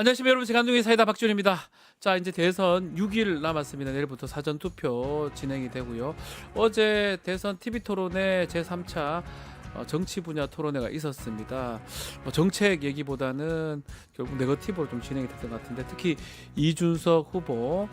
안녕하십니까 여러분, 제간둥이 사이다 박준입니다. 자, 이제 대선 6일 남았습니다. 내일부터 사전 투표 진행이 되고요. 어제 대선 TV 토론회 제3차 정치 분야 토론회가 있었습니다. 정책 얘기보다는 결국 네거티브로 좀 진행이 됐던 것 같은데, 특히 이준석 후보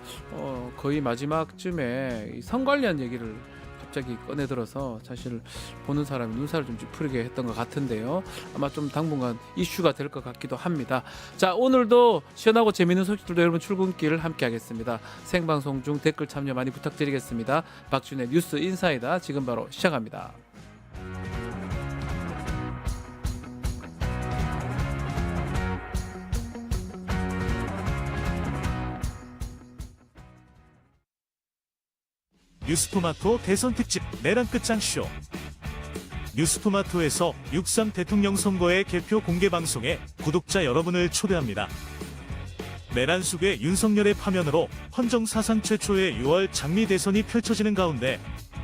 거의 마지막쯤에 이 선 관련 얘기를 갑자기 꺼내들어서 사실 보는 사람이 눈살을 좀 찌푸리게 했던 것 같은데요. 아마 좀 당분간 이슈가 될 것 같기도 합니다. 자, 오늘도 시원하고 재미있는 소식들도 여러분 출근길 함께 하겠습니다. 생방송 중 댓글 참여 많이 부탁드리겠습니다. 박준의 뉴스 인사이다 지금 바로 시작합니다. 뉴스토마토 대선 특집 내란 끝장쇼. 뉴스토마토에서 6.3 대통령 선거의 개표 공개 방송에 구독자 여러분을 초대합니다. 내란 속의 윤석열의 파면으로 헌정 사상 최초의 6월 장미 대선이 펼쳐지는 가운데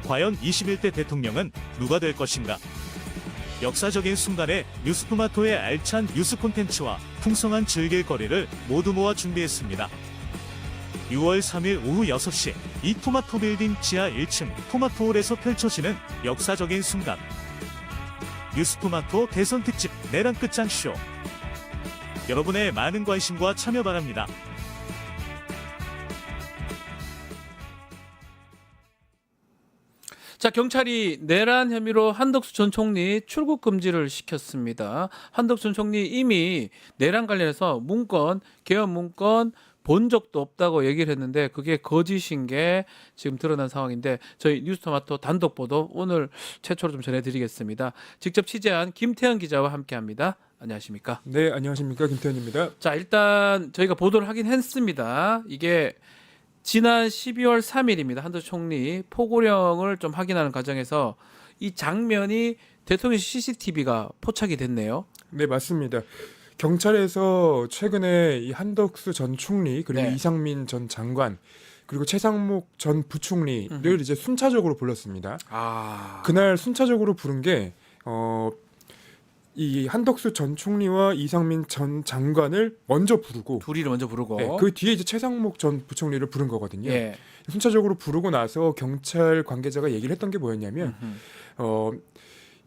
과연 21대 대통령은 누가 될 것인가? 역사적인 순간에 뉴스토마토의 알찬 뉴스 콘텐츠와 풍성한 즐길거리를 모두 모아 준비했습니다. 6월 3일 오후 6시 이 토마토 빌딩 지하 1층 토마토홀에서 펼쳐지는 역사적인 순간. 뉴스토마토 대선 특집 내란 끝장쇼. 여러분의 많은 관심과 참여 바랍니다. 자, 경찰이 내란 혐의로 한덕수 전 총리 출국 금지를 시켰습니다. 한덕수 전 총리 이미 내란 관련해서 문건, 개헌 문건 본 적도 없다고 얘기를 했는데 그게 거짓인 게 지금 드러난 상황인데, 저희 뉴스토마토 단독 보도 오늘 최초로 좀 전해드리겠습니다. 직접 취재한 김태현 기자와 함께합니다. 안녕하십니까? 네, 안녕하십니까, 김태현입니다. 자, 일단 저희가 보도를 하긴 했습니다. 이게 지난 12월 3일입니다. 한덕수 총리 포고령을 좀 확인하는 과정에서 이 장면이 대통령 CCTV가 포착이 됐네요. 네, 맞습니다. 경찰에서 최근에 이 한덕수 전 총리 그리고 네. 이상민 전 장관 그리고 최상목 전 부총리를 이제 순차적으로 불렀습니다. 그날 순차적으로 부른 게 이 한덕수 전 총리와 이상민 전 장관을 먼저 부르고 둘이를 먼저 부르고 네, 그 뒤에 이제 최상목 전 부총리를 부른 거거든요. 예. 순차적으로 부르고 나서 경찰 관계자가 얘기를 했던 게 뭐였냐면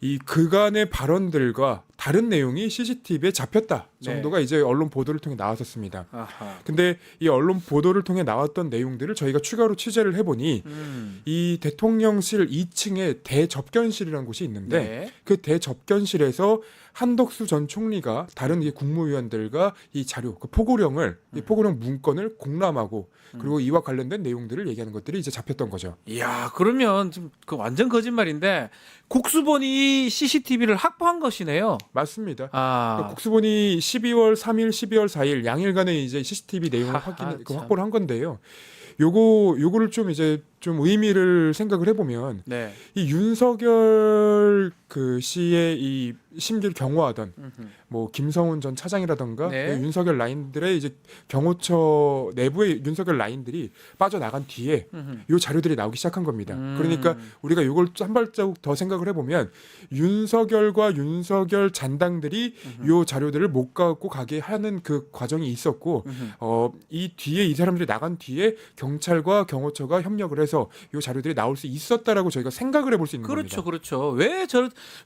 이 그간의 발언들과 다른 내용이 CCTV에 잡혔다 정도가 이제 언론 보도를 통해 나왔었습니다. 아하. 근데 이 언론 보도를 통해 나왔던 내용들을 저희가 추가로 취재를 해보니 이 대통령실 2층에 대접견실이라는 곳이 있는데 네. 그 대접견실에서 한덕수 전 총리가 다른 이 국무위원들과 이 자료, 그 포고령을 이 포고령 문건을 공람하고 그리고 이와 관련된 내용들을 얘기하는 것들이 이제 잡혔던 거죠. 이야, 그러면 지금 그 완전 거짓말인데 국수본이 CCTV를 확보한 것이네요. 맞습니다. 아, 국수본이 12월 3일, 12월 4일 양일간의 이제 CCTV 내용을 하하, 참. 확보를 한 건데요. 요거를 좀 이제 좀 의미를 생각을 해보면 네. 이 윤석열 그 씨의 이 심기를 경호하던 뭐 김성훈 전 차장이라던가 네. 윤석열 라인들의 이제 경호처 내부의 윤석열 라인들이 빠져나간 뒤에 요 자료들이 나오기 시작한 겁니다. 그러니까 우리가 요걸 한 발자국 더 생각을 해보면 윤석열과 윤석열 잔당들이 요 자료들을 못 갖고 가게 하는 그 과정이 있었고 이 뒤에 이 사람들이 나간 뒤에 경찰과 경호처가 협력을 해서 요 자료들이 나올 수 있었다라고 저희가 생각을 해볼 수 있는 그렇죠, 겁니다. 그렇죠.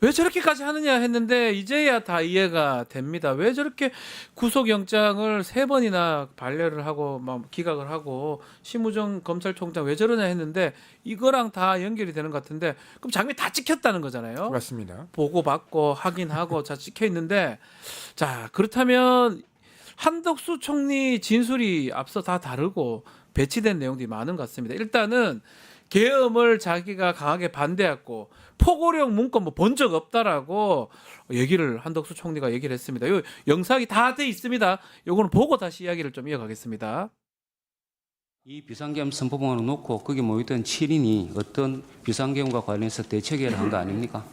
왜 저렇게까지 하느냐 했는데 이제야 다 이해가 됩니다. 왜 저렇게 구속영장을 3번이나 발려를 하고 막 기각을 하고 심우정 검찰총장 왜 저러냐 했는데 이거랑 다 연결이 되는 것 같은데, 그럼 장면이 다 찍혔다는 거잖아요. 맞습니다. 보고 받고 확인하고 다 찍혀 있는데, 자, 그렇다면 한덕수 총리 진술이 앞서 다 다르고 배치된 내용들이 많은 것 같습니다. 일단은 계엄을 자기가 강하게 반대했고 포고령 문건 뭐 본 적 없다라고 얘기를 한덕수 총리가 얘기를 했습니다. 요 영상이 다 돼 있습니다. 요거는 보고 다시 이야기를 좀 이어가겠습니다. 이 비상계엄 선포문을 놓고 거기 모였던 7인이 어떤 비상계엄과 관련해서 대책회의를 한 거 아닙니까?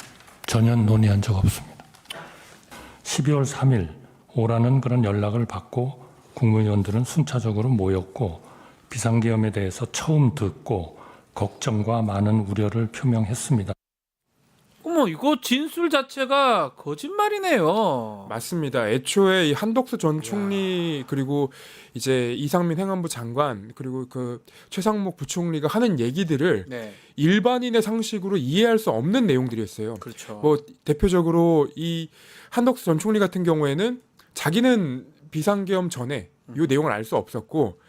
전혀 논의한 적 없습니다. 12월 3일 오라는 그런 연락을 받고 국무위원들은 순차적으로 모였고 비상계엄에 대해서 처음 듣고 걱정과 많은 우려를 표명했습니다. 어머, 이거 진술 자체가 거짓말이네요. 맞습니다. 애초에 이 한덕수 전 총리 그리고 이제 이상민 행안부 장관 그리고 그 최상목 부총리가 하는 얘기들을 네, 일반인의 상식으로 이해할 수 없는 내용들이었어요. 그렇죠. 뭐 대표적으로 이 한덕수 전 총리 같은 경우에는 자기는 비상계엄 전에 이 내용을 알 수 없었고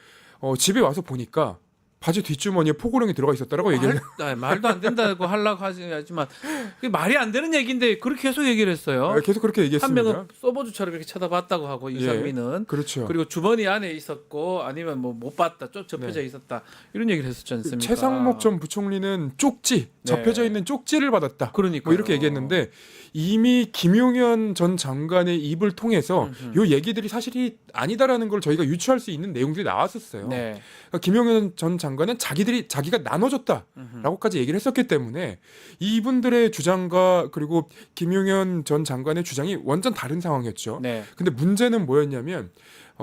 집에 와서 보니까 바지 뒷주머니에 포고령이 들어가 있었다라고 얘기를 말도 안 된다고 하려고 하지만 그게 말이 안 되는 얘기인데 그렇게 계속 얘기를 했어요. 계속 그렇게 한 얘기했습니다. 명은 서버주처럼 이렇게 쳐다봤다고 하고 이상민은 그렇죠. 그리고 주머니 안에 있었고 아니면 뭐 못 봤다, 좀 접혀져 네. 있었다 이런 얘기를 했었지 않습니까? 최상목 전 부총리는 쪽지 네. 접혀져 있는 쪽지를 받았다. 그러니까 뭐 이렇게 얘기했는데 이미 김용현 전 장관의 입을 통해서 요 얘기들이 사실이 아니다라는 걸 저희가 유추할 수 있는 내용들이 나왔었어요. 네. 그러니까 김용현 전 장관은 자기가 나눠줬다라고까지 얘기를 했었기 때문에 이분들의 주장과 그리고 김용현 전 장관의 주장이 완전 다른 상황이었죠. 네. 근데 문제는 뭐였냐면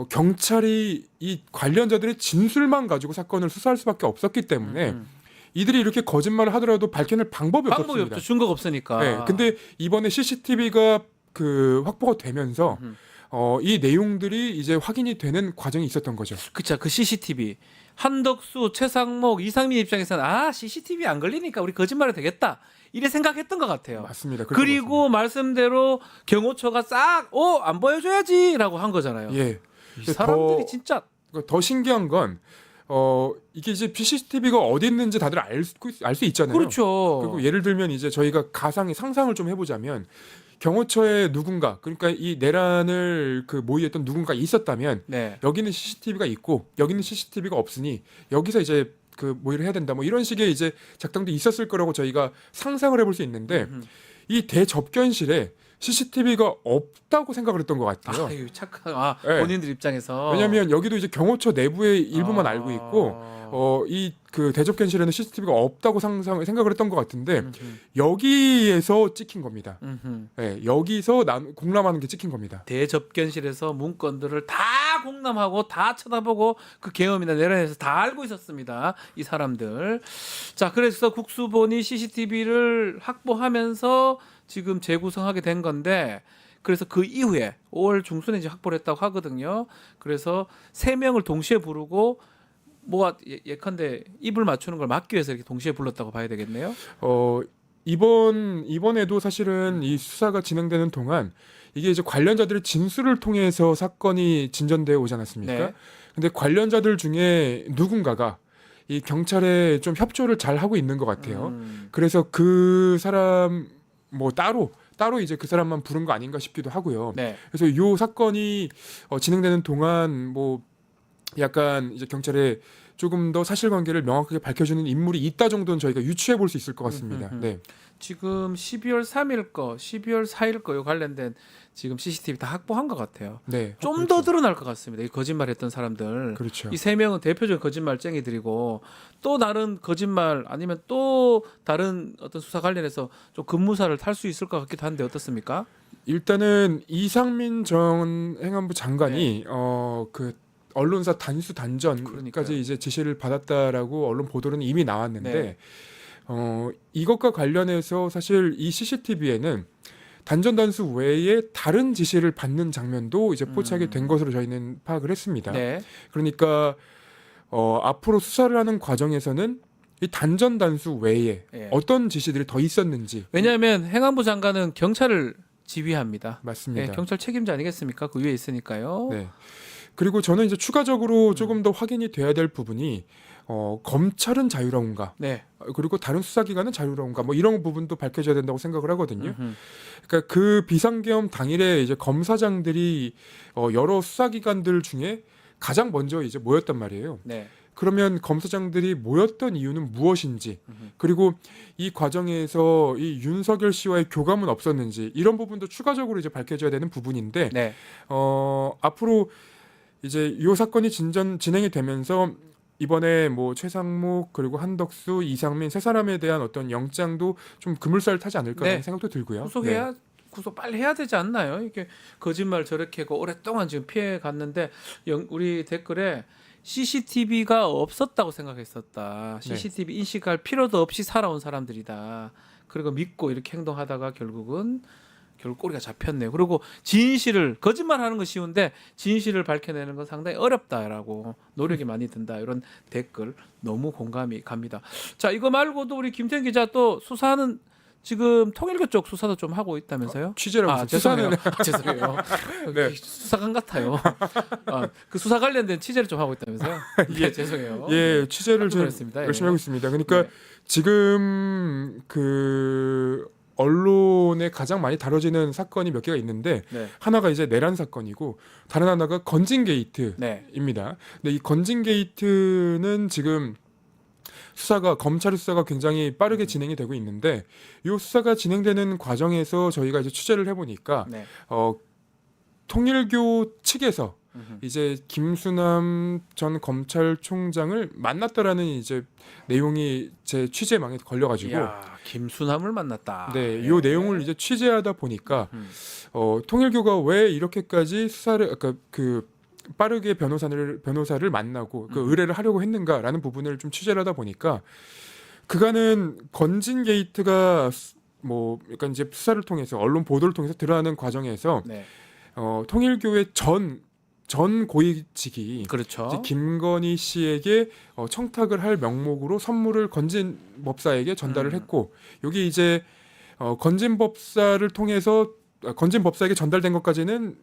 경찰이 이 관련자들의 진술만 가지고 사건을 수사할 수밖에 없었기 때문에 이들이 이렇게 거짓말을 하더라도 밝혀낼 방법이 방법이 없었습니다. 없죠. 증거가 없으니까. 네, 근데 이번에 CCTV가 그 확보가 되면서 이 내용들이 이제 확인이 되는 과정이 있었던 거죠. 그쵸. 그 CCTV 한덕수, 최상목, 이상민 입장에서는 CCTV 안 걸리니까 우리 거짓말이 되겠다 이래 생각했던 것 같아요. 맞습니다. 그럴 것 그리고 말씀대로 경호처가 싹 안 보여줘야지라고 한 거잖아요. 같습니다. 예. 이 사람들이 진짜 더 신기한 건 이게 이제 CCTV가 어디 있는지 다들 알 수 있잖아요. 그렇죠. 그리고 예를 들면 이제 저희가 상상을 좀 해보자면 경호처에 누군가 그러니까 이 내란을 그 모의했던 누군가 있었다면 네. 여기는 CCTV가 있고 여기는 CCTV가 없으니 여기서 이제 그 모의를 해야 된다 뭐 이런 식의 이제 작당도 있었을 거라고 저희가 상상을 해볼 수 있는데 이 대접견실에 CCTV가 없다고 생각을 했던 것 같아요. 아유 착한 네. 본인들 입장에서 왜냐하면 여기도 이제 경호처 내부의 일부만 알고 있고 이 그 대접견실에는 CCTV가 없다고 생각을 했던 것 같은데 여기에서 찍힌 겁니다. 네, 여기서 공람하는 게 찍힌 겁니다. 대접견실에서 문건들을 다 공람하고 다 쳐다보고 그 계엄이나 내란에서 다 알고 있었습니다. 이 사람들. 자, 그래서 국수본이 CCTV를 확보하면서 지금 재구성하게 된 건데 그래서 그 이후에 5월 중순에 이제 확보를 했다고 하거든요. 그래서 3명을 동시에 부르고 뭐가 예컨대 입을 맞추는 걸 막기 위해서 이렇게 동시에 불렀다고 봐야 되겠네요. 이번에도 사실은 이 수사가 진행되는 동안 이게 이제 관련자들의 진술을 통해서 사건이 진전되어 오지 않았습니까? 네. 근데 관련자들 중에 누군가가 이 경찰에 좀 협조를 잘 하고 있는 것 같아요. 그래서 그 사람 뭐 따로 이제 그 사람만 부른 거 아닌가 싶기도 하고요. 네. 그래서 이 사건이 진행되는 동안 뭐 약간 이제 경찰에 조금 더 사실관계를 명확하게 밝혀주는 인물이 있다 정도는 저희가 유추해 볼 수 있을 것 같습니다. 네. 지금 12월 3일 거, 12월 4일 거 관련된 지금 CCTV 다 확보한 것 같아요. 네. 좀 더 드러날 것 같습니다. 이 거짓말했던 사람들. 그렇죠. 이 3명은 대표적인 거짓말쟁이들이고 또 다른 거짓말 아니면 또 다른 어떤 수사 관련해서 좀 급무사를 탈 수 있을 것 같기도 한데 어떻습니까? 일단은 이상민 전 행안부 장관이 그 언론사 단수 단전까지 그러니까요. 이제 지시를 받았다라고 언론 보도는 이미 나왔는데 네. 이것과 관련해서 사실 이 CCTV에는 단전 단수 외에 다른 지시를 받는 장면도 이제 포착이 된 것으로 저희는 파악을 했습니다. 네. 그러니까 앞으로 수사를 하는 과정에서는 이 단전 단수 외에 예. 어떤 지시들이 더 있었는지 왜냐하면 행안부 장관은 경찰을 지휘합니다. 맞습니다. 네, 경찰 책임자 아니겠습니까? 그 위에 있으니까요. 네. 그리고 저는 이제 추가적으로 조금 더 확인이 돼야 될 부분이 검찰은 자유로운가? 네. 그리고 다른 수사기관은 자유로운가? 뭐 이런 부분도 밝혀져야 된다고 생각을 하거든요. 그러니까 그 비상계엄 당일에 이제 검사장들이 여러 수사기관들 중에 가장 먼저 이제 모였단 말이에요. 네. 그러면 검사장들이 모였던 이유는 무엇인지, 그리고 이 과정에서 이 윤석열 씨와의 교감은 없었는지 이런 부분도 추가적으로 이제 밝혀져야 되는 부분인데 네. 앞으로 이제 이 사건이 진행이 되면서 이번에 뭐 최상목 그리고 한덕수, 이상민 세 사람에 대한 어떤 영장도 좀 그물살을 타지 않을까라는 네. 생각도 들고요. 구속 빨리 해야 되지 않나요? 이게 거짓말 저렇게 하고 오랫동안 지금 피해 갔는데 우리 댓글에 CCTV가 없었다고 생각했었다. CCTV 인식할 필요도 없이 살아온 사람들이다. 그리고 믿고 이렇게 행동하다가 결국 꼬리가 잡혔네요. 그리고 진실을 거짓말하는 건 쉬운데 진실을 밝혀내는 건 상당히 어렵다라고 노력이 많이 든다. 이런 댓글 너무 공감이 갑니다. 자, 이거 말고도 우리 김태현 기자 또 수사는 지금 통일교 쪽 수사도 좀 하고 있다면서요? 취재라고 죄송해요. 수사는 죄송해요. 네. 수사관 같아요. 그 수사 관련된 취재를 좀 하고 있다면서요? 예, 죄송해요. 예, 취재를 좀 그랬습니다. 예. 열심히 하고 있습니다. 그러니까 네. 지금 그 언론에 가장 많이 다뤄지는 사건이 몇 개가 있는데 네. 하나가 이제 내란 사건이고 다른 하나가 건진 게이트입니다. 네. 근데 이 건진 게이트는 지금 검찰 수사가 굉장히 빠르게 진행이 되고 있는데 이 수사가 진행되는 과정에서 저희가 이제 취재를 해보니까 네. 통일교 측에서 이제 김수남 전 검찰총장을 만났다라는 이제 내용이 제 취재망에 걸려가지고 야, 김수남을 만났다. 네, 예. 이 내용을 이제 취재하다 보니까 통일교가 왜 이렇게까지 수사를 아까 그 빠르게 변호사를 만나고 그 의뢰를 하려고 했는가라는 부분을 좀 취재를 하다 보니까 그간은 건진 게이트가 뭐 약간 이제 수사를 통해서 언론 보도를 통해서 드러나는 과정에서 네. 통일교의 전 고위직이 그렇죠. 이제 김건희 씨에게 청탁을 할 명목으로 선물을 건진 법사에게 전달을 했고 여기 이제 건진 법사를 통해서 건진 법사에게 전달된 것까지는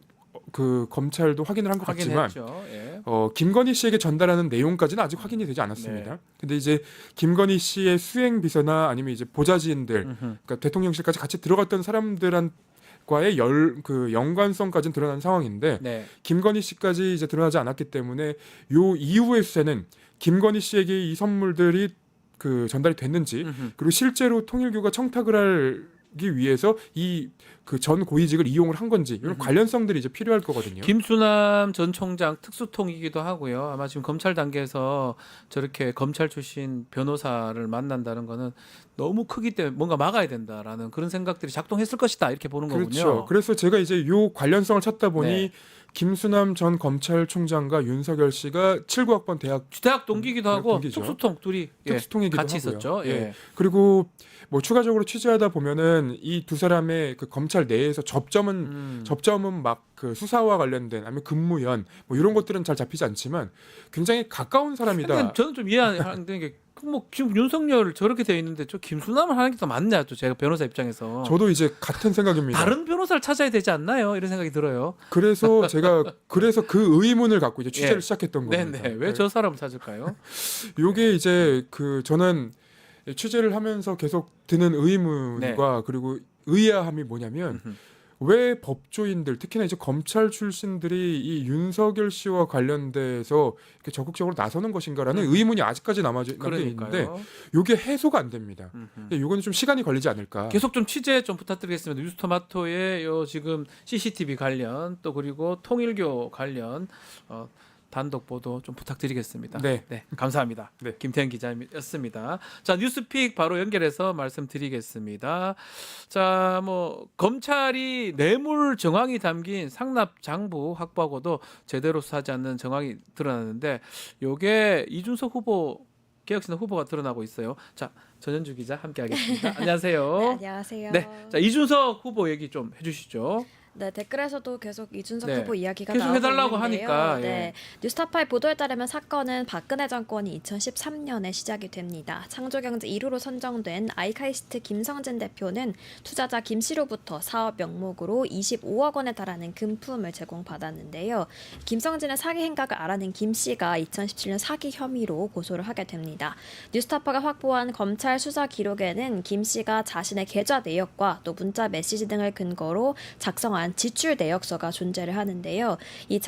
그 검찰도 확인을 한 것 같지만 확인했죠. 예. 김건희 씨에게 전달하는 내용까지는 아직 확인이 되지 않았습니다. 네. 근데 이제 김건희 씨의 수행 비서나 아니면 이제 보좌진들, 그러니까 대통령실까지 같이 들어갔던 사람들과의 연관성까지는 드러난 상황인데 네. 김건희 씨까지 이제 드러나지 않았기 때문에 요 이후의 수사는 김건희 씨에게 이 선물들이 그 전달이 됐는지 그리고 실제로 통일교가 청탁을 하기 위해서 이 그 전 고위직을 이용을 한 건지 이런 관련성들이 이제 필요할 거거든요. 김수남 전 총장 특수통이기도 하고요. 아마 지금 검찰 단계에서 저렇게 검찰 출신 변호사를 만난다는 거는 너무 크기 때문에 뭔가 막아야 된다라는 그런 생각들이 작동했을 것이다 이렇게 보는 그렇죠. 거군요. 그래서 제가 이제 요 관련성을 찾다 보니 네. 김수남 전 검찰총장과 윤석열 씨가 79학번 대학 대학 동기기도 하고 동기죠. 특수통 둘이 특수통이기도 같이 하고요. 있었죠. 예. 그리고 뭐 추가적으로 취재하다 보면은 이 두 사람의 그 검찰 내에서 접점은 막 그 수사와 관련된 아니면 근무연 뭐 이런 것들은 잘 잡히지 않지만 굉장히 가까운 사람이다. 그러니까 저는 좀 이해하는 게 뭐 지금 윤석열 저렇게 되어 있는데 저 김수남을 하는 게 더 맞냐 또 제가 변호사 입장에서 저도 이제 같은 생각입니다. 다른 변호사를 찾아야 되지 않나요? 이런 생각이 들어요. 그래서 제가 그 의문을 갖고 이제 취재를 예. 시작했던 겁니다. 네네. 왜 저 사람을 찾을까요? 요게 이제 그 저는 취재를 하면서 계속 드는 의문과 그리고 의아함이 뭐냐면 왜 법조인들 특히나 이제 검찰 출신들이 이 윤석열 씨와 관련돼서 이렇게 적극적으로 나서는 것인가라는 의문이 아직까지 남아 있는데 그러니까요. 요게 해소가 안 됩니다. 근데 요거는 좀 시간이 걸리지 않을까. 계속 좀 취재 좀 부탁드리겠습니다. 뉴스토마토의 요 지금 CCTV 관련 또 그리고 통일교 관련 단독 보도 좀 부탁드리겠습니다. 네. 감사합니다. 네. 김태현 기자였습니다. 자, 뉴스픽 바로 연결해서 말씀드리겠습니다. 자, 뭐 검찰이 뇌물 정황이 담긴 상납 장부 확보하고도 제대로 수사하지 않는 정황이 드러났는데 요게 이준석 후보 개혁신당 후보가 드러나고 있어요. 자, 전현주 기자 함께하겠습니다. 안녕하세요. 네, 안녕하세요. 네, 자 이준석 후보 얘기 좀 해주시죠. 네, 댓글에서도 계속 이준석 네. 후보 이야기가 계속 나오고 해달라고 있는데요. 하니까, 네, 예. 뉴스타파의 보도에 따르면 사건은 박근혜 정권이 2013년에 시작이 됩니다. 창조경제 1호로 선정된 아이카이스트 김성진 대표는 투자자 김 씨로부터 사업 명목으로 25억 원에 달하는 금품을 제공받았는데요. 김성진의 사기 행각을 알아낸 김 씨가 2017년 사기 혐의로 고소를 하게 됩니다. 뉴스타파가 확보한 검찰 수사 기록에는 김 씨가 자신의 계좌 내역과 또 문자 메시지 등을 근거로 작성한 지출 내역서가 존재를 하는데요. 이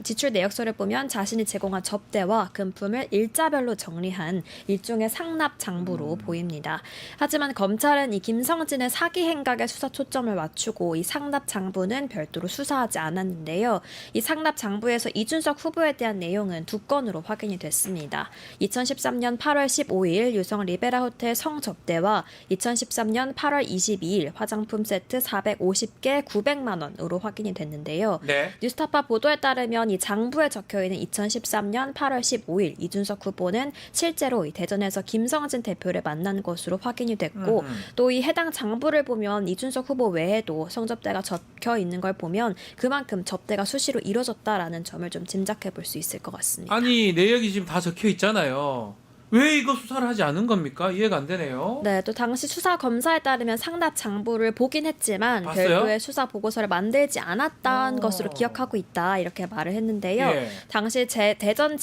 지출 내역서를 보면 자신이 제공한 접대와 금품을 일자별로 정리한 일종의 상납 장부로 보입니다. 하지만 검찰은 이 김성진의 사기 행각에 수사 초점을 맞추고 이 상납 장부는 별도로 수사하지 않았는데요. 이 상납 장부에서 이준석 후보에 대한 내용은 두 건으로 확인이 됐습니다. 2013년 8월 15일 유성 리베라 호텔 성접대와 2013년 8월 22일 화장품 세트 450개 900만 300만 원으로 확인이 됐는데요. 네. 뉴스타파 보도에 따르면 이 장부에 적혀있는 2013년 8월 15일 이준석 후보는 실제로 이 대전에서 김성진 대표를 만난 것으로 확인이 됐고 또 이 해당 장부를 보면 이준석 후보 외에도 성접대가 적혀 있는 걸 보면 그만큼 접대가 수시로 이뤄졌다라는 점을 좀 짐작해 볼 수 있을 것 같습니다. 아니 내역이 지금 다 적혀 있잖아요. 왜 이거 수사를 하지 않은 겁니까? 이해가 안 되네요. 네, 또 당시 수사 검사에 따르면 상납 장부를 보긴 했지만 봤어요? 별도의 수사 보고서를 만들지 않았던 어. 것으로 기억하고 있다 이렇게 말을 했는데요. 예. 당시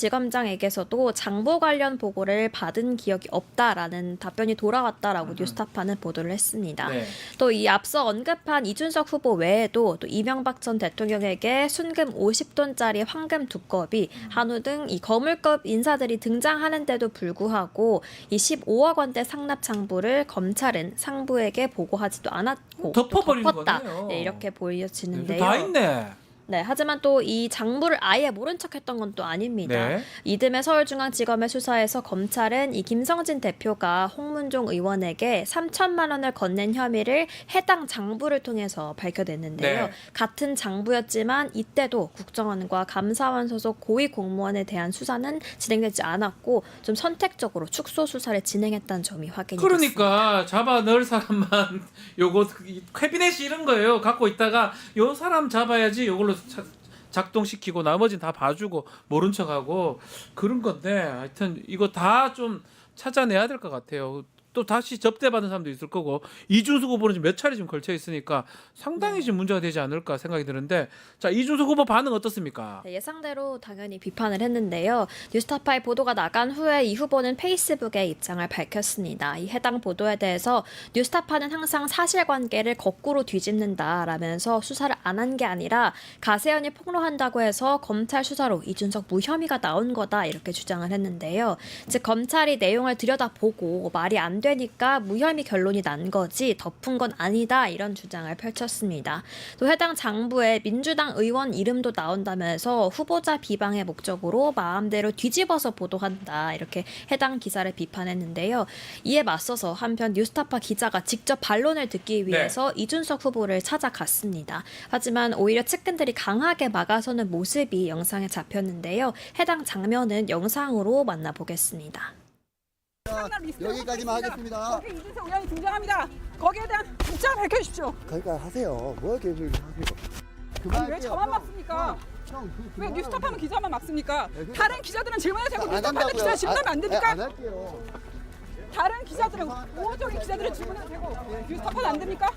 대전지검장에게서도 장부 관련 보고를 받은 기억이 없다라는 답변이 돌아왔다라고 뉴스타파는 보도를 했습니다. 네. 또 이 앞서 언급한 이준석 후보 외에도 또 이명박 전 대통령에게 순금 50돈짜리 황금 두꺼비, 한우 등 이 거물급 인사들이 등장하는데도 불구하고 이 15억 원대 상납 장부를 검찰은 상부에게 보고하지도 않았고 또 덮어버리는 덮었다. 거네요. 네, 이렇게 보여지는데요. 다 있네. 네, 하지만 또 이 장부를 아예 모른 척했던 건 또 아닙니다. 네. 이듬해 서울중앙지검의 수사에서 검찰은 이 김성진 대표가 홍문종 의원에게 3천만 원을 건넨 혐의를 해당 장부를 통해서 밝혀냈는데요. 네. 같은 장부였지만 이때도 국정원과 감사원 소속 고위 공무원에 대한 수사는 진행되지 않았고 좀 선택적으로 축소 수사를 진행했다는 점이 확인이 됐습니다. 그러니까 잡아 넣을 사람만 요거 캐비넷이 이런 거예요. 갖고 있다가 요 사람 잡아야지 요걸로 작동시키고 나머지는 다 봐주고 모른 척하고 그런 건데 하여튼 이거 다 좀 찾아내야 될 것 같아요. 또 다시 접대받은 사람도 있을 거고 이준석 후보는 지금 몇 차례 지금 걸쳐 있으니까 상당히 지금 문제가 되지 않을까 생각이 드는데 자 이준석 후보 반응 어떻습니까? 네, 예상대로 당연히 비판을 했는데요. 뉴스타파의 보도가 나간 후에 이 후보는 페이스북에 입장을 밝혔습니다. 이 해당 보도에 대해서 뉴스타파는 항상 사실관계를 거꾸로 뒤집는다라면서 수사를 안 한 게 아니라 가세연이 폭로한다고 해서 검찰 수사로 이준석 무혐의가 나온 거다 이렇게 주장을 했는데요. 즉 검찰이 내용을 들여다보고 말이 안 되니까 무혐의 결론이 난 거지 덮은 건 아니다 이런 주장을 펼쳤습니다. 또 해당 장부에 민주당 의원 이름도 나온다면서 후보자 비방의 목적으로 마음대로 뒤집어서 보도한다 이렇게 해당 기사를 비판했는데요. 이에 맞서서 한편 뉴스타파 기자가 직접 반론을 듣기 위해서 이준석 후보를 찾아갔습니다. 하지만 오히려 측근들이 강하게 막아서는 모습이 영상에 잡혔는데요. 해당 장면은 영상으로 만나보겠습니다. 여기까지만 하겠습니다. 거기 이준석 의원이 등장합니다. 거기에 대한 입장 밝혀주십시오. 거기까지 하세요. 뭐 이렇게 하세요. 아니, 왜 저만 막습니까? 왜 뉴스타파는 기자만 막습니까? 다른 기자들은 질문해도 되고 뉴스타파는 기자 질문하면 안 됩니까? 안 할게요. 다른 기자들은 우호적인 기자들은 질문해도 되고 뉴스타파는 안 됩니까?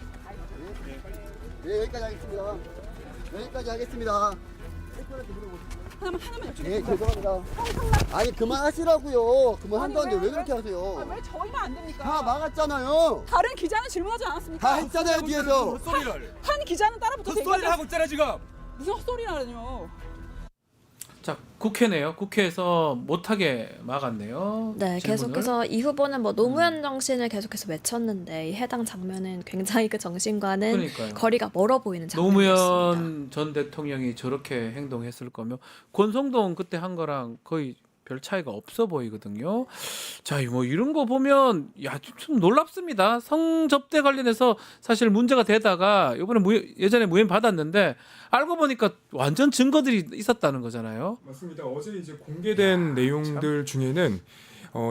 네, 여기까지 하겠습니다. 여기까지 하겠습니다. 하나만 네, 여쭙겠습니다. 죄송합니다. 아니 그만하시라고요. 그만한다는데 왜 그렇게 하세요? 왜 저희만 안 됩니까? 다 막았잖아요. 다른 기자는 질문하지 않았습니까? 다 했잖아요 뒤에서. 한 기자는 따라붙어서 헛소리를 하고 있잖아 지금. 무슨 헛소리라뇨? 자 국회네요. 국회에서 못하게 막았네요. 네, 질문을. 계속해서 이 후보는 뭐 노무현 정신을 계속해서 외쳤는데 이 해당 장면은 굉장히 그 정신과는 그러니까요. 거리가 멀어 보이는 장면이었습니다. 노무현 전 대통령이 저렇게 행동했을 거면 권성동 그때 한 거랑 거의 별 차이가 없어 보이거든요. 자, 뭐 이런 거 보면 좀 놀랍습니다. 성접대 관련해서 사실 문제가 되다가 이번에 예전에 무혐의 받았는데 알고 보니까 완전 증거들이 있었다는 거잖아요. 맞습니다. 어제 이제 공개된 내용들 중에는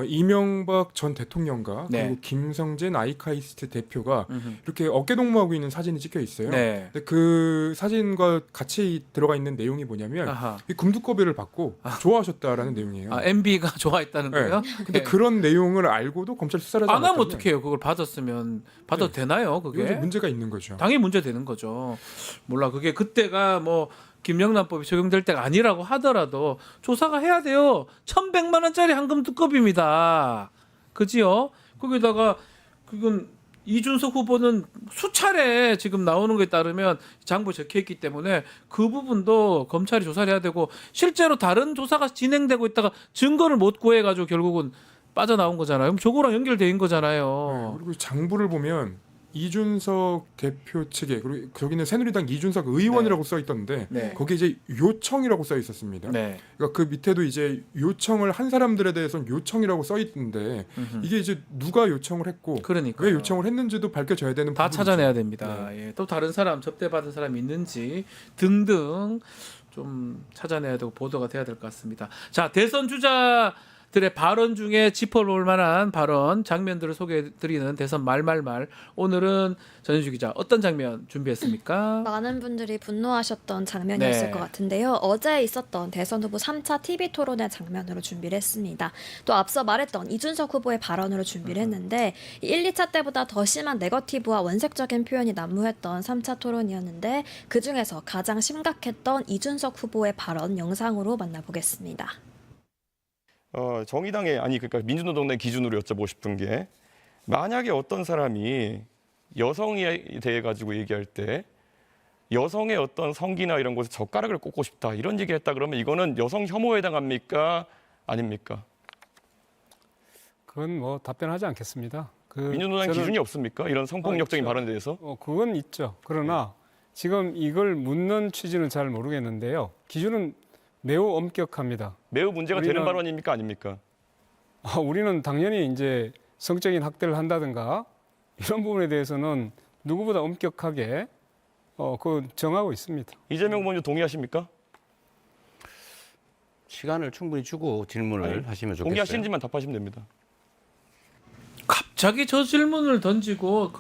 이명박 전 대통령과 네. 그리고 김성진 아이카이스트 대표가 이렇게 어깨 동무하고 있는 사진이 찍혀 있어요. 네. 근데 그 사진과 같이 들어가 있는 내용이 뭐냐면 아하. 이 금두꺼비를 받고 좋아하셨다라는 내용이에요. MB가 좋아했다는 네. 거예요? 근데 네. 그런 내용을 알고도 검찰 수사를 하지 안 하면 않았다면 어떡해요? 그걸 받았으면 받아도 되나요? 이건 그게 좀 문제가 있는 거죠. 당연히 문제 되는 거죠. 몰라 그게 그때가 뭐 김영란법이 적용될 때가 아니라고 하더라도 조사가 해야 돼요. 1,100만 원짜리 황금 두꺼비입니다. 그지요? 거기다가 그건 이준석 후보는 수차례 지금 나오는 거에 따르면 장부에 적혀 있기 때문에 그 부분도 검찰이 조사를 해야 되고 실제로 다른 조사가 진행되고 있다가 증거를 못 구해가지고 결국은 빠져나온 거잖아요. 그럼 저거랑 연결된 거잖아요. 그리고 장부를 보면 이준석 대표 측에 그리고 거기는 새누리당 이준석 의원이라고 써 있던데 네. 거기에 이제 요청이라고 써 있었습니다. 네. 그러니까 그 밑에도 이제 요청을 한 사람들에 대해서는 요청이라고 써 있는데 이게 이제 누가 요청을 했고 그러니까 왜 요청을 했는지도 밝혀져야 되는 다 부분이죠. 찾아내야 됩니다. 예. 또 다른 사람 접대받은 사람이 있는지 등등 좀 찾아내야 되고 보도가 돼야 될 것 같습니다. 자, 대선 주자들의 발언 중에 짚어볼 만한 발언 장면들을 소개해드리는 대선 말말말. 오늘은 전현주 기자 어떤 장면 준비했습니까? 많은 분들이 분노하셨던 장면이었을 네. 것 같은데요. 어제 있었던 대선 후보 3차 TV 토론회 장면으로 준비를 했습니다. 또 앞서 말했던 이준석 후보의 발언으로 준비를 했는데 1, 2차 때보다 더 심한 네거티브와 원색적인 표현이 난무했던 3차 토론이었는데 그중에서 가장 심각했던 이준석 후보의 발언 영상으로 만나보겠습니다. 정의당의 그러니까 민주노동당 기준으로 여쭤보고 싶은 게 만약에 어떤 사람이 여성에 대해 가지고 얘기할 때 여성의 어떤 성기나 이런 곳에 젓가락을 꽂고 싶다 이런 얘기를 했다 그러면 이거는 여성 혐오에 해당합니까? 아닙니까? 그건 뭐 답변하지 않겠습니다. 민주노당 기준이 없습니까? 이런 성폭력적인 발언에 대해서? 그건 있죠. 그러나 지금 이걸 묻는 취지는 잘 모르겠는데요. 기준은 매우 엄격합니다. 매우 문제가 되는 우리는- 발언입니까? 아닙니까? 우리는 당연히 이제 성적인 학대를 한다든가 이런 부분에 대해서는 누구보다 엄격하게 그 정하고 있습니다. 이재명 후보님 동의하십니까? 시간을 충분히 주고 질문을 하시면 좋겠어요. 동의하시는지만 답하시면 됩니다. 갑자기 저 질문을 던지고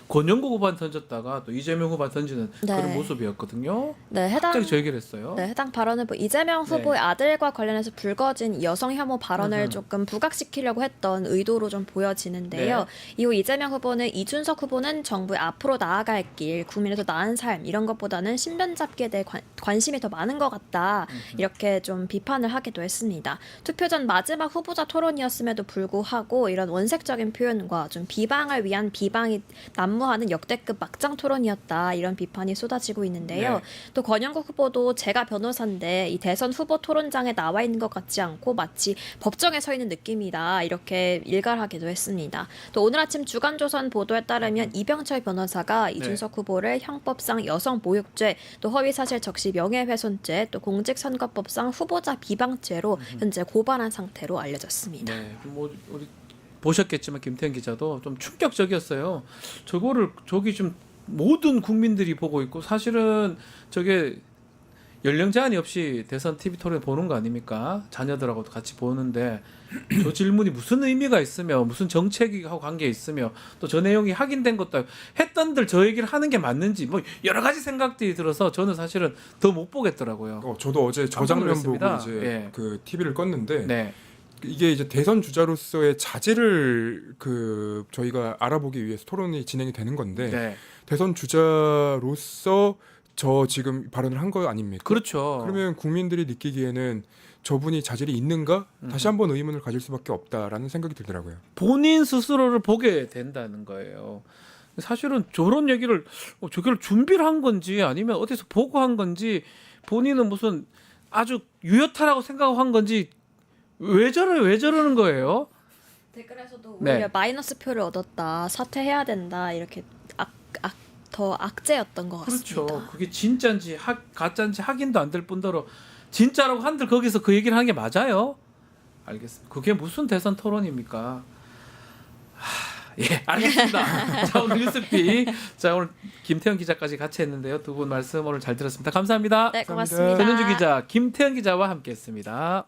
권영국 후보한테 던졌다가 또 이재명 후보한테 던지는 네. 그런 모습이었거든요. 네, 갑자기 저 얘기를 했어요. 네, 해당 발언을 이재명 후보의 아들과 관련해서 불거진 여성 혐오 발언을 조금 부각시키려고 했던 의도로 좀 보여지는데요. 이후 이재명 후보는 이준석 후보는 정부의 앞으로 나아갈 길, 국민의 더 나은 삶 이런 것보다는 신변 잡기에 대해 관심이 더 많은 것 같다. 이렇게 좀 비판을 하기도 했습니다. 투표 전 마지막 후보자 토론이었음에도 불구하고 이런 원색적인 표현과 좀 비방을 위한 비방이 난무하는 역대급 막장 토론이었다. 이런 비판이 쏟아지고 있는데요. 네. 또 권영국 후보도 제가 변호사인데 이 대선 후보 토론장에 나와 있는 것 같지 않고 마치 법정에 서 있는 느낌이다. 이렇게 일갈하기도 했습니다. 또 오늘 아침 주간조선 보도에 따르면 이병철 변호사가 이준석 후보를 형법상 여성 모욕죄, 또 허위사실 적시 명예훼손죄, 또 공직선거법상 후보자 비방죄로 현재 고발한 상태로 알려졌습니다. 네, 뭐 우리 보셨겠지만 김태현 기자도 좀 충격적이었어요. 저기 좀 모든 국민들이 보고 있고 사실은 저게 연령 제한이 없이 대선 TV 토론 보는 거 아닙니까? 자녀들하고도 같이 보는데 저 질문이 무슨 의미가 있으며 무슨 정책하고 관계 있으며 또 저 내용이 확인된 것도 아니고 했던들 저 얘기를 하는 게 맞는지 뭐 여러 가지 생각들이 들어서 저는 사실은 더 못 보겠더라고요. 저도 어제 저 깜짝 장면 보고 놀랐습니다. 이제 예. 그 TV를 껐는데 네. 이게 이제 대선 주자로서의 자질을 저희가 알아보기 위해서 토론이 진행이 되는 건데 네. 대선 주자로서 저 지금 발언을 한 거 아닙니까? 그렇죠. 그러면 국민들이 느끼기에는 저분이 자질이 있는가? 다시 한번 의문을 가질 수밖에 없다라는 생각이 들더라고요. 본인 스스로를 보게 된다는 거예요. 사실은 저런 얘기를 저기를 준비를 한 건지 아니면 어디서 보고 한 건지 본인은 무슨 아주 유효타라고 생각한 건지 왜 저러는 거예요? 댓글에서도 네. 오히려 마이너스 표를 얻었다, 사퇴해야 된다 이렇게 더 악재였던 것 같습니다. 그렇죠. 그게 진짜인지 가짜인지 확인도 안 될 뿐더러 진짜라고 한들 거기서 그 얘기를 하는 게 맞아요? 알겠습니다. 그게 무슨 대선 토론입니까? 예, 알겠습니다. 자, 오늘 뉴스픽. 자, 오늘 김태현 기자까지 같이 했는데요. 두 분 말씀 오늘 잘 들었습니다. 감사합니다. 네, 고맙습니다. 전현주 기자, 김태현 기자와 함께했습니다.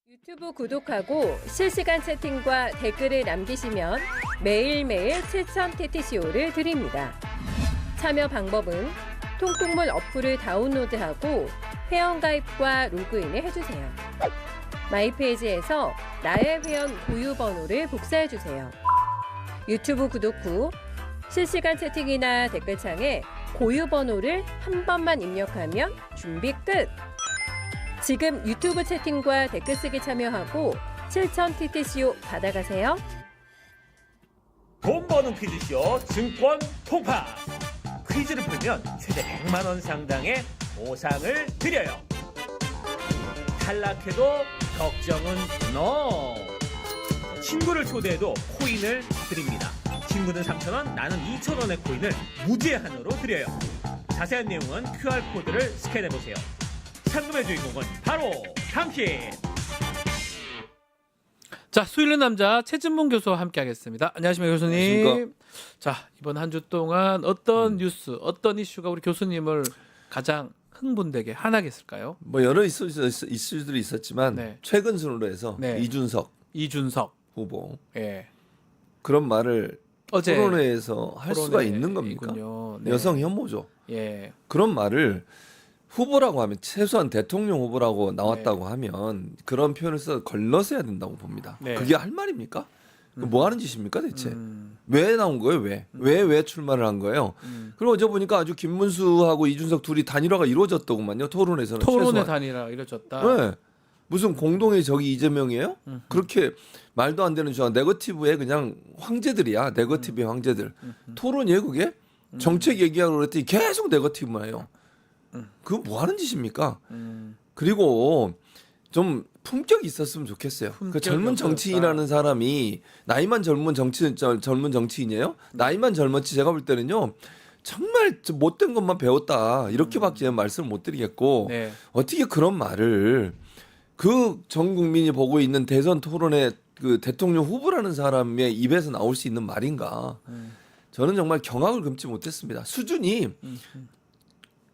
유튜브 구독하고 실시간 채팅과 댓글을 남기시면 매일매일 실천 TTCO를 드립니다. 참여 방법은 통통문 어플을 다운로드하고 회원가입과 로그인을 해주세요. 마이페이지에서 나의 회원 고유번호를 복사해주세요. 유튜브 구독 후 실시간 채팅이나 댓글창에 고유번호를 한 번만 입력하면 준비 끝! 지금 유튜브 채팅과 댓글 쓰기 참여하고 실천 TTCO 받아가세요. 돈 버는 퀴즈쇼 증권 통파. 퀴즈를 풀면 최대 100만 원 상당의 보상을 드려요. 탈락해도 걱정은 NO. 친구를 초대해도 코인을 드립니다. 친구는 3,000원, 나는 2,000원의 코인을 무제한으로 드려요. 자세한 내용은 QR코드를 스캔해보세요. 상금의 주인공은 바로 당신! 자, 수일의 남자 최진문 교수와 함께하겠습니다. 안녕하십니까 교수님. 안녕하십니까. 자, 이번 한 주 동안 어떤 뉴스, 어떤 이슈가 우리 교수님을 가장 흥분되게 화나게 했을까요? 뭐 여러 이슈들이 있었지만 네. 최근 순으로 해서 네. 이준석 후보 예. 그런 말을 어제 토론회에서 할 수가 있는 겁니까? 네. 여성 혐오죠. 예. 그런 말을 후보라고 하면 최소한 대통령 후보라고 나왔다고 네. 하면 그런 표현을 써 걸러서 해야 된다고 봅니다. 네. 그게 할 말입니까? 뭐 하는 짓입니까 대체? 왜 나온 거예요? 왜 출마를 한 거예요? 그리고 어제 보니까 아주 김문수하고 이준석 둘이 단일화가 이루어졌더구만요. 토론에서는 토론의 최소한. 단일화 이루어졌다. 네. 무슨 공동의 적이 이재명이에요? 그렇게 말도 안 되는 주장. 네거티브의 그냥 황제들이야. 네거티브의 황제들. 토론이에요 그게? 정책 얘기하려고 그랬더니 계속 네거티브만 해요. 그거 뭐 하는 짓입니까? 그리고 좀 품격이 있었으면 좋겠어요. 그 젊은 정치인이라는 사람이 나이만 젊은 정치인이에요? 나이만 젊었지 제가 볼 때는요. 정말 못된 것만 배웠다. 이렇게밖에 말씀을 못 드리겠고 네. 어떻게 그런 말을 그 전 국민이 보고 있는 대선 토론의 그 대통령 후보라는 사람의 입에서 나올 수 있는 말인가? 저는 정말 경악을 금치 못했습니다. 수준이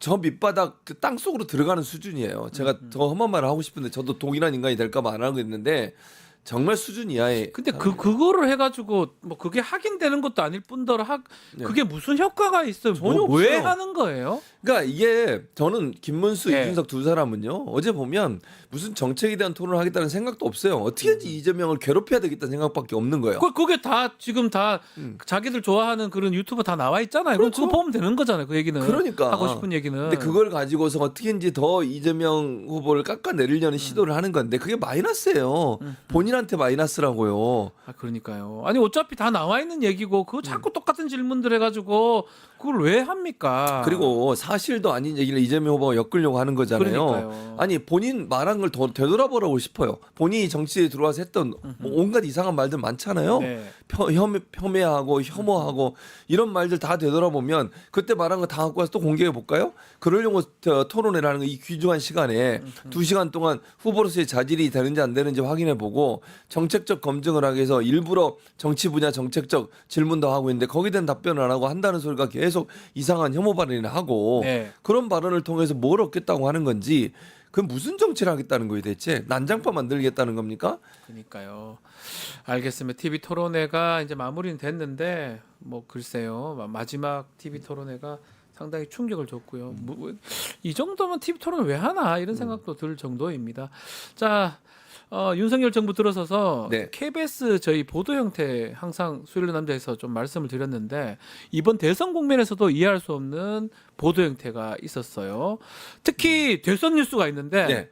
저 밑바닥 그 땅 속으로 들어가는 수준이에요. 제가 더 험한 말을 하고 싶은데 저도 동일한 인간이 될까 봐 안 하고 있는데 정말 수준 이하의. 근데 그거를 해가지고 뭐 그게 확인되는 것도 아닐 뿐더러 네. 그게 무슨 효과가 있어요? 전혀 왜 없어요. 하는 거예요? 그러니까 이게 저는 김문수, 네. 이준석 두 사람은요. 어제 보면 무슨 정책에 대한 토론을 하겠다는 생각도 없어요. 어떻게든지 이재명을 괴롭혀야 되겠다는 생각밖에 없는 거예요. 그게 다 지금 다 자기들 좋아하는 그런 유튜브 다 나와 있잖아요. 그렇죠. 그거 보면 되는 거잖아요. 그 얘기는. 그러니까 하고 싶은 얘기는. 근데 그걸 가지고서 어떻게든지 더 이재명 후보를 깎아내리려는 시도를 하는 건데 그게 마이너스예요. 본인한테 마이너스라고요. 아 그러니까요. 아니 어차피 다 나와 있는 얘기고 그거 자꾸 똑같은 질문들 해가지고 그걸 왜 합니까? 그리고 사실도 아닌 얘기를 이재명 후보가 엮으려고 하는 거잖아요. 그러니까요. 아니 본인 말한 걸 더 되돌아보라고 싶어요. 본인이 정치에 들어와서 했던 뭐 온갖 이상한 말들 많잖아요. 네. 혐오하고 혐오하고 이런 말들 다 되돌아보면 그때 말한 거 다 갖고 와서 또 공개해 볼까요? 그러려고 토론회를 하는 거 이 귀중한 시간에 2시간 동안 후보로서의 자질이 되는지 안 되는지 확인해 보고 정책적 검증을 하기 위해서 일부러 정치 분야 정책적 질문도 하고 있는데 거기에 대한 답변을 안 하고 한다는 소리가 계속 이상한 혐오 발언을 하고 네. 그런 발언을 통해서 뭘 얻겠다고 하는 건지 그 무슨 정치를 하겠다는 거예요 대체? 난장판 만들겠다는 겁니까? 그러니까요. 알겠습니다. TV 토론회가 이제 마무리는 됐는데 뭐 글쎄요. 마지막 TV 토론회가 상당히 충격을 줬고요. 이 정도면 TV 토론을 왜 하나 이런 생각도 들 정도입니다. 자, 윤석열 정부 들어서서 네. KBS 저희 보도 형태 항상 수요일 남자에서 좀 말씀을 드렸는데 이번 대선 국면에서도 이해할 수 없는 보도 형태가 있었어요. 특히 대선 뉴스가 있는데 네.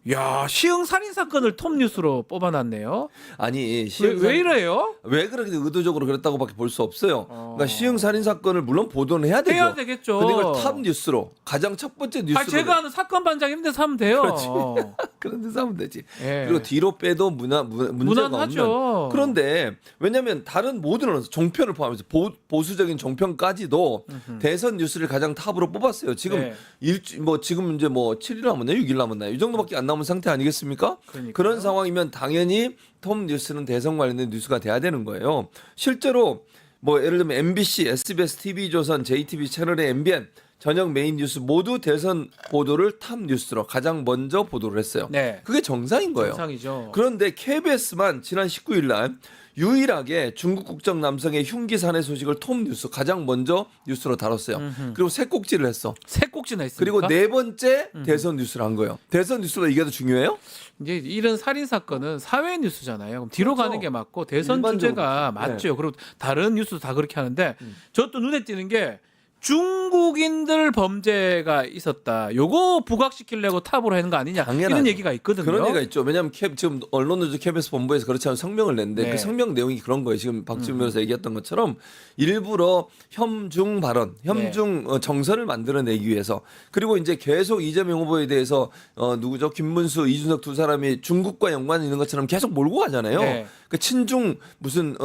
야, 시흥 살인 사건을 톱 뉴스로 뽑아놨네요. 아니 왜 이래요? 왜 그렇게 의도적으로 그랬다고밖에 볼 수 없어요. 그러니까 시흥 살인 사건을 물론 보도는 해야 되죠. 해야 되겠죠. 근데 이걸 탑 뉴스로 가장 첫 번째 뉴스로. 제가 아는 사건 반장 이런 데서 하면 돼요. 그렇지. 그런 데서 하면 되지. 예. 그리고 뒤로 빼도 문제가 무난하죠. 없는. 그런데 왜냐하면 다른 모든 언론 종편을 포함해서 보수적인 종편까지도 대선 뉴스를 가장 탑으로 뽑았어요. 지금 네. 지금 이제 뭐 7일 남았나요? 6일 남았나요? 이 정도밖에 안 남은 상태 아니겠습니까? 그러니까요. 그런 상황이면 당연히 톱 뉴스는 대선 관련된 뉴스가 돼야 되는 거예요. 실제로 뭐 예를 들면 MBC, SBS, TV조선, JTB 채널의 MBN 저녁 메인 뉴스 모두 대선 보도를 탑 뉴스로 가장 먼저 보도를 했어요. 네. 그게 정상인 거예요. 정상이죠. 그런데 KBS만 지난 19일 날 유일하게 중국 국적 남성의 흉기 살해 소식을 톱 뉴스 가장 먼저 뉴스로 다뤘어요. 그리고 세 꼭지를 했어. 세 꼭지나 했습니까? 그리고 네 번째 대선 뉴스를 한 거예요. 대선 뉴스가 이게 더 중요해요? 이제 이런 살인 사건은 사회 뉴스잖아요. 그럼 뒤로 그렇죠. 가는 게 맞고 대선 일반적으로. 주제가 맞죠. 그리고 다른 뉴스도 다 그렇게 하는데 저 또 눈에 띄는 게 중국인들 범죄가 있었다. 요거 부각시키려고 탑으로 하는 거 아니냐. 당연하죠. 이런 얘기가 있거든요. 그런 얘기가 있죠. 왜냐하면 지금 언론노조 KBS 본부에서 그렇지 않은 성명을 냈는데 네. 그 성명 내용이 그런 거예요. 지금 박지훈 변호사 얘기했던 것처럼 일부러 혐중 발언, 혐중 정서를 만들어내기 위해서 그리고 이제 계속 이재명 후보에 대해서 누구죠? 김문수, 이준석 두 사람이 중국과 연관이 있는 것처럼 계속 몰고 가잖아요. 네. 그 친중 무슨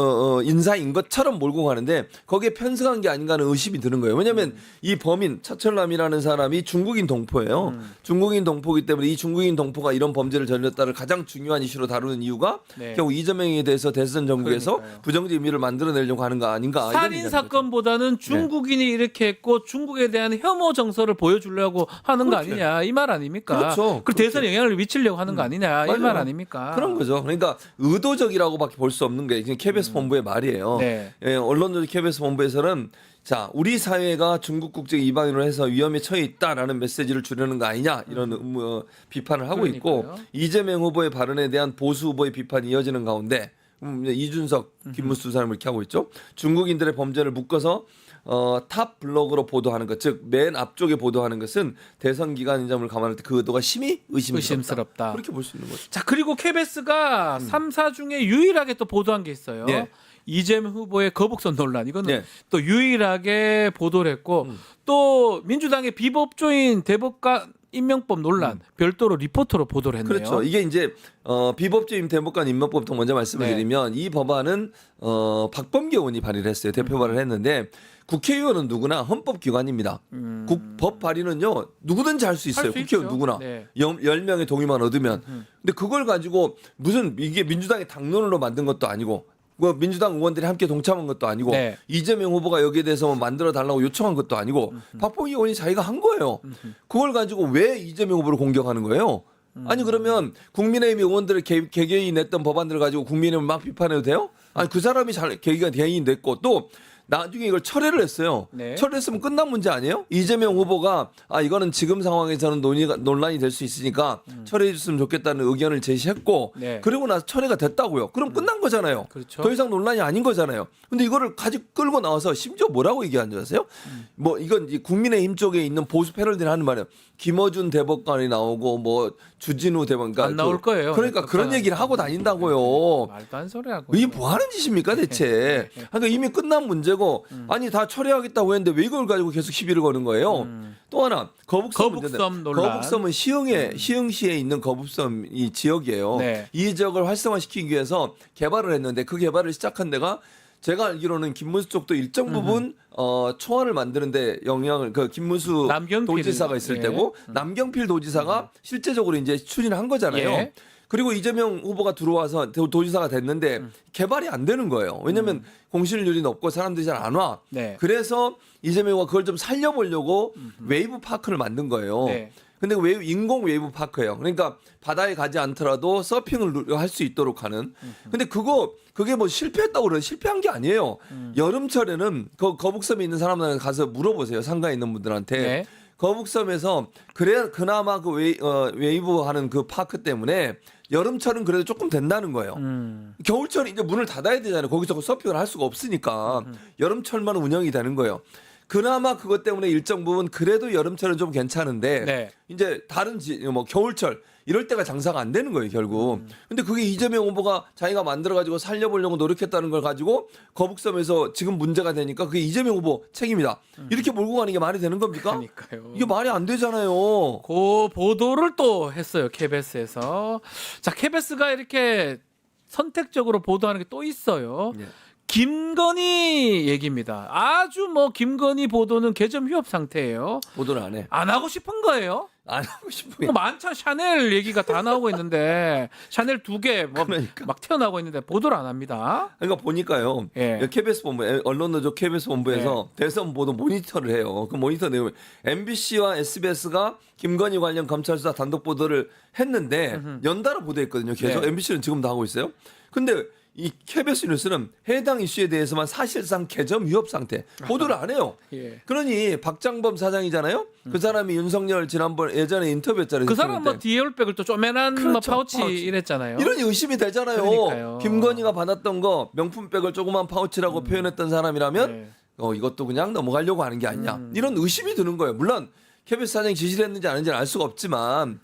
인사인 것처럼 몰고 가는데 거기에 편승한 게 아닌가 하는 의심이 드는 거예요. 왜냐하면 이 범인 차철남이라는 사람이 중국인 동포예요. 중국인 동포이기 때문에 이 중국인 동포가 이런 범죄를 저질렀다를 가장 중요한 이슈로 다루는 이유가 네. 결국 이재명에 대해서 대선 정국에서 그러니까요. 부정적 의미를 만들어내려고 하는 거 아닌가. 이런 살인 얘기하는 사건보다는 중국인이 이렇게 했고 중국에 대한 혐오 정서를 보여주려고 하는 거 그렇죠. 아니냐 이 말 아닙니까? 그렇죠. 그 대선에 영향을 미치려고 하는 거 아니냐 이 맞아요. 말 아닙니까? 그런 거죠. 그러니까 의도적이라고밖에 볼 수 없는 게 KBS 본부의 말이에요. 네. 예, 언론노조 KBS 본부에서는 자 우리 사회가 중국 국적 이방인으로 해서 위험에 처해 있다라는 메시지를 주려는 거 아니냐 이런 비판을 하고 있고 그러니까요. 이재명 후보의 발언에 대한 보수 후보의 비판이 이어지는 가운데 이준석, 김문수 두 사람을 이렇게 하고 있죠. 중국인들의 범죄를 묶어서 탑 블록으로 보도하는 것, 즉 맨 앞쪽에 보도하는 것은 대선 기간인 점을 감안할 때 그 의도가 심히 의심스럽다. 그렇게 볼 수 있는 거죠. 자 그리고 KBS가 3사 중에 유일하게 또 보도한 게 있어요. 네. 이재명 후보의 거북선 논란 이거는 네. 또 유일하게 보도를 했고 또 민주당의 비법조인 대법관 임명법 논란 별도로 리포터로 보도를 했네요. 그렇죠. 이게 이제 비법조임 대법관 임명법부터 먼저 말씀을 네. 드리면 이 법안은 박범계 의원이 발의를 했어요. 대표 발의를 했는데 국회의원은 누구나 헌법기관입니다. 법 발의는요 누구든지 할 수 있어요. 할수 국회의원 있죠. 누구나 네. 10명의 동의만 얻으면. 근데 그걸 가지고 무슨 이게 민주당의 당론으로 만든 것도 아니고 뭐 민주당 의원들이 함께 동참한 것도 아니고 네. 이재명 후보가 여기에 대해서 뭐 만들어 달라고 요청한 것도 아니고 박범계 의원이 자기가 한 거예요. 그걸 가지고 왜 이재명 후보를 공격하는 거예요? 아니 그러면 국민의힘 의원들을 개개인이 냈던 법안들을 가지고 국민의힘을 막 비판해도 돼요? 아니 그 사람이 개개인이 냈고 또 나중에 이걸 철회를 했어요. 네. 철회했으면 끝난 문제 아니에요? 이재명 후보가 이거는 지금 상황에서는 논란이 될 수 있으니까 철회해 줬으면 좋겠다는 의견을 제시했고 네. 그리고 나서 철회가 됐다고요. 그럼 끝난 거잖아요. 그렇죠. 더 이상 논란이 아닌 거잖아요. 근데 이거를 가지고 끌고 나와서 심지어 뭐라고 얘기하는 줄 아세요? 뭐 이건 이 국민의힘 쪽에 있는 보수 패널들이 하는 말이에요. 김어준 대법관이 나오고 뭐 주진우 대법관 안 나올 거예요. 그러니까 그런 얘기를 하고 다닌다고요. 말도 안 소리 하고. 이게 뭐 하는 짓입니까 대체? 그러니까 이미 끝난 문제고 아니 다 처리하겠다고 했는데 왜 이걸 가지고 계속 시비를 거는 거예요? 또 하나 거북섬 문제인데 논란. 거북섬은 시흥시에 있는 거북섬 이 지역이에요. 네. 이 지역을 활성화시키기 위해서 개발을 했는데 그 개발을 시작한 데가 제가 알기로는 김문수 쪽도 일정 부분 초안을 만드는데 영향을 그 김문수 남경필, 도지사가 있을 예. 때고 남경필 도지사가 실제적으로 이제 추진한 거잖아요. 예. 그리고 이재명 후보가 들어와서 도지사가 됐는데 개발이 안 되는 거예요. 왜냐하면 공실률이 높고 사람들이 잘 안 와. 네. 그래서 이재명 후보가 그걸 좀 살려보려고 웨이브 파크를 만든 거예요. 네. 근데 인공 웨이브 파크예요. 그러니까 바다에 가지 않더라도 서핑을 할 수 있도록 하는. 근데 그게 뭐 실패했다고 그래요. 실패한 게 아니에요. 여름철에는 거북섬에 있는 사람들한테 가서 물어보세요. 상가에 있는 분들한테. 네. 거북섬에서 그나마 그 웨이브 하는 그 파크 때문에 여름철은 그래도 조금 된다는 거예요. 겨울철은 이제 문을 닫아야 되잖아요. 거기서 서핑을 할 수가 없으니까 여름철만 운영이 되는 거예요. 그나마 그것 때문에 일정 부분 그래도 여름철은 좀 괜찮은데 네. 이제 다른 뭐 겨울철 이럴 때가 장사가 안 되는 거예요 결국. 근데 그게 이재명 후보가 자기가 만들어가지고 살려보려고 노력했다는 걸 가지고 거북섬에서 지금 문제가 되니까 그게 이재명 후보 책임이다. 이렇게 몰고 가는 게 말이 되는 겁니까? 그러니까요. 이게 말이 안 되잖아요. 그 보도를 또 했어요 KBS에서. 자 KBS가 이렇게 선택적으로 보도하는 게 또 있어요. 네. 김건희 얘기입니다. 아주 뭐 김건희 보도는 개점 휴업 상태예요. 보도를 안 해. 안 하고 싶은 거예요. 안 하고 싶은 뭐 많잖아. 샤넬 얘기가 다 나오고 있는데 샤넬 2개 뭐 막 튀어나오고 있는데 보도를 안 합니다. 그러니까 보니까요. 예. KBS 본부, 언론노조 KBS 본부에서 대선 보도 모니터를 해요. 그 모니터 내용 MBC와 SBS가 김건희 관련 검찰 수사 단독 보도를 했는데 연달아 보도했거든요. 계속 네. MBC는 지금도 하고 있어요. 근데 이 KBS 뉴스는 해당 이슈에 대해서만 사실상 개점 위협 상태 보도를 안 해요. 예. 그러니 박장범 사장이잖아요. 그 사람이 윤석열 지난번 예전에 인터뷰했잖아요. 그 사람 뭐 디에올백을 또 쪼매난 뭐 그렇죠. 파우치 파우치. 이랬잖아요. 이런 의심이 되잖아요. 그러니까요. 김건희가 받았던 거 명품백을 조그만 파우치라고 표현했던 사람이라면 네. 이것도 그냥 넘어가려고 하는 게 아니냐 이런 의심이 드는 거예요. 물론 KBS 사장이 지시를 했는지 안 했는지는 알 수가 없지만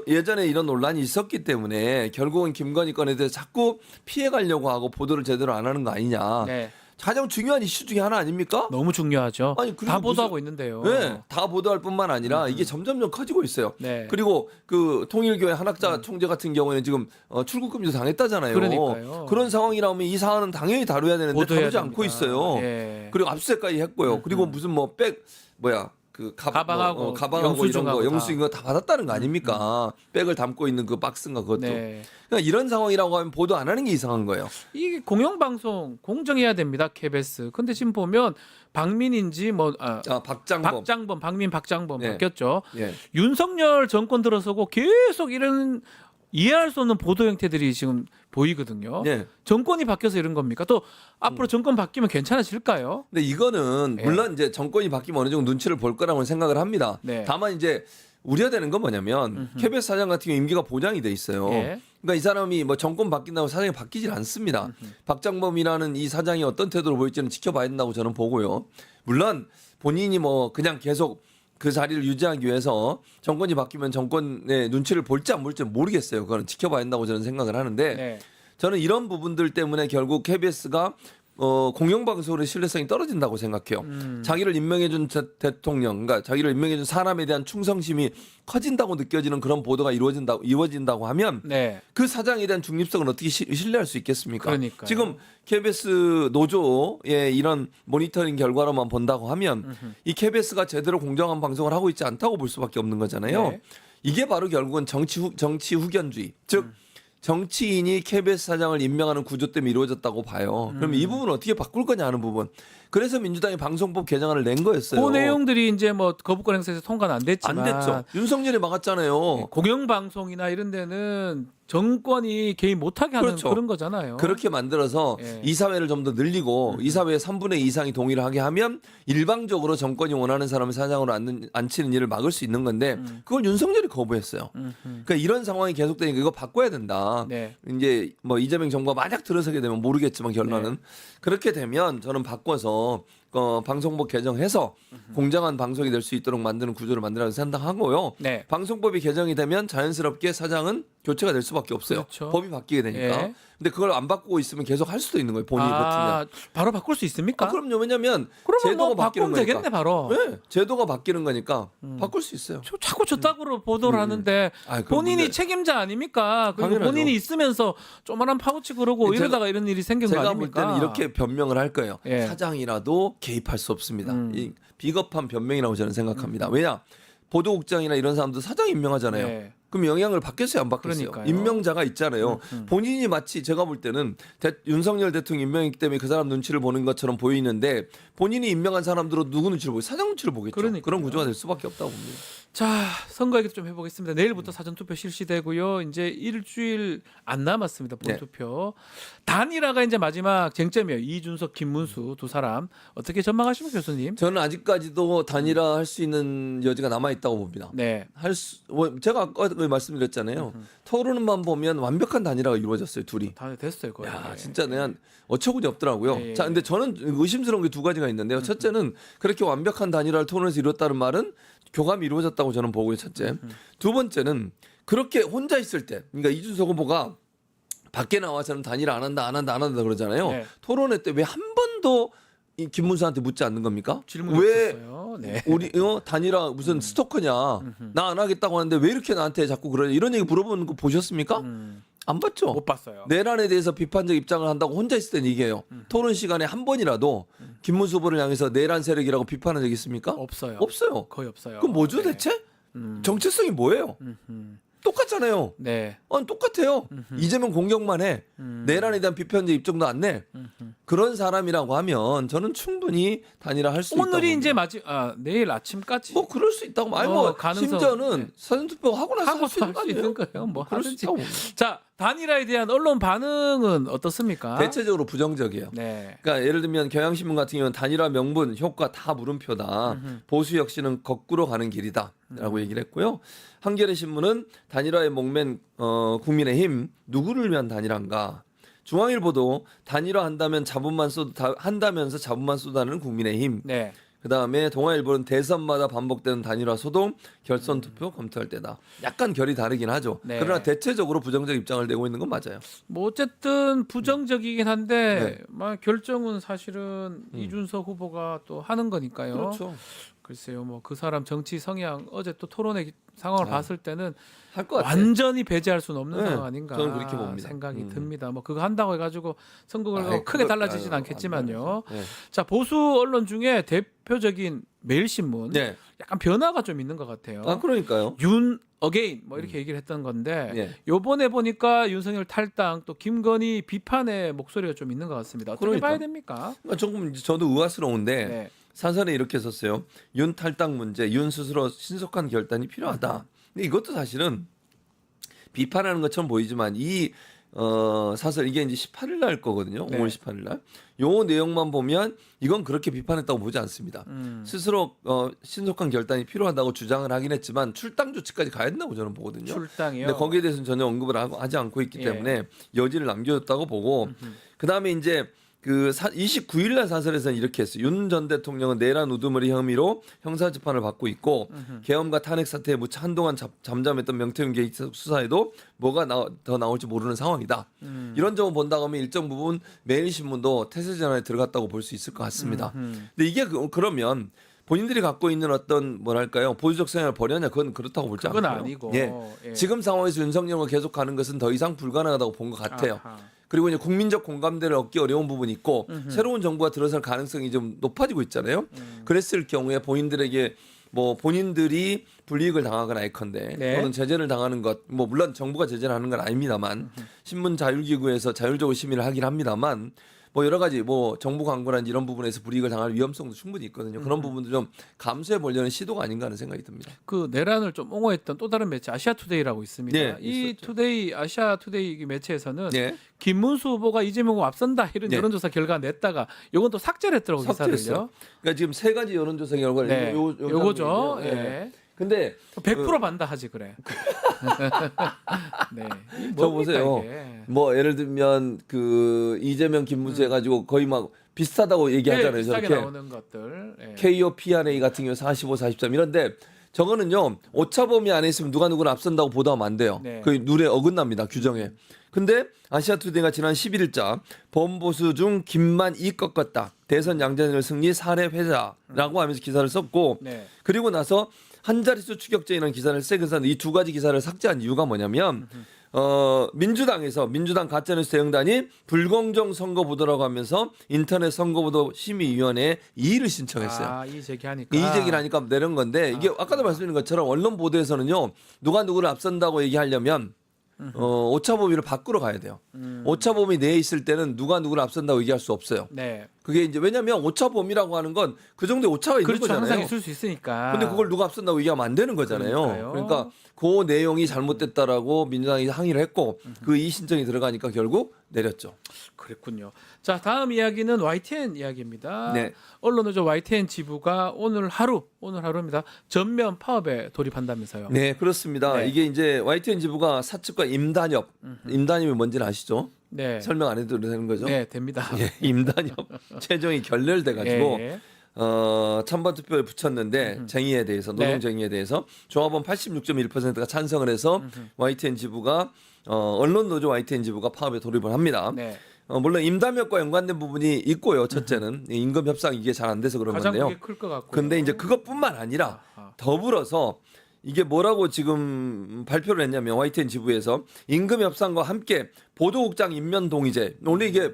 예전에 이런 논란이 있었기 때문에 결국은 김건희 건에 대해서 자꾸 피해가려고 하고 보도를 제대로 안 하는 거 아니냐. 네. 가장 중요한 이슈 중에 하나 아닙니까? 너무 중요하죠. 아니, 그리고 다 보도하고 무슨- 있는데요. 네, 다 보도할 뿐만 아니라 이게 점점점 커지고 있어요. 네. 그리고 그 통일교회 한학자 총재 같은 경우에는 지금 출국금지도 당했다잖아요. 그러니까요. 그런 상황이라면 이 사안은 당연히 다뤄야 되는데 보도해야 다루지 않고 됩니다. 있어요. 예. 그리고 압수수색까지 했고요. 그리고 무슨 그 가방하고 가방하고 이런 영수증하고 거 다. 영수증 이거 다 받았다는 거 아닙니까? 백을 담고 있는 그 박스인가 그것도. 네. 그러니까 이런 상황이라고 하면 보도 안 하는 게 이상한 거예요. 이게 공영방송 공정해야 됩니다. KBS. 근데 지금 보면 박민인지 박장범. 박장범 네. 바뀌었죠. 예. 윤석열 정권 들어서고 계속 이런 이해할 수 없는 보도 형태들이 지금 보이거든요. 예. 정권이 바뀌어서 이런 겁니까? 또 앞으로 정권 바뀌면 괜찮아질까요? 근데 이거는 예. 물론 이제 정권이 바뀌면 어느 정도 눈치를 볼 거라고 생각을 합니다. 네. 다만 이제 우려되는 건 뭐냐면 KBS 사장 같은 경우 임기가 보장이 돼 있어요. 예. 그러니까 이 사람이 뭐 정권 바뀐다고 사장이 바뀌질 않습니다. 박장범이라는 이 사장이 어떤 태도를 보일지는 지켜봐야 된다고 저는 보고요. 물론 본인이 뭐 그냥 계속 그 자리를 유지하기 위해서 정권이 바뀌면 정권의 눈치를 볼지 안 볼지 모르겠어요. 그거는 지켜봐야 된다고 저는 생각을 하는데 네. 저는 이런 부분들 때문에 결국 KBS가 공영방송의 신뢰성이 떨어진다고 생각해요. 자기를 임명해준 대통령, 그러니까 자기를 임명해준 사람에 대한 충성심이 커진다고 느껴지는 그런 보도가 이루어진다고 하면 네. 그 사장에 대한 중립성을 어떻게 신뢰할 수 있겠습니까? 그러니까요. 지금 KBS 노조의 이런 모니터링 결과로만 본다고 하면 이 KBS가 제대로 공정한 방송을 하고 있지 않다고 볼 수밖에 없는 거잖아요. 네. 이게 바로 결국은 정치 후견주의, 즉 정치인이 KBS 사장을 임명하는 구조 때문에 이루어졌다고 봐요. 그럼 이 부분을 어떻게 바꿀 거냐 하는 부분. 그래서 민주당이 방송법 개정안을 낸 거였어요. 그 내용들이 이제 뭐 거부권 행사에서 통과는 안 됐지만 안 됐죠. 윤석열이 막았잖아요. 공영방송이나 이런 데는 정권이 개입 못하게 하는 그렇죠. 그런 거잖아요. 그렇게 만들어서 예. 이사회를 좀 더 늘리고 이사회의 3분의 2 이상이 동의를 하게 하면 일방적으로 정권이 원하는 사람을 사장으로 앉히는 일을 막을 수 있는 건데 그걸 윤석열이 거부했어요. 그러니까 이런 상황이 계속되니까 이거 바꿔야 된다. 네. 이제 뭐 이재명 정부가 만약 들어서게 되면 모르겠지만 결론은 그렇게 되면 저는 바꿔서 방송법 개정해서 공정한 방송이 될 수 있도록 만드는 구조를 만들라고 생각하고요. 네. 방송법이 개정이 되면 자연스럽게 사장은 교체가 될 수밖에 없어요. 그렇죠. 법이 바뀌게 되니까. 예. 근데 그걸 안 바꾸고 있으면 계속 할 수도 있는 거예요. 본인이 버티면. 바로 바꿀 수 있습니까? 그럼요. 왜냐하면 그러면 제도가 뭐 바뀌는 바꾸면 거니까. 되겠네 바로. 네, 제도가 바뀌는 거니까 바꿀 수 있어요. 자꾸 저따구로 보도를 하는데 아, 그건 본인이 문제- 책임자 아닙니까? 그리고 당연하죠. 본인이 있으면서 조만한 파우치 그러고 제가- 이러다가 이런 일이 생긴 거 제가 볼 아닙니까? 때는 이렇게 변명을 할 거예요. 예. 사장이라도 개입할 수 없습니다. 이 비겁한 변명이라고 저는 생각합니다. 왜냐? 보도국장이나 이런 사람도 사장 임명하잖아요. 네. 그럼 영향을 받겠어요, 안 받겠어요? 그러니까요. 임명자가 있잖아요. 본인이 마치 제가 볼 때는 윤석열 대통령 임명이기 때문에 그 사람 눈치를 보는 것처럼 보이는데 본인이 임명한 사람들은 누구 눈치를 보고 사장 눈치를 보겠죠. 그러니까요. 그런 구조가 될 수밖에 없다고 봅니다. 자, 선거 얘기 좀 해보겠습니다. 내일부터 사전투표 실시되고요. 이제 일주일 안 남았습니다. 본투표. 단일화가 이제 마지막 쟁점이에요. 이준석, 김문수 두 사람. 어떻게 전망하십니까, 교수님? 저는 아직까지도 단일화 할 수 있는 여지가 남아 있다고 봅니다. 네. 제가 아까 말씀드렸잖아요. 토론만 보면 완벽한 단일화가 이루어졌어요, 둘이. 다 됐어요, 거의. 야, 진짜 내가 어처구니 없더라고요. 예, 예. 자, 근데 저는 의심스러운 게 두 가지가 있는데요. 첫째는 그렇게 완벽한 단일화를 토론에서 이뤘다는 말은 교감이 이루어졌다고 저는 보고요. 첫째. 두 번째는 그렇게 혼자 있을 때, 그러니까 이준석 후보가 밖에 나와서는 단일화 안 한다 그러잖아요. 네. 토론회 때 왜 한 번도 이 김문수한테 묻지 않는 겁니까? 질문이 왜 없었어요. 네. 우리 단일화 무슨 스토커냐? 나 안 하겠다고 하는데 왜 이렇게 나한테 자꾸 그러냐? 이런 얘기 물어보는 거 보셨습니까? 안 봤죠? 못 봤어요. 내란에 대해서 비판적 입장을 한다고 혼자 있을 땐 얘기해요. 토론 시간에 한 번이라도 김문수 후보를 향해서 내란 세력이라고 비판한 적 있습니까? 없어요. 없어요. 거의 없어요. 그럼 뭐죠 네. 대체? 정체성이 뭐예요? 똑같잖아요. 네. 똑같아요. 이재명 공격만 해. 내란에 대한 비판적 입장도 안 내. 그런 사람이라고 하면 저는 충분히 단일화 할 수 있다고 오늘이 이제 봅니다. 내일 아침까지 뭐 그럴 수 있다고. 아니 가능성- 심지어는 네. 사전투표 하고 나서 할 수 있는 거 할수 아니에요? 있는 거예요. 뭐 그럴 수 하든지. 있다고 봅니다. 자, 단일화에 대한 언론 반응은 어떻습니까? 대체적으로 부정적이에요. 네. 그러니까 예를 들면 경향신문 같은 경우는 단일화 명분 효과 다 물음표다. 보수 혁신은 거꾸로 가는 길이다라고 얘기를 했고요. 한겨레 신문은 단일화에 목맨 국민의힘 누구를 위한 단일화인가? 중앙일보도 단일화한다면 한다면서 자본만 쏟아내는 국민의힘. 네. 그다음에 동아일보는 대선마다 반복되는 단일화 소동, 결선 투표 검토할 때다. 약간 결이 다르긴 하죠. 네. 그러나 대체적으로 부정적 입장을 내고 있는 건 맞아요. 뭐 어쨌든 부정적이긴 한데 네. 막 결정은 사실은 이준석 후보가 또 하는 거니까요. 그렇죠. 글쎄요, 뭐 그 사람 정치 성향 어제 또 토론회 상황을 봤을 때는 할 것 같아요. 완전히 배제할 수는 없는 네, 상황 아닌가 저는 그렇게 봅니다. 생각이 듭니다. 뭐 그거 한다고 해가지고 선거 결과가 아이, 크게 그거- 달라지진 아유, 않겠지만요. 네. 자, 보수 언론 중에 대표적인 매일신문 네. 약간 변화가 좀 있는 것 같아요. 아 그러니까요. 윤 어게인 뭐 이렇게 얘기를 했던 건데 네. 요번에 보니까 윤석열 탈당 또 김건희 비판의 목소리가 좀 있는 것 같습니다. 어떻게 그러니까. 봐야 됩니까? 조금 저도 의아스러운데 네. 사설에 이렇게 썼어요. 윤 탈당 문제, 윤 스스로 신속한 결단이 필요하다. 근데 이것도 사실은 비판하는 것처럼 보이지만 이 사설 이게 이제 18일 날 거거든요. 네. 5월 18일 날. 요 내용만 보면 이건 그렇게 비판했다고 보지 않습니다. 스스로 신속한 결단이 필요하다고 주장을 하긴 했지만 출당 조치까지 가야 된다고 저는 보거든요. 출당이요. 근데 거기에 대해서는 전혀 언급을 하지 않고 있기 예. 때문에 여지를 남겨줬다고 보고 그다음에 이제 29일 날 사설에서는 이렇게 했어요. 윤 전 대통령은 내란 우두머리 혐의로 형사재판을 받고 있고 계엄과 탄핵 사태에 묻혀 한동안 잠잠했던 명태균 게이트 수사에도 뭐가 더 나올지 모르는 상황이다. 이런 점을 본다고 하면 일정 부분 매일신문도 태세 전환에 들어갔다고 볼 수 있을 것 같습니다. 근데 이게 그러면 본인들이 갖고 있는 어떤 뭐랄까요 보수적 성향을 버렸냐 그건 그렇다고 볼지 않고요. 그건 아니고. 예. 예. 지금 상황에서 윤석열과 계속 가는 것은 더 이상 불가능하다고 본 것 같아요. 아하. 그리고 이제 국민적 공감대를 얻기 어려운 부분이 있고 새로운 정부가 들어설 가능성이 좀 높아지고 있잖아요. 그랬을 경우에 본인들에게 뭐 본인들이 불이익을 당하거나 예컨대 네. 또는 제재를 당하는 것 뭐 물론 정부가 제재를 하는 건 아닙니다만 신문 자율기구에서 자율적으로 심의를 하긴 합니다만 뭐 여러 가지 뭐 정부 광고라든지 이런 부분에서 불이익을 당할 위험성도 충분히 있거든요. 그런 부분도 좀 감수해 보려는 시도가 아닌가 하는 생각이 듭니다. 그 내란을 좀 옹호했던 또 다른 매체 아시아투데이라고 있습니다. 네, 이 있었죠. 투데이 아시아투데이 매체에서는 네. 김문수 후보가 이재명 후보 앞선다 이런 네. 여론조사 결과 냈다가 요건 또 삭제를 했더라고 기사를요. 삭제했어요. 그러니까 지금 세 가지 여론조사 결과를 네. 요거죠. 장면이에요. 예. 근데 100% 반다 하지 그래. 네. 이 저 뭡니까, 보세요. 이게? 뭐 예를 들면 그 이재명 김문수 해가지고 거의 막 비슷하다고 얘기하잖아요. 네, 비슷하게 저렇게 나오는 것들. 예. KO PRA 같은 경우 45, 43 이런데 저거는요 오차 범위 안에 있으면 누가 누구를 앞선다고 보도하면 안 돼요. 네. 그 룰에 어긋납니다 규정에. 근데 아시아투데이가 지난 10일자 범보수 중 김만 이 꺾었다. 대선 양자연을 승리 사례 회자라고 하면서 기사를 썼고 네. 그리고 나서 한 자릿수 추격제라는 기사를 쓰면서 이 두 가지 기사를 삭제한 이유가 뭐냐면 민주당에서 민주당 가짜뉴스 대응단이 불공정 선거 보도라고 하면서 인터넷 선거보도 심의위원회에 이의를 신청했어요. 아, 이 제기하니까. 이 제기를 하니까 내는 건데 이게 아까도 말씀드린 것처럼 언론 보도에서는요 누가 누구를 앞선다고 얘기하려면 오차 범위를 바꾸러 가야 돼요. 오차 범위 내에 있을 때는 누가 누구를 앞선다고 얘기할 수 없어요. 네. 그게 이제 왜냐하면 오차 범위라고 하는 건 그 정도의 오차가 있는 그렇죠. 거잖아요. 항상 있을 수 있으니까. 근데 그걸 누가 앞선다고 얘기하면 안 되는 거잖아요. 그러니까요. 그러니까 그 내용이 잘못됐다라고 민주당이 항의를 했고 그 이의 신청이 들어가니까 결국 내렸죠. 그랬군요. 자, 다음 이야기는 YTN 이야기입니다. 네. 언론노조 YTN 지부가 오늘 하루입니다. 전면 파업에 돌입한다면서요. 네, 그렇습니다. 네. 이게 이제 YTN 지부가 사측과 임단협이 뭔지는 아시죠? 네. 설명 안 해도 되는 거죠? 네, 됩니다. 예, 임단협 최종이 결렬돼 가지고 예. 찬반 투표에 붙였는데 쟁의에 대해서 네. 노동 쟁의에 대해서 조합원 86.1%가 찬성을 해서 YTN 지부가 언론 노조 YTN 지부가 파업에 돌입을 합니다. 네. 물론 임단협과 연관된 부분이 있고요. 첫째는 임금 협상 이게 잘 안 돼서 그런 가장 건데요. 그게 클 것 같고. 근데 이제 그것뿐만 아니라 더불어서 이게 뭐라고 지금 발표를 했냐면 YTN 지부에서 임금 협상과 함께 보도국장 임면 동의제 원래 이게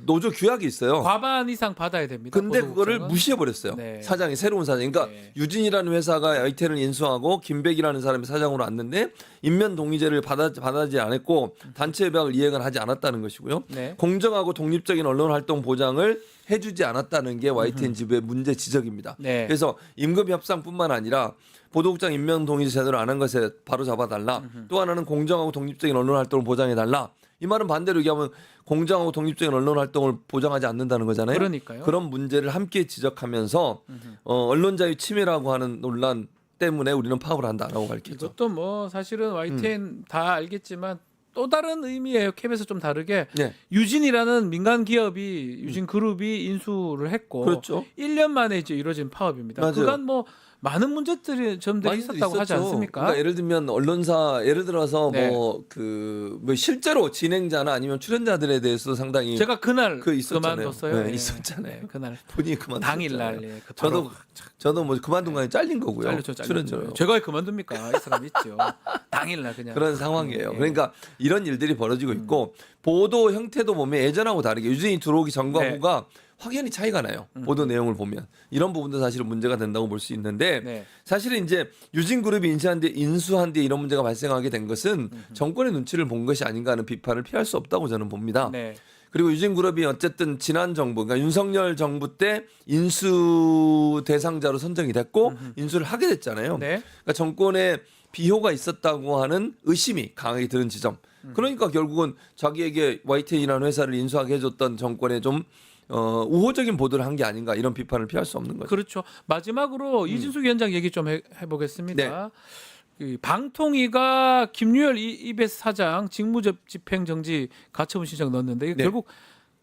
노조 규약이 있어요. 과반 이상 받아야 됩니다. 근데 그거를 보도국장은. 무시해 버렸어요. 네. 사장이 새로운 사장. 그러니까 네. 유진이라는 회사가 YTN을 인수하고 김백이라는 사람이 사장으로 왔는데 임면 동의제를 받아지 않았고 단체 협약을 이행을 하지 않았다는 것이고요. 네. 공정하고 독립적인 언론 활동 보장을 해주지 않았다는 게 YTN 지부의 문제 지적입니다. 네. 그래서 임금 협상뿐만 아니라 보도국장 임명 동의 제대로 안 한 것에 바로 잡아달라. 또 하나는 공정하고 독립적인 언론 활동을 보장해달라. 이 말은 반대로 얘기하면 공정하고 독립적인 언론 활동을 보장하지 않는다는 거잖아요. 그러니까요. 그런 문제를 함께 지적하면서 언론 자유 침해라고 하는 논란 때문에 우리는 파업을 한다라고 밝혔죠. 이것도 뭐 사실은 YTN 다 알겠지만 또 다른 의미예요. 캡에서 좀 다르게 네. 유진이라는 민간 기업이 유진 그룹이 인수를 했고 그렇죠. 1년 만에 이제 이루어진 파업입니다. 맞아요. 그간 뭐 많은 문제들이 점들이 많이 있었다고 하지 있었죠. 않습니까? 그러니까 예를 들면 언론사 예를 들어서 네. 뭐 실제로 진행자나 아니면 출연자들에 대해서 상당히 제가 그날 있었잖아요. 그만뒀어요. 네, 예. 있었잖아요. 네, 그날 본인이 그만 당일날 예, 그 바로 저도 뭐 그만둔 거에 잘린 거고요. 잘렸죠. 출연자로. 제가 왜 그만둡니까? 이 사람 있죠. 당일날 그냥 그런 상황이에요. 예. 그러니까 이런 일들이 벌어지고 있고 보도 형태도 보면 예전하고 다르게 유진이 들어오기 전과 네. 후가 확연히 차이가 나요. 보도 내용을 보면 이런 부분도 사실은 문제가 된다고 볼 수 있는데 네. 사실은 이제 유진그룹이 인수한 뒤에 이런 문제가 발생하게 된 것은 정권의 눈치를 본 것이 아닌가 하는 비판을 피할 수 없다고 저는 봅니다. 네. 그리고 유진그룹이 어쨌든 지난 정부, 그러니까 윤석열 정부 때 인수 대상자로 선정이 됐고 인수를 하게 됐잖아요. 네. 그러니까 정권에 비호가 있었다고 하는 의심이 강하게 드는 지점. 그러니까 결국은 자기에게 YTN이라는 회사를 인수하게 해줬던 정권에 좀 우호적인 보도를 한 게 아닌가 이런 비판을 피할 수 없는 거죠. 그렇죠. 마지막으로 이진숙 위원장 얘기 좀 해보겠습니다. 그 방통위가 김유열 EBS 사장 직무집행 정지 가처분 신청 넣었는데 이게 네. 결국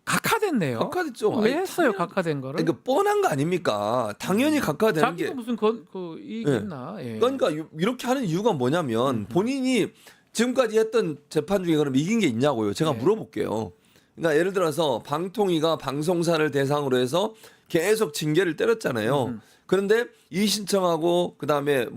각하됐네요. 각하됐죠. 왜 아니, 했어요? 각하된 거를? 그러니까 뻔한 거 아닙니까? 당연히 각하되는 자기도 게. 무슨 그 이익 네. 있나? 예. 그러니까 이렇게 하는 이유가 뭐냐면 본인이 지금까지 했던 재판 중에 그럼 이긴 게 있냐고요. 제가 네. 물어볼게요. 그러니까 예를 들어서 방통위가 방송사를 대상으로 해서 계속 징계를 때렸잖아요. 그런데 이의 신청하고 그다음에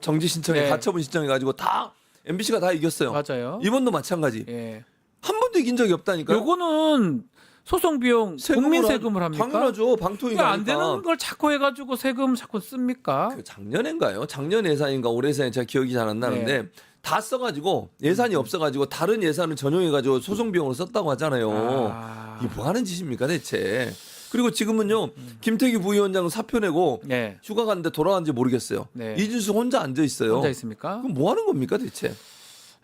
정지 신청에 네. 가처분 신청해 가지고 다 MBC가 다 이겼어요. 맞아요. 이번도 마찬가지. 예. 한 번도 이긴 적이 없다니까요. 요거는 소송 비용 국민 세금을 합니까? 당연하죠. 방통위가 안 되는 걸 자꾸 해가지고 세금 자꾸 씁니까? 그 작년인가요? 작년 예산인가 올해 예산이 제가 기억이 잘 안 나는데 네. 다 써가지고 예산이 없어가지고 다른 예산을 전용해가지고 소송 비용으로 썼다고 하잖아요. 이게 뭐 하는 짓입니까 대체? 그리고 지금은요 김태기 부위원장 사표 내고 네. 휴가 갔는데 돌아간지 모르겠어요. 네. 이준수 혼자 앉아 있어요. 혼자 있습니까? 그럼 뭐 하는 겁니까 대체?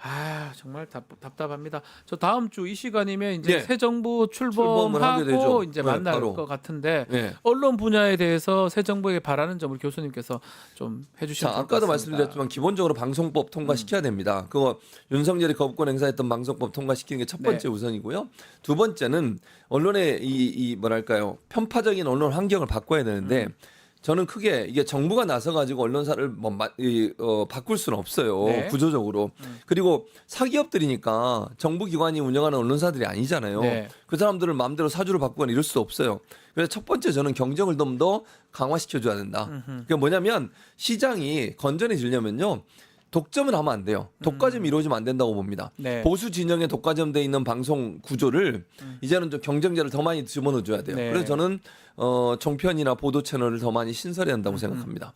아 정말 답답합니다. 저 다음 주 이 시간이면 이제 네. 새 정부 출범을 하게 되죠. 출범하고 이제 네, 만날 바로. 것 같은데 네. 언론 분야에 대해서 새 정부에게 바라는 점을 교수님께서 좀 해주시면 자, 좋을 것 아까도 같습니다. 말씀드렸지만 기본적으로 방송법 통과시켜야 됩니다. 그거 윤석열이 거부권 행사했던 방송법 통과시키는 게 첫 번째 네. 우선이고요. 두 번째는 언론의 이 뭐랄까요 편파적인 언론 환경을 바꿔야 되는데 저는 크게 이게 정부가 나서 가지고 언론사를 바꿀 수는 없어요. 네. 구조적으로. 그리고 사기업들이니까 정부 기관이 운영하는 언론사들이 아니잖아요. 네. 그 사람들을 마음대로 사주를 바꾸거나 이럴 수 없어요. 그래서 첫 번째 저는 경쟁을 좀 더 강화시켜 줘야 된다. 그게 뭐냐면 시장이 건전해지려면요. 독점을 하면 안 돼요. 독과점이 이루어지면 안 된다고 봅니다. 네. 보수 진영에 독과점돼 있는 방송 구조를 이제는 좀 경쟁자를 더 많이 집어넣어 줘야 돼요. 네. 그래서 저는 종편이나 보도 채널을 더 많이 신설해야 한다고 생각합니다.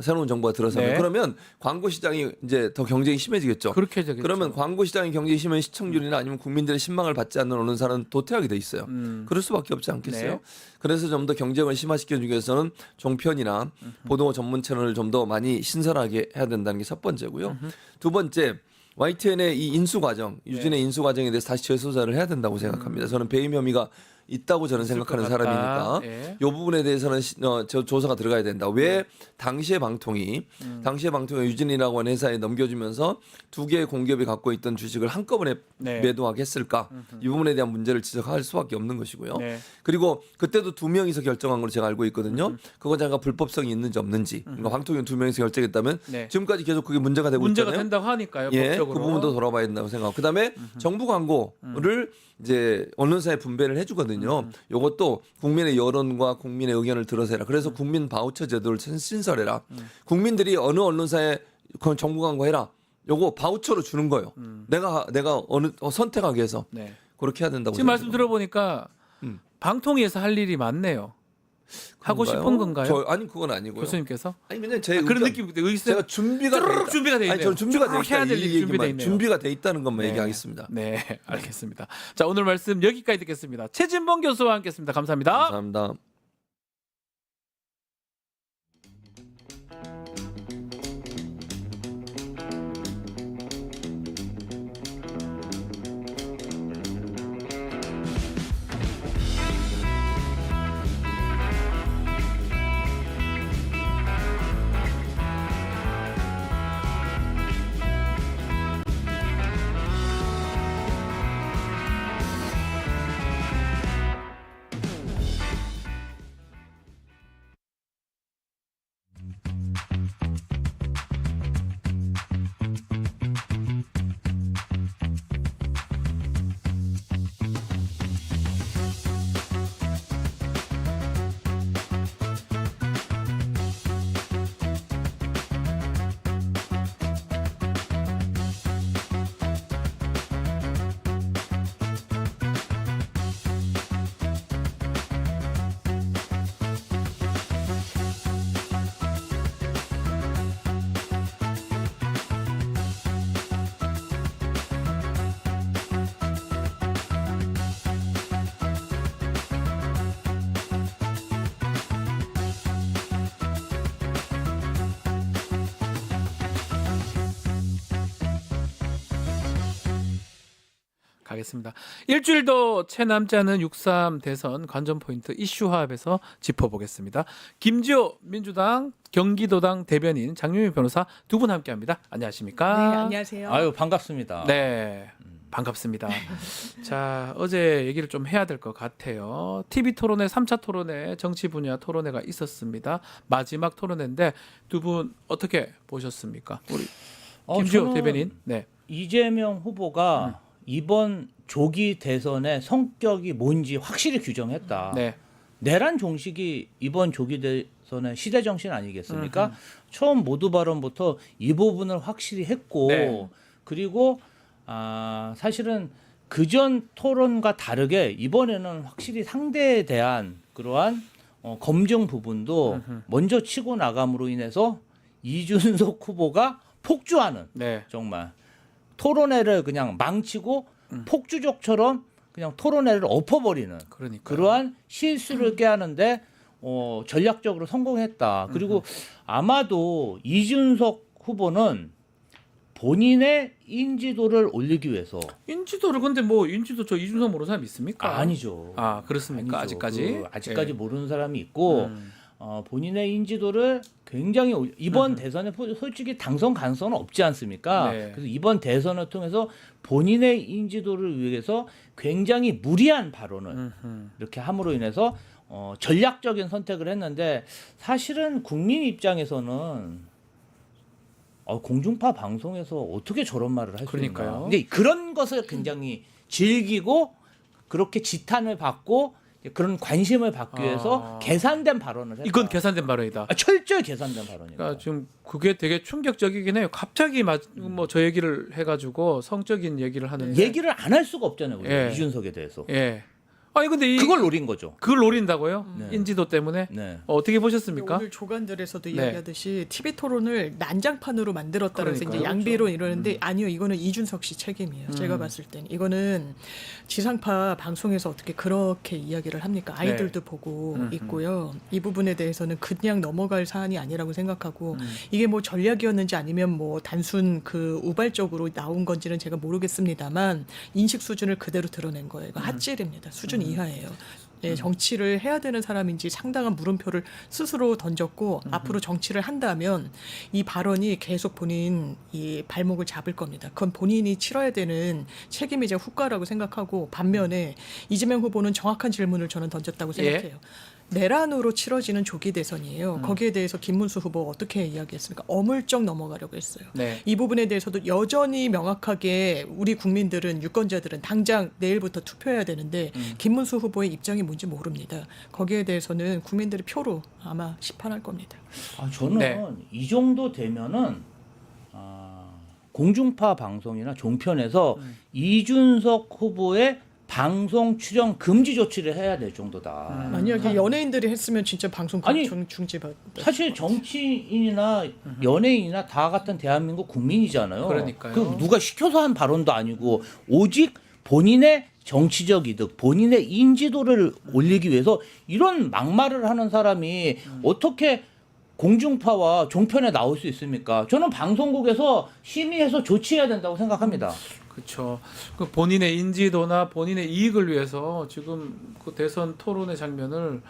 새로운 정부가 들어서면 네. 그러면 광고 시장이 이제 더 경쟁이 심해지겠죠. 그렇게 되겠죠. 그러면 광고 시장이 경쟁이 심하면 시청률이나 아니면 국민들의 신망을 받지 않는 언론사는 도태하게 돼 있어요. 그럴 수밖에 없지 않겠어요? 네. 그래서 좀 더 경쟁을 심화시켜 주기 위해서는 종편이나 보도 전문 채널을 좀 더 많이 신설하게 해야 된다는 게 첫 번째고요. 두 번째 YTN의 이 인수 과정, 유진의 인수 과정에 대해서 다시 재조사를 해야 된다고 생각합니다. 저는 배임 혐의가 있다고 저는 생각하는 것 같다. 사람이니까 예. 이 부분에 대해서는 조사가 들어가야 된다. 왜 당시의 방통위 유진이라고 하는 회사에 넘겨주면서 두 개의 공기업이 갖고 있던 주식을 한꺼번에 네. 매도하게 했을까? 이 부분에 대한 문제를 지적할 수밖에 없는 것이고요. 네. 그리고 그때도 두 명이서 결정한 걸로 제가 알고 있거든요. 그거 제가 불법성이 있는지 없는지. 그러니까 방통위는 두 명이서 결정했다면 네. 지금까지 계속 그게 문제가 되고 문제가 있잖아요. 된다고 하니까요. 예, 법적으로. 그 부분도 돌아봐야 된다고 생각하고 그다음에 정부 광고를 이제 언론사에 분배를 해주거든요. 이것도 국민의 여론과 국민의 의견을 들어서 해라. 그래서 국민 바우처 제도를 신설해라. 국민들이 어느 언론사에 정부 광고 해라. 요거 바우처로 주는 거예요. 내가 어느 선택하기 위해서 네. 그렇게 해야 된다고 지금 말씀 생각합니다. 들어보니까 방통위에서 할 일이 많네요. 하고 그런가요? 싶은 건가요? 아니 그건 아니고요. 교수님께서? 아니 그냥 제 그런 의견, 느낌, 제가 준비가 돼 있다. 준비가 돼 있네요. 아니 저는 준비가 돼 쭉 있다. 해야 될 일이 준비돼 있네요. 준비가 돼 있다는 것만 네. 얘기하겠습니다. 네, 알겠습니다. 자, 오늘 말씀 여기까지 듣겠습니다. 최진봉 교수와 함께했습니다. 감사합니다. 감사합니다. 가겠습니다. 일주일도 채 남지 않은 6.3 대선 관전 포인트 이슈화합에서 짚어보겠습니다. 김지호 민주당 경기도당 대변인 장유미 변호사 두 분 함께합니다. 안녕하십니까? 네, 안녕하세요. 아유 반갑습니다. 네, 반갑습니다. 자, 어제 얘기를 좀 해야 될 것 같아요. TV 토론회 3차 토론회 정치 분야 토론회가 있었습니다. 마지막 토론회인데 두 분 어떻게 보셨습니까? 우리 김지호 저는 대변인. 네. 이재명 후보가 이번 조기 대선의 성격이 뭔지 확실히 규정했다. 네. 내란 종식이 이번 조기 대선의 시대 정신 아니겠습니까? 처음 모두 발언부터 이 부분을 확실히 했고 네. 그리고 사실은 그전 토론과 다르게 이번에는 확실히 상대에 대한 그러한 검증 부분도 먼저 치고 나감으로 인해서 이준석 후보가 폭주하는 네. 정말 토론회를 그냥 망치고 폭주족처럼 그냥 토론회를 엎어버리는 그러니까요. 그러한 실수를 깨하는데 전략적으로 성공했다. 그리고 아마도 이준석 후보는 본인의 인지도를 올리기 위해서 인지도를 근데 뭐 인지도 저 이준석 모르는 사람 있습니까? 아니죠. 아, 그렇습니까? 아니죠. 아직까지? 아직까지 예. 모르는 사람이 있고 본인의 인지도를 굉장히 이번 대선에 솔직히 당선 가능성은 없지 않습니까? 네. 그래서 이번 대선을 통해서 본인의 인지도를 위해서 굉장히 무리한 발언을 이렇게 함으로 인해서 전략적인 선택을 했는데 사실은 국민 입장에서는 공중파 방송에서 어떻게 저런 말을 할 수 있나? 그러니까요. 근데 그런 것을 굉장히 즐기고 그렇게 지탄을 받고 그런 관심을 받기 위해서 계산된 발언을 했다. 이건 계산된 발언이다. 철저히 계산된 발언이다. 그러니까 지금 그게 되게 충격적이긴 해요. 갑자기 뭐 저 얘기를 해가지고 성적인 얘기를 하는데 얘기를 안 할 수가 없잖아요. 우리가 예. 이준석에 대해서. 예. 아니 근데 그걸 노린 거죠. 그걸 노린다고요? 네. 인지도 때문에? 네. 어떻게 보셨습니까? 오늘 조간들에서도 네. 이야기하듯이 TV 토론을 난장판으로 만들었다고 해서 이제 그러니까요. 양비로 이러는데 아니요, 이거는 이준석 씨 책임이에요. 제가 봤을 땐 이거는 지상파 방송에서 어떻게 그렇게 이야기를 합니까? 아이들도 보고 있고요. 이 부분에 대해서는 그냥 넘어갈 사안이 아니라고 생각하고 이게 뭐 전략이었는지 아니면 뭐 단순 그 우발적으로 나온 건지는 제가 모르겠습니다만 인식 수준을 그대로 드러낸 거예요. 이거 핫질입니다. 수준 이하예요. 예, 정치를 해야 되는 사람인지 상당한 물음표를 스스로 던졌고 앞으로 정치를 한다면 이 발언이 계속 본인 이 발목을 잡을 겁니다. 그건 본인이 치러야 되는 책임이자 후과라고 생각하고 반면에 이재명 후보는 정확한 질문을 저는 던졌다고 생각해요. 내란으로 치러지는 조기 대선이에요. 거기에 대해서 김문수 후보 어떻게 이야기했습니까? 어물쩍 넘어가려고 했어요. 네. 이 부분에 대해서도 여전히 명확하게 우리 국민들은 유권자들은 당장 내일부터 투표해야 되는데 김문수 후보의 입장이 뭔지 모릅니다. 거기에 대해서는 국민들이 표로 아마 심판할 겁니다. 저는 네. 이 정도 되면은 공중파 방송이나 종편에서 이준석 후보의 방송 출연 금지 조치를 해야 될 정도다. 만약에 연예인들이 했으면 진짜 방송 아니, 중지받. 사실 정치인이나 연예인이나 다 같은 대한민국 국민이잖아요. 그러니까요. 그 누가 시켜서 한 발언도 아니고 오직 본인의 정치적 이득, 본인의 인지도를 올리기 위해서 이런 막말을 하는 사람이 어떻게 공중파와 종편에 나올 수 있습니까? 저는 방송국에서 심의해서 조치해야 된다고 생각합니다. 그렇죠. 그 본인의 인지도나 본인의 이익을 위해서 지금 그 대선 토론의 장면을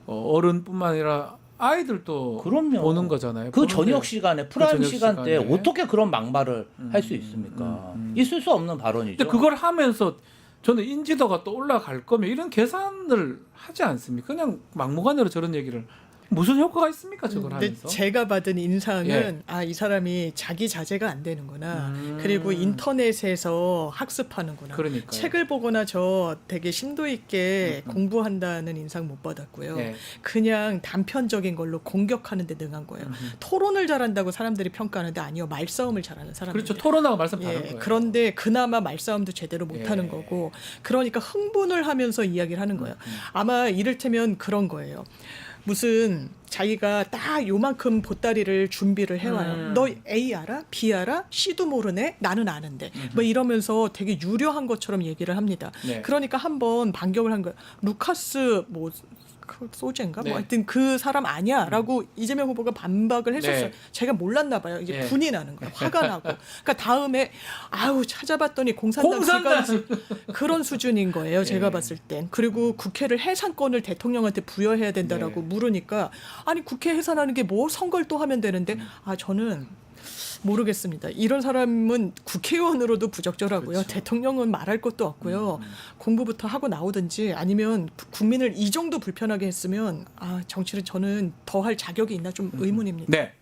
어른뿐만 아니라 아이들도 그럼요. 보는 거잖아요. 그 보는데 저녁 시간에 프라임 저녁 시간대에 시간에. 어떻게 그런 막말을 할 수 있습니까? 있을 수 없는 발언이죠. 근데 그걸 하면서 저는 인지도가 또 올라갈 거면 이런 계산을 하지 않습니까? 그냥 막무가내로 저런 얘기를 무슨 효과가 있습니까? 저걸 근데 하면서. 제가 받은 인상은 예. 이 사람이 자기 자제가 안 되는구나. 그리고 인터넷에서 학습하는구나. 그러니까요. 책을 보거나 저 되게 심도 있게 공부한다는 인상 못 받았고요. 예. 그냥 단편적인 걸로 공격하는 데 능한 거예요. 토론을 잘한다고 사람들이 평가하는데 아니요. 말싸움을 잘하는 사람입니다. 그렇죠. 토론하고 말씀 다른 예, 거예요. 그런데 그나마 말싸움도 제대로 못하는 예. 거고 그러니까 흥분을 하면서 이야기를 하는 거예요. 아마 이를테면 그런 거예요. 무슨 자기가 딱 요만큼 보따리를 준비를 해와요. 너 A 알아? B 알아? C도 모르네? 나는 아는데. 뭐 이러면서 되게 유려한 것처럼 얘기를 합니다. 네. 그러니까 한번 반격을 한 거예요. 루카스 뭐 소재인가? 네. 뭐 하여튼 그 사람 아니야라고 이재명 후보가 반박을 했었어요. 네. 제가 몰랐나 봐요. 이제 네. 분이 나는 거예요. 화가 나고. 그러니까 다음에 아우 찾아봤더니 공산당 기관지 그런 수준인 거예요. 제가 봤을 땐. 그리고 국회를 해산권을 대통령한테 부여해야 된다라고 물으니까 아니 국회 해산하는 게 뭐 선거를 또 하면 되는데 저는 모르겠습니다. 이런 사람은 국회의원으로도 부적절하고요. 그렇죠. 대통령은 말할 것도 없고요. 공부부터 하고 나오든지 아니면 국민을 이 정도 불편하게 했으면 정치를 저는 더 할 자격이 있나 좀 의문입니다. 네.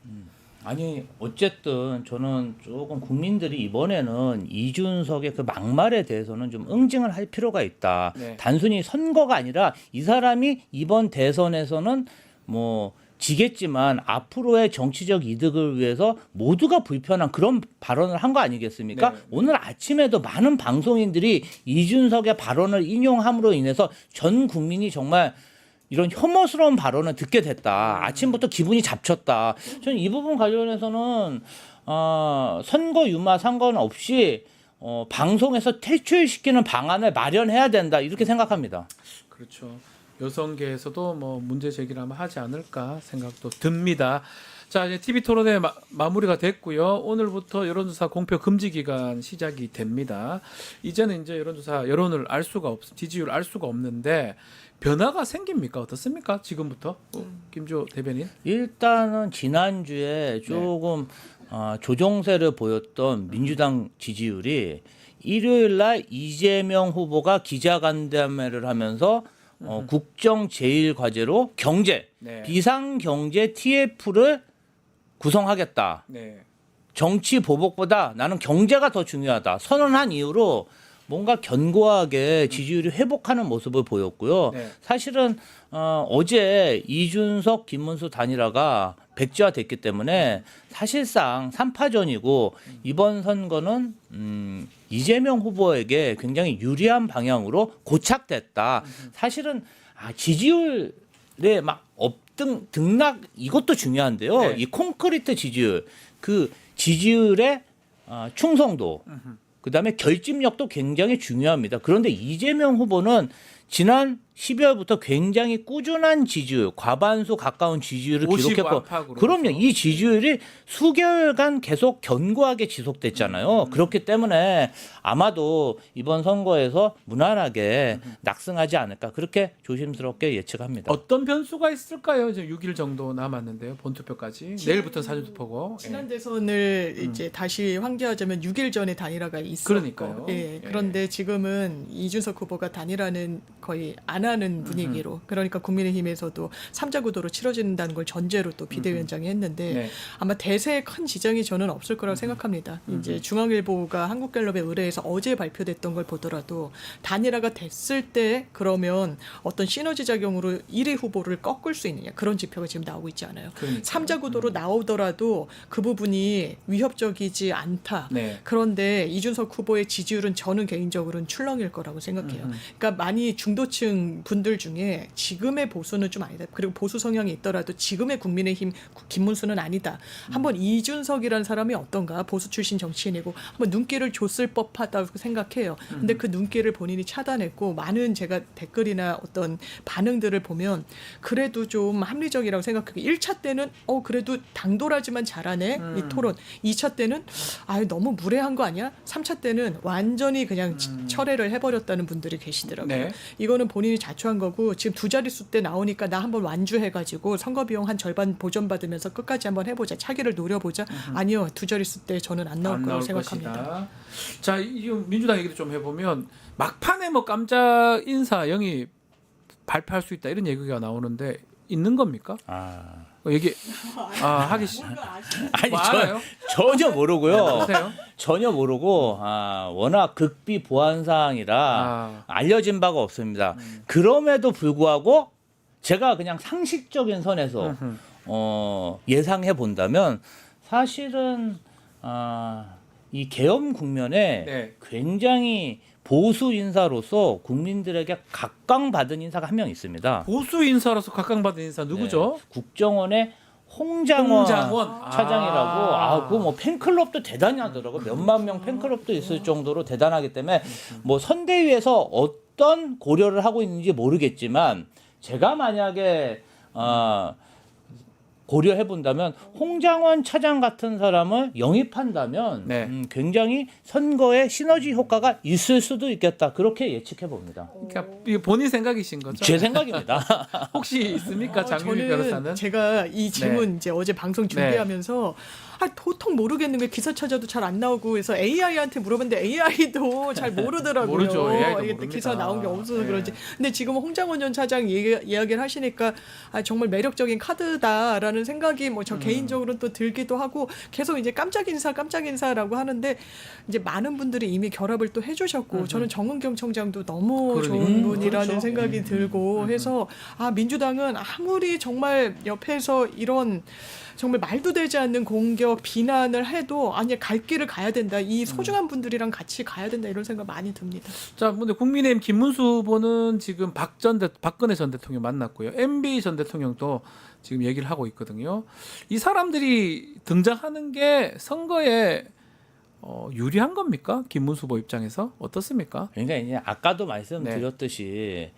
아니 어쨌든 저는 조금 국민들이 이번에는 이준석의 그 막말에 대해서는 좀 응징을 할 필요가 있다. 네. 단순히 선거가 아니라 이 사람이 이번 대선에서는 뭐 지겠지만 앞으로의 정치적 이득을 위해서 모두가 불편한 그런 발언을 한 거 아니겠습니까? 네. 오늘 아침에도 많은 방송인들이 이준석의 발언을 인용함으로 인해서 전 국민이 정말 이런 혐오스러운 발언을 듣게 됐다. 아침부터 기분이 잡쳤다. 저는 이 부분 관련해서는 선거 유마 상관없이 방송에서 퇴출시키는 방안을 마련해야 된다. 이렇게 생각합니다. 그렇죠. 여성계에서도 뭐 문제 제기를 아마 하지 않을까 생각도 듭니다. 자, 이제 TV 토론회 마무리가 됐고요. 오늘부터 여론조사 공표 금지 기간 시작이 됩니다. 이제는 이제 여론조사 여론을 알 수가 지지율을 알 수가 없는데 변화가 생깁니까? 어떻습니까? 지금부터 김주호 대변인. 일단은 지난주에 조금 조정세를 보였던 민주당 지지율이 일요일 날 이재명 후보가 기자간담회를 하면서 국정 제일 과제로 경제, 비상경제 TF를 구성하겠다. 네. 정치 보복보다 나는 경제가 더 중요하다. 선언한 이후로 뭔가 견고하게 지지율이 회복하는 모습을 보였고요. 네. 사실은 어제 이준석, 김문수 단일화가 백지화됐기 때문에 사실상 3파전이고 이번 선거는 이재명 후보에게 굉장히 유리한 방향으로 고착됐다. 사실은 지지율에 막 등락 이것도 중요한데요. 네. 이 콘크리트 지지율, 그 지지율의 충성도, 그다음에 결집력도 굉장히 중요합니다. 그런데 이재명 후보는 지난 12월부터 굉장히 꾸준한 지지율, 과반수 가까운 지지율을 50 기록했고, 안팎으로 그럼요. 이 지지율이 수개월간 계속 견고하게 지속됐잖아요. 그렇기 때문에 아마도 이번 선거에서 무난하게 낙승하지 않을까 그렇게 조심스럽게 예측합니다. 어떤 변수가 있을까요? 이제 6일 정도 남았는데요. 본투표까지. 내일부터 사전투표고. 지난 대선을 이제 다시 환기하자면 6일 전에 단일화가 있었고, 그러니까요. 예, 그런데 지금은 이준석 후보가 단일화는 거의 안 하는 분위기로, 그러니까 국민의힘에서도 3자 구도로 치러진다는 걸 전제로 또 비대위원장이 했는데 네. 아마 대세에 큰 지장이 저는 없을 거라고 생각합니다. 이제 중앙일보가 한국갤럽에 의뢰해서 어제 발표됐던 걸 보더라도 단일화가 됐을 때 그러면 어떤 시너지 작용으로 1위 후보를 꺾을 수 있느냐 그런 지표가 지금 나오고 있지 않아요. 그러니까요. 3자 구도로 나오더라도 그 부분이 위협적이지 않다. 네. 그런데 이준석 후보의 지지율은 저는 개인적으로는 출렁일 거라고 생각해요. 그러니까 많이 중도층 분들 중에 지금의 보수는 좀 아니다. 그리고 보수 성향이 있더라도 지금의 국민의힘 김문수는 아니다. 한번 이준석이라는 사람이 어떤가 보수 출신 정치인이고 한번 눈길을 줬을 법하다고 생각해요. 근데 그 눈길을 본인이 차단했고 많은 제가 댓글이나 어떤 반응들을 보면 그래도 좀 합리적이라고 생각하고 1차 때는 그래도 당돌하지만 잘하네 이 토론. 2차 때는 너무 무례한 거 아니야? 3차 때는 완전히 그냥 철회를 해버렸다는 분들이 계시더라고요. 네. 이거는 본인이 자초한 거고 지금 두 자릿수 때 나오니까 나 한번 완주해가지고 선거 비용 한 절반 보전받으면서 끝까지 한번 해보자. 차기를 노려보자. 아니요. 두 자릿수 때 저는 안 나올 거라고 생각합니다. 것이다. 자, 이 민주당 얘기를 좀 해보면 막판에 뭐 깜짝 인사 영입 발표할 수 있다 이런 얘기가 나오는데 있는 겁니까? 얘기 하기 싫. 아니 알아요? 전혀 모르고요. 보세요. 전혀 모르고 워낙 극비 보안 사항이라 알려진 바가 없습니다. 그럼에도 불구하고 제가 그냥 상식적인 선에서 예상해 본다면 사실은 이 계엄 국면에 굉장히 보수 인사로서 국민들에게 각광받은 인사가 한 명 있습니다. 보수 인사로서 각광받은 인사 누구죠? 국정원의 홍장원 차장이라고 그거 뭐 팬클럽도 대단히 하더라고. 몇만 명 팬클럽도 있을 정도로 대단하기 때문에 뭐 선대위에서 어떤 고려를 하고 있는지 모르겠지만 제가 만약에 고려해 본다면 홍장원 차장 같은 사람을 영입한다면 굉장히 선거에 시너지 효과가 있을 수도 있겠다. 그렇게 예측해 봅니다. 그러니까 이게 본인 생각이신 거죠? 제 생각입니다. 혹시 있습니까, 장윤희 저는 변호사는? 제가 이 질문 네. 이제 어제 방송 준비하면서 도통 모르겠는 게 기사 찾아도 잘 안 나오고 그래서 AI한테 물어봤는데 AI도 잘 모르더라고요. 모르죠. AI도 이게 모릅니다. 기사 나온 게 없어서 네. 그런지. 근데 지금 홍장원 전 차장 이야기를 하시니까 정말 매력적인 카드다라는 생각이 뭐 저 개인적으로 또 들기도 하고 계속 이제 깜짝 인사라고 하는데 이제 많은 분들이 이미 결합을 또 해주셨고 저는 정은경 청장도 너무 좋은 분이라는 그렇죠. 생각이 들고 해서 민주당은 아무리 정말 옆에서 이런 정말 말도 되지 않는 공격, 비난을 해도 아니 갈 길을 가야 된다. 이 소중한 분들이랑 같이 가야 된다. 이런 생각 많이 듭니다. 자, 근데 국민의힘 김문수 후보는 지금 박근혜 전 대통령 만났고요. MB 전 대통령도 지금 얘기를 하고 있거든요. 이 사람들이 등장하는 게 선거에 유리한 겁니까? 김문수 후보 입장에서 어떻습니까? 그러니까 이제 아까도 말씀드렸듯이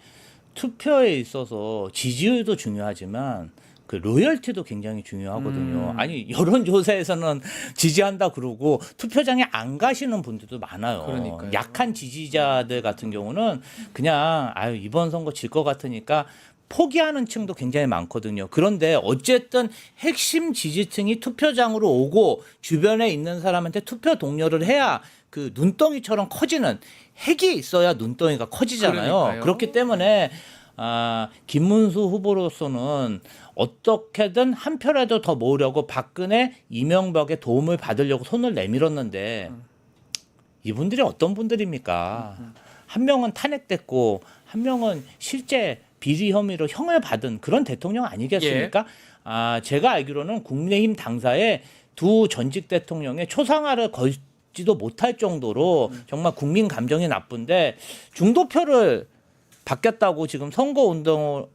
투표에 있어서 지지율도 중요하지만 그 로열티도 굉장히 중요하거든요. 아니 여론조사에서는 지지한다 그러고 투표장에 안 가시는 분들도 많아요. 그러니까요. 약한 지지자들 같은 경우는 그냥 이번 선거 질 것 같으니까 포기하는 층도 굉장히 많거든요. 그런데 어쨌든 핵심 지지층이 투표장으로 오고 주변에 있는 사람한테 투표 독려를 해야 그 눈덩이처럼 커지는 핵이 있어야 눈덩이가 커지잖아요. 그러니까요. 그렇기 때문에 김문수 후보로서는 어떻게든 한 표라도 더 모으려고 박근혜, 이명박의 도움을 받으려고 손을 내밀었는데 이분들이 어떤 분들입니까? 한 명은 탄핵됐고 한 명은 실제 비리 혐의로 형을 받은 그런 대통령 아니겠습니까? 제가 알기로는 국민의힘 당사에 두 전직 대통령의 초상화를 걸지도 못할 정도로 정말 국민 감정이 나쁜데 중도표를 받겠다고 지금 선거 운동을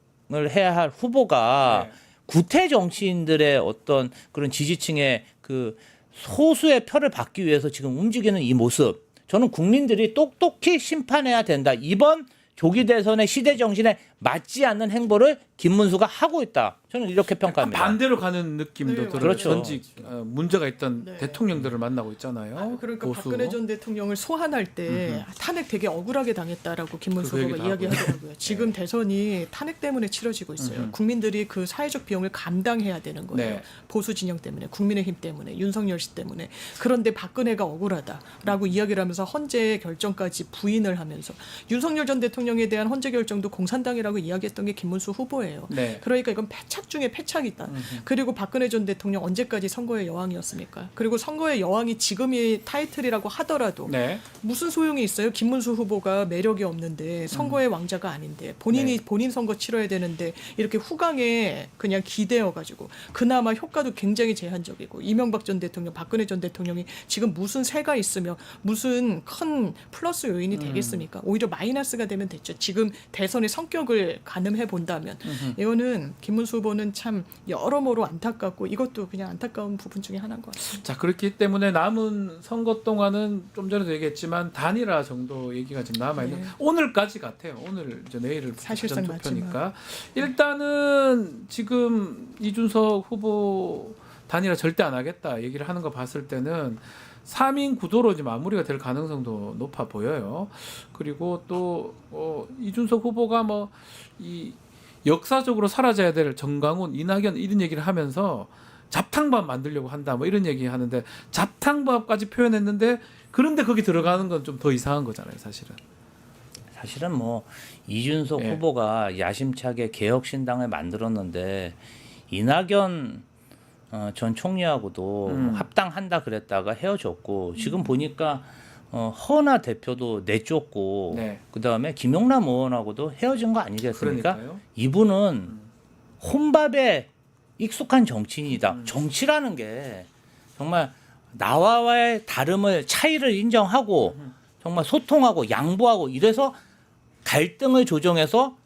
해야 할 후보가 구태 정치인들의 어떤 그런 지지층의 그 소수의 표를 받기 위해서 지금 움직이는 이 모습, 저는 국민들이 똑똑히 심판해야 된다. 이번 조기 대선의 시대 정신에 맞지 않는 행보를 김문수가 하고 있다. 저는 이렇게 평가합니다. 반대로 가는 느낌도 들어요. 그렇죠. 전직 문제가 있던 대통령들을 만나고 있잖아요. 그러니까 보수. 박근혜 전 대통령을 소환할 때 탄핵 되게 억울하게 당했다라고 김문수 그 후보가 얘기도 이야기하더라고요. 지금 대선이 탄핵 때문에 치러지고 있어요. 국민들이 그 사회적 비용을 감당해야 되는 거예요. 네. 보수 진영 때문에, 국민의힘 때문에, 윤석열 씨 때문에. 그런데 박근혜가 억울하다라고 이야기를 하면서 헌재 결정까지 부인을 하면서 윤석열 전 대통령에 대한 헌재 결정도 공산당이라고 이야기했던 게 김문수 후보예요. 네. 그러니까 이건 패착 중에 패착이다. 그리고 박근혜 전 대통령 언제까지 선거의 여왕이었습니까? 그리고 선거의 여왕이 지금이 타이틀이라고 하더라도 무슨 소용이 있어요? 김문수 후보가 매력이 없는데 선거의 왕자가 아닌데 본인이 본인 선거 치러야 되는데 이렇게 후광에 그냥 기대어가지고 그나마 효과도 굉장히 제한적이고 이명박 전 대통령, 박근혜 전 대통령이 지금 무슨 새가 있으며 무슨 큰 플러스 요인이 되겠습니까? 오히려 마이너스가 되면 됐죠. 지금 대선의 성격을 가늠해 본다면 이거는 김문수 후보는 참 여러모로 안타깝고 이것도 그냥 안타까운 부분 중에 하나인 것 같습니다. 자, 그렇기 때문에 남은 선거 동안은 좀 전에도 얘기했지만 단일화 정도 얘기가 지금 남아 있는 오늘까지 같아요. 오늘 이제 내일을 사실상 투표니까 일단은 지금 이준석 후보 단일화 절대 안 하겠다 얘기를 하는 거 봤을 때는 3인 구도로 이제 마무리가 될 가능성도 높아 보여요. 그리고 또 이준석 후보가 뭐 이 역사적으로 사라져야 될 정강훈, 이낙연 이런 얘기를 하면서 잡탕밥 만들려고 한다 뭐 이런 얘기 하는데 잡탕밥까지 표현했는데 그런데 거기 들어가는 건 좀 더 이상한 거잖아요, 사실은 뭐 이준석 후보가 야심차게 개혁신당을 만들었는데 이낙연 전 총리하고도 합당한다 그랬다가 헤어졌고 지금 보니까 허은하 대표도 내쫓고 그다음에 김용남 의원하고도 헤어진 거 아니겠습니까? 그러니까요. 이분은 혼밥에 익숙한 정치인이다. 정치라는 게 정말 나와의 다름을 차이를 인정하고 정말 소통하고 양보하고 이래서 갈등을 조정해서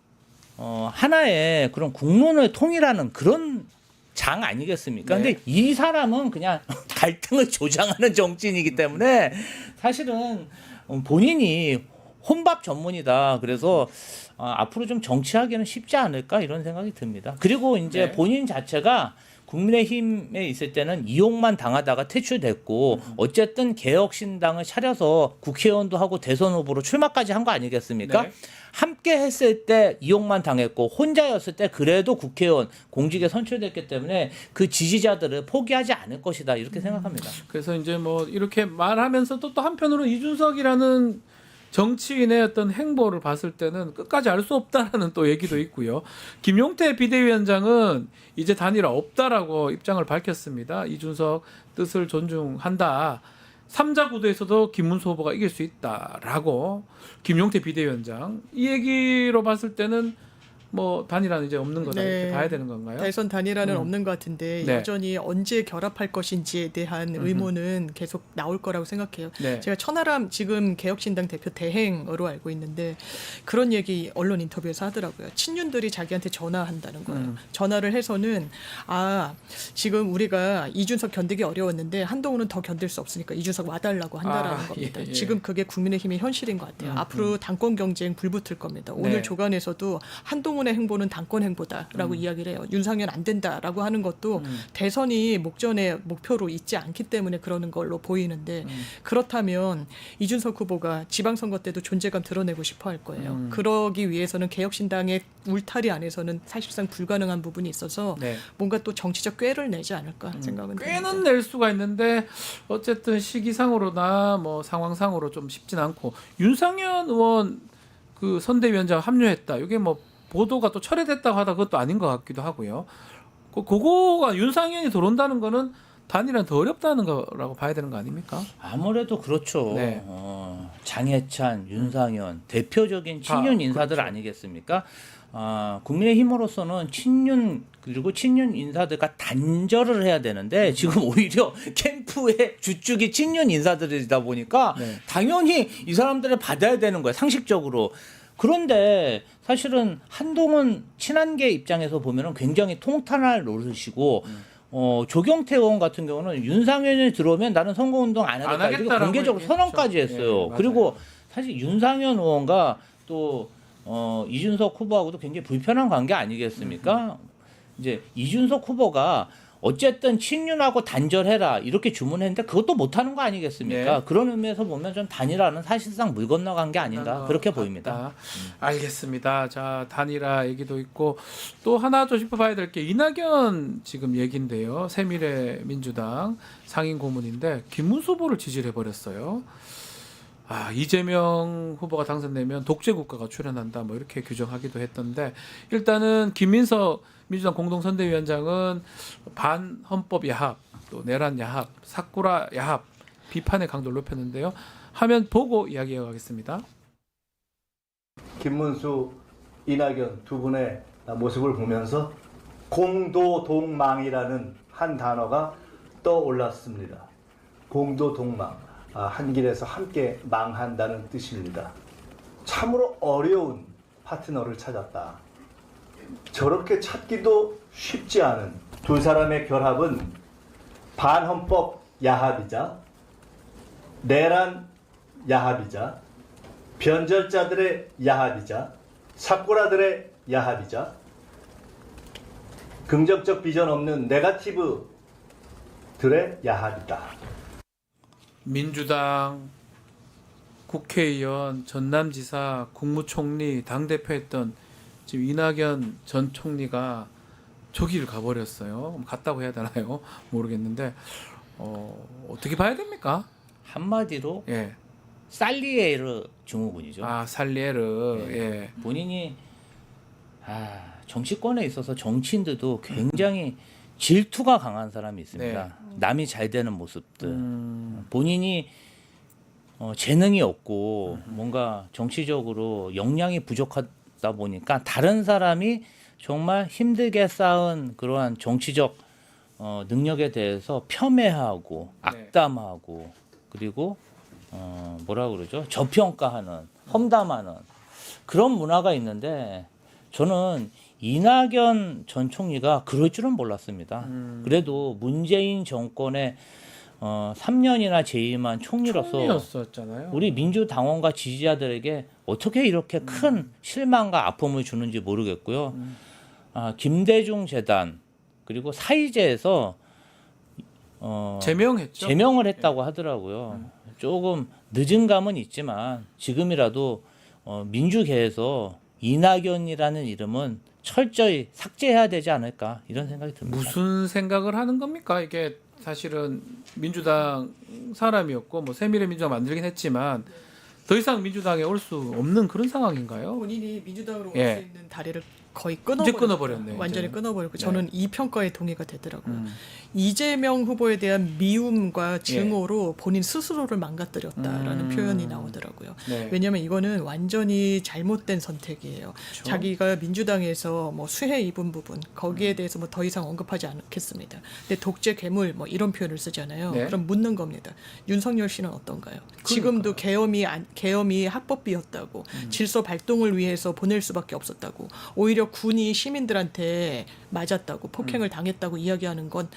하나의 그런 국론을 통일하는 그런 장 아니겠습니까? 근데 이 사람은 그냥 갈등을 조장하는 정치인이기 때문에 사실은 본인이 혼밥 전문이다. 그래서 앞으로 좀 정치하기는 쉽지 않을까 이런 생각이 듭니다. 그리고 이제 네. 본인 자체가 국민의힘에 있을 때는 이용만 당하다가 퇴출됐고 어쨌든 개혁신당을 차려서 국회의원도 하고 대선 후보로 출마까지 한 거 아니겠습니까? 네. 함께 했을 때 이용만 당했고 혼자였을 때 그래도 국회의원 공직에 선출됐기 때문에 그 지지자들을 포기하지 않을 것이다 이렇게 생각합니다. 그래서 이제 뭐 이렇게 말하면서도 또 한편으로 이준석이라는 정치인의 어떤 행보를 봤을 때는 끝까지 알 수 없다라는 또 얘기도 있고요. 김용태 비대위원장은 이제 단일화 없다라고 입장을 밝혔습니다. 이준석 뜻을 존중한다. 3자 구도에서도 김문수 후보가 이길 수 있다라고 김용태 비대위원장 이 얘기로 봤을 때는 뭐 단일화는 이제 없는 거다 이렇게 봐야 되는 건가요? 대선 단일화는 없는 것 같은데 네. 여전히 언제 결합할 것인지에 대한 의문은 계속 나올 거라고 생각해요. 네. 제가 천하람 지금 개혁신당 대표 대행으로 알고 있는데 그런 얘기 언론 인터뷰에서 하더라고요. 친윤들이 자기한테 전화한다는 거예요. 전화를 해서는 지금 우리가 이준석 견디기 어려웠는데 한동훈은 더 견딜 수 없으니까 이준석 와달라고 한다라는 겁니다. 예. 지금 그게 국민의힘의 현실인 것 같아요. 앞으로 당권 경쟁 불붙을 겁니다. 오늘 네. 조간에서도 한동훈의 행보는 당권 행보다라고 이야기를 해요. 윤상현 안 된다라고 하는 것도 대선이 목전에 목표로 있지 않기 때문에 그러는 걸로 보이는데 그렇다면 이준석 후보가 지방선거 때도 존재감 드러내고 싶어 할 거예요. 그러기 위해서는 개혁신당의 울타리 안에서는 사실상 불가능한 부분이 있어서 네. 뭔가 또 정치적 꾀를 내지 않을까 생각은 듭니다. 꽤는 낼 수가 있는데 어쨌든 시기상으로나 뭐 상황상으로 좀 쉽진 않고 윤상현 의원 그 선대위원장 합류했다. 이게 뭐 보도가 또 철회됐다고 하다 그것도 아닌 것 같기도 하고요. 그거가 윤상현이 들어온다는 거는 단일화는 더 어렵다는 거라고 봐야 되는 거 아닙니까? 아무래도 그렇죠. 네. 장해찬, 윤상현 대표적인 친윤 인사들 그렇죠. 아니겠습니까? 국민의힘으로서는 친윤 그리고 친윤 인사들과 단절을 해야 되는데 지금 오히려 캠프의 주축이 친윤 인사들이다 보니까 네. 당연히 이 사람들을 받아야 되는 거예요. 상식적으로. 그런데 사실은 한동훈 친한계 입장에서 보면은 굉장히 통탄할 노릇이고 조경태 의원 같은 경우는 윤상현이 들어오면 나는 선거운동 안 하겠다 이렇게 하겠다라고 공개적으로 얘기했죠. 선언까지 했어요. 네, 그리고 사실 윤상현 의원과 또 이준석 후보하고도 굉장히 불편한 관계 아니겠습니까? 이제 이준석 후보가 어쨌든 친윤하고 단절해라 이렇게 주문했는데 그것도 못하는 거 아니겠습니까? 네. 그런 의미에서 보면 좀 단일화는 사실상 물 건너간 게 아닌가 그렇게 보입니다. 알겠습니다. 자, 단일화 얘기도 있고 또 하나 좀 짚어봐야 될 게 이낙연 지금 얘기인데요. 새미래민주당 상임 고문인데 김문수 후보를 지지를 해버렸어요. 이재명 후보가 당선되면 독재 국가가 출현한다 뭐 이렇게 규정하기도 했던데 일단은 김민석 민주당 공동선대위원장은 반헌법 야합, 또 내란 야합, 사쿠라 야합 비판의 강도를 높였는데요. 화면 보고 이야기하겠습니다. 김문수, 이낙연 두 분의 모습을 보면서 공도동망이라는 한 단어가 떠올랐습니다. 공도동망, 한 길에서 함께 망한다는 뜻입니다. 참으로 어려운 파트너를 찾았다. 저렇게 찾기도 쉽지 않은 두 사람의 결합은 반헌법 야합이자 내란 야합이자 변절자들의 야합이자 사쿠라들의 야합이자 긍정적 비전 없는 네거티브들의 야합이다. 민주당 국회의원, 전남지사, 국무총리, 당대표했던 지금 이낙연 전 총리가 저기를 가버렸어요. 갔다고 해야 되나요? 모르겠는데 어떻게 봐야 됩니까? 한마디로 예. 살리에르 증후군이죠. 살리에르. 네. 예. 본인이 정치권에 있어서 정치인들도 굉장히 질투가 강한 사람이 있습니다. 남이 잘 되는 모습들. 본인이 재능이 없고 뭔가 정치적으로 역량이 부족하다 보니까 다른 사람이 정말 힘들게 쌓은 그러한 정치적 능력에 대해서 폄훼하고 악담하고 그리고 뭐라 그러죠? 저평가하는 험담하는 그런 문화가 있는데 저는 이낙연 전 총리가 그럴 줄은 몰랐습니다. 그래도 문재인 정권의 3년이나 재임한 총리로서 총리였었잖아요. 우리 민주당원과 지지자들에게 어떻게 이렇게 큰 실망과 아픔을 주는지 모르겠고요. 김대중 재단 그리고 사이제에서 제명했죠. 제명을 했다고 하더라고요. 조금 늦은 감은 있지만 지금이라도 민주계에서 이낙연이라는 이름은 철저히 삭제해야 되지 않을까 이런 생각이 듭니다. 무슨 생각을 하는 겁니까? 이게 사실은 민주당 사람이었고 뭐 새미래민주당 만들긴 했지만 더 이상 민주당에 올 수 없는 그런 상황인가요? 본인이 민주당으로 올 예. 수 있는 다리를 거의 이제 끊어버렸네요. 완전히 이제는. 끊어버렸고 네. 저는 이 평가에 동의가 되더라고요. 이재명 후보에 대한 미움과 증오로 본인 스스로를 망가뜨렸다라는 표현이 나오더라고요. 네. 왜냐하면 이거는 완전히 잘못된 선택이에요. 자기가 민주당에서 뭐 수혜 입은 부분 거기에 대해서 뭐 더 이상 언급하지 않겠습니다. 근데 독재 괴물 뭐 이런 표현을 쓰잖아요. 네. 그럼 묻는 겁니다. 윤석열 씨는 어떤가요? 지금도 계엄이 합법비였다고 질서 발동을 위해서 보낼 수밖에 없었다고 오히려 군이 시민들한테 맞았다고 폭행을 당했다고 이야기하는 건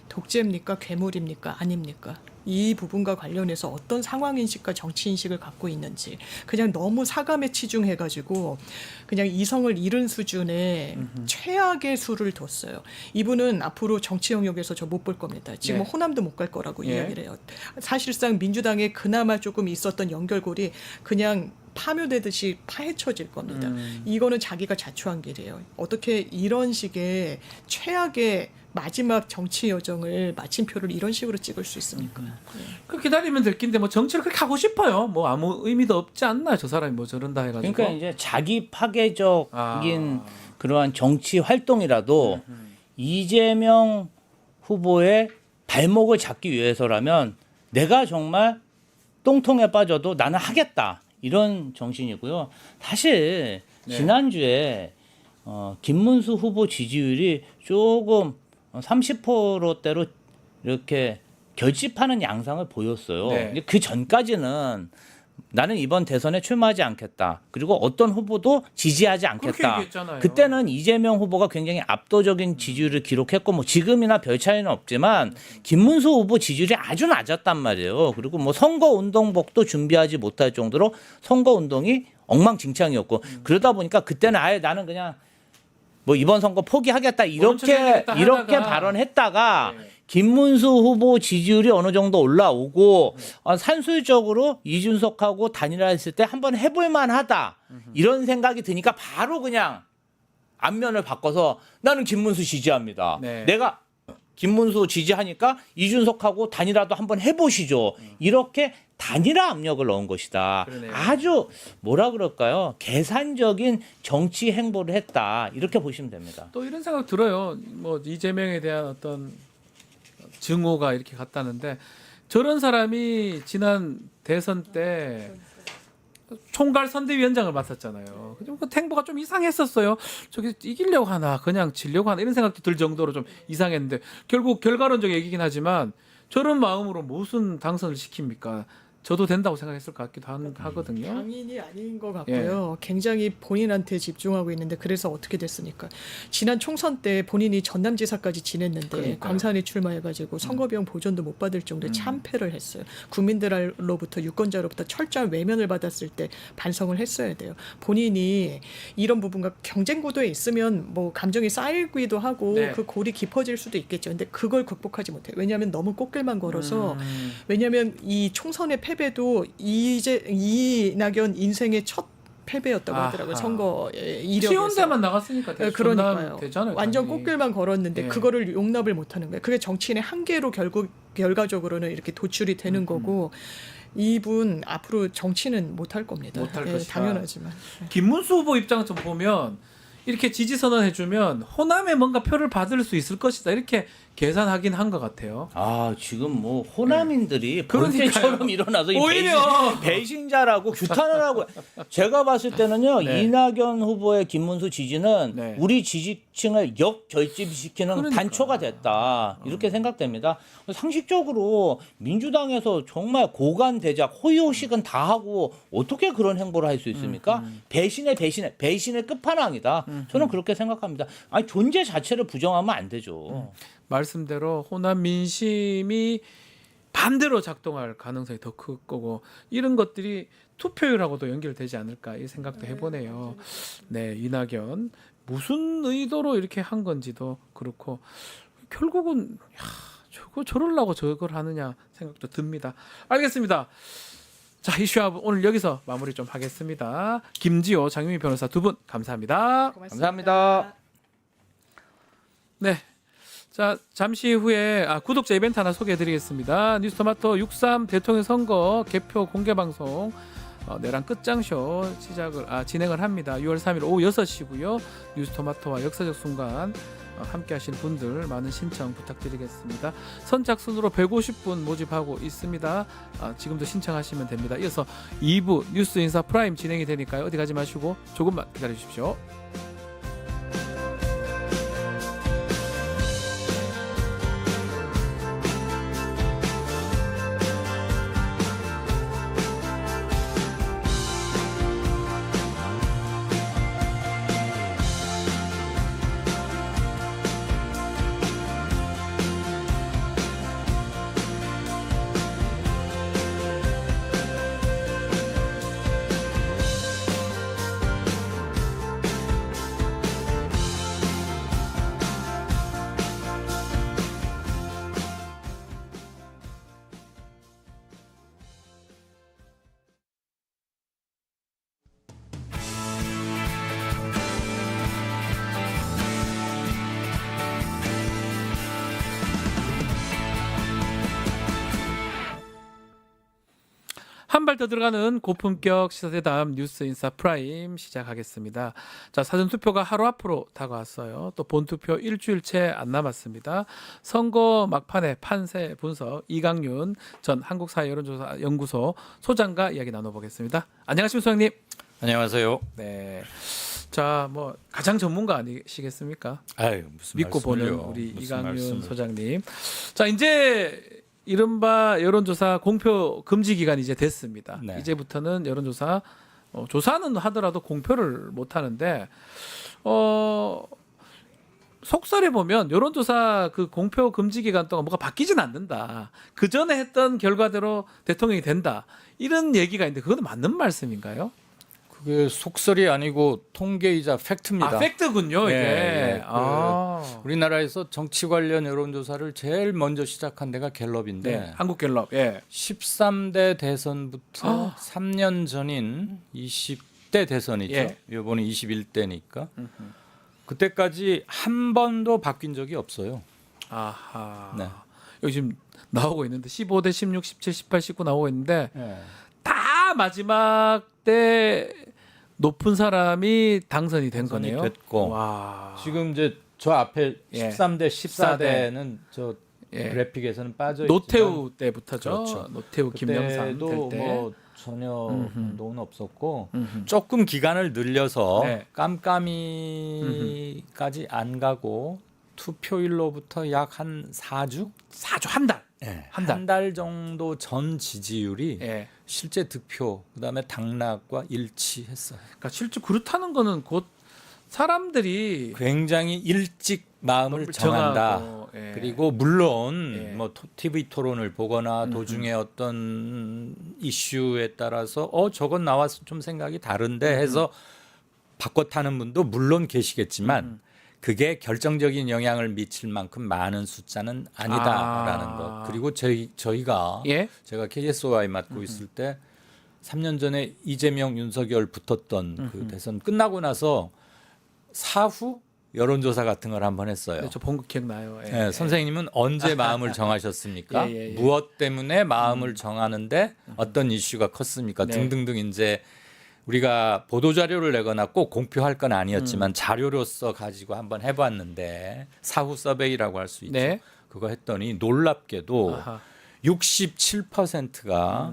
독재입니까? 괴물입니까? 아닙니까? 이 부분과 관련해서 어떤 상황인식과 정치인식을 갖고 있는지 그냥 너무 사감에 치중해가지고 그냥 이성을 잃은 수준의 최악의 수를 뒀어요. 이분은 앞으로 정치 영역에서 저 못 볼 겁니다. 지금 네. 호남도 못 갈 거라고 예. 이야기를 해요. 사실상 민주당에 그나마 조금 있었던 연결고리 그냥 파묘되듯이 파헤쳐질 겁니다. 이거는 자기가 자초한 길이에요. 어떻게 이런 식의 최악의 마지막 정치 여정을 마침표를 이런 식으로 찍을 수 있습니까? 그 기다리면 될 낀데 뭐 정치를 그렇게 하고 싶어요. 뭐 아무 의미도 없지 않나 저 사람이 뭐 저런다 해가지고. 그러니까 이제 자기 파괴적인 그러한 정치 활동이라도 이재명 후보의 발목을 잡기 위해서라면 내가 정말 똥통에 빠져도 나는 하겠다 이런 정신이고요. 사실 네. 지난주에 김문수 후보 지지율이 조금 30%대로 이렇게 결집하는 양상을 보였어요. 네. 근데 그 전까지는 나는 이번 대선에 출마하지 않겠다. 그리고 어떤 후보도 지지하지 그렇게 않겠다. 얘기했잖아요. 그때는 이재명 후보가 굉장히 압도적인 지지율을 기록했고 뭐 지금이나 별 차이는 없지만 김문수 후보 지지율이 아주 낮았단 말이에요. 그리고 뭐 선거 운동복도 준비하지 못할 정도로 선거 운동이 엉망진창이었고 그러다 보니까 그때는 아예 나는 그냥 뭐 이번 선거 포기하겠다 이렇게 발언했다가 김문수 후보 지지율이 어느 정도 올라오고 산술적으로 이준석하고 단일화했을 때 한번 해볼 만하다 이런 생각이 드니까 바로 그냥 안면을 바꿔서 나는 김문수 지지합니다. 네. 내가 김문수 지지하니까 이준석하고 단일화도 한번 해보시죠. 이렇게 단일화 압력을 넣은 것이다. 그러네요. 아주 뭐라 그럴까요? 계산적인 정치 행보를 했다. 이렇게 보시면 됩니다. 또 이런 생각 들어요. 뭐 이재명에 대한 어떤 증오가 이렇게 갔다는데 저런 사람이 지난 대선 때 총괄 선대위원장을 맡았잖아요. 그 행보가 좀 이상했었어요. 저기 이기려고 하나 그냥 지려고 하나 이런 생각도 들 정도로 좀 이상했는데 결국 결과론적 얘기긴 하지만 저런 마음으로 무슨 당선을 시킵니까? 저도 된다고 생각했을 것 같기도 하거든요. 당연히 아닌 것 같고요. 굉장히 본인한테 집중하고 있는데 그래서 어떻게 됐습니까? 지난 총선 때 본인이 전남지사까지 지냈는데 그러니까요. 광산에 출마해가지고 선거비용 보전도 못 받을 정도의 참패를 했어요. 국민들로부터 유권자로부터 철저한 외면을 받았을 때 반성을 했어야 돼요. 본인이 이런 부분과 경쟁 구도에 있으면 뭐 감정이 쌓이기도 하고 네. 그 골이 깊어질 수도 있겠죠. 근데 그걸 극복하지 못해요. 왜냐하면 너무 꽃길만 걸어서 왜냐하면 이 총선의 패배도 이낙연 인생의 첫 패배였다고 하더라고요. 선거의 이력에서. 시온대만 나갔으니까 그러니까요. 되잖아요. 완전 당연히. 꽃길만 걸었는데 예. 그거를 용납을 못하는 거예요. 그게 정치인의 한계로 결과적으로는 이렇게 도출이 되는 거고 이분 앞으로 정치는 못할 겁니다. 못할 것이다. 당연하지만. 김문수 후보 입장에서 보면 이렇게 지지 선언해주면 호남에 뭔가 표를 받을 수 있을 것이다 이렇게 계산하긴 한 것 같아요. 아 지금 뭐 호남인들이 그러니까요. 벌떼처럼 일어나서 이 오히려. 배신자라고 규탄을 하고 제가 봤을 때는요 네. 이낙연 후보의 김문수 지지는 네. 우리 지지층을 역결집시키는 그러니까. 단초가 됐다 이렇게 생각됩니다. 상식적으로 민주당에서 정말 고관대작 호의호식은 다 하고 어떻게 그런 행보를 할 수 있습니까? 배신의 끝판왕이다. 저는 그렇게 생각합니다. 아니 존재 자체를 부정하면 안 되죠. 말씀대로 호남 민심이 반대로 작동할 가능성이 더 클 거고 이런 것들이 투표율하고도 연결되지 않을까 이 생각도 해보네요. 네, 이낙연 무슨 의도로 이렇게 한 건지도 그렇고 결국은 저러려고 저걸 하느냐 생각도 듭니다. 알겠습니다. 자, 이슈합 오늘 여기서 마무리 좀 하겠습니다. 김지호, 장유미 변호사 두 분 감사합니다. 감사합니다. 네. 자, 잠시 후에 구독자 이벤트 하나 소개해드리겠습니다. 뉴스토마토 6.3 대통령 선거 개표 공개 방송 내란 끝장쇼 진행을 합니다. 6월 3일 오후 6시고요. 뉴스토마토와 역사적 순간 함께 하실 분들 많은 신청 부탁드리겠습니다. 선착순으로 150분 모집하고 있습니다. 지금도 신청하시면 됩니다. 이어서 2부 뉴스 인사 프라임 진행이 되니까요. 어디 가지 마시고 조금만 기다려 주십시오. 한 발 더 들어가는 고품격 시사대담 뉴스인사 프라임 시작하겠습니다. 자, 사전투표가 하루 앞으로 다가왔어요. 또 본투표 일주일째 안 남았습니다. 선거 막판의 판세 분석 이강윤 전 한국사회여론조사연구소 소장과 이야기 나눠보겠습니다. 안녕하십니까 소장님. 안녕하세요. 네. 자, 뭐 가장 전문가 아니시겠습니까? 아유, 무슨 믿고 보는 말씀을요. 우리 무슨 이강윤 말씀을. 소장님. 자, 이제 이른바 여론조사 공표 금지 기간이 이제 됐습니다. 네. 이제부터는 여론조사 조사는 하더라도 공표를 못 하는데 속설에 보면 여론조사 그 공표 금지 기간 동안 뭐가 바뀌진 않는다. 그 전에 했던 결과대로 대통령이 된다. 이런 얘기가 있는데 그것도 맞는 말씀인가요? 그게 속설이 아니고 통계이자 팩트입니다. 팩트군요, 이게. 예. 우리나라에서 정치 관련 여론조사를 제일 먼저 시작한 데가 갤럽인데 네, 한국 갤럽. 예. 13대 대선부터 3년 전인 20대 대선이죠. 예. 이번에 21대니까 그때까지 한 번도 바뀐 적이 없어요. 아하. 네. 여기 지금 나오고 있는데 15대 16, 17, 18, 19 나오고 있는데 다 마지막 때 높은 사람이 당선이 된 거네요. 됐고 와. 지금 이제 저 앞에 예. 13대 14대는 저 예. 그래픽에서는 빠져 있지만 노태우 때부터죠. 그렇죠. 노태우 김영삼 그때도 될 때. 뭐 전혀 운동은 없었고 조금 기간을 늘려서 네. 깜깜이까지 안 가고 투표일로부터 약 한 4주? 4주 한 달. 네. 한 달. 한 달 정도 전 지지율이 예. 실제 득표 그다음에 당락과 일치했어요. 그러니까 실제 그렇다는 거는 곧 사람들이 굉장히 일찍 마음을 정한다. 정하고, 예. 그리고 물론 예. 뭐 TV 토론을 보거나 도중에 어떤 이슈에 따라서 저건 나와서 좀 생각이 다른데 해서 바꿔 타는 분도 물론 계시겠지만 그게 결정적인 영향을 미칠 만큼 많은 숫자는 아니다라는 것. 그리고 저희가 예? 제가 KSOI 맡고 있을 때 3년 전에 이재명, 윤석열 붙었던 그 대선 끝나고 나서 사후 여론조사 같은 걸 한번 했어요. 네, 저 본 거 기억나요. 예. 네, 선생님은 언제 마음을 정하셨습니까? 예, 예, 예. 무엇 때문에 마음을 정하는데 어떤 이슈가 컸습니까? 네. 등등등 이제 우리가 보도 자료를 내거나 꼭 공표할 건 아니었지만 자료로서 가지고 한번 해봤는데 사후 서베이라고 할 수 있죠. 네. 그거 했더니 놀랍게도 아하. 67%가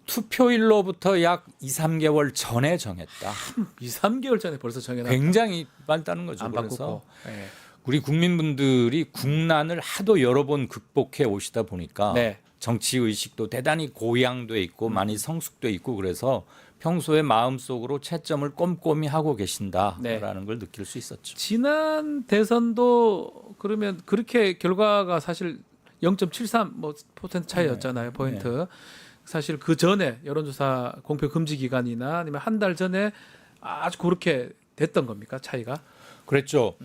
투표일로부터 약 2, 3개월 전에 정했다. 2, 3개월 전에 벌써 정해놨다. 굉장히 빨다는 거죠. 안 그래서 바꾸고. 예. 우리 국민분들이 국난을 하도 여러 번 극복해 오시다 보니까 네. 정치 의식도 대단히 고양돼 있고 많이 성숙돼 있고 그래서 평소에 마음속으로 채점을 꼼꼼히 하고 계신다라는 네. 걸 느낄 수 있었죠. 지난 대선도 그러면 그렇게 결과가 사실 0.73 뭐 % 차이였잖아요. 포인트. 사실 그 전에 여론조사 공표 금지 기간이나 아니면 한 달 전에 아주 그렇게 됐던 겁니까? 차이가? 그랬죠.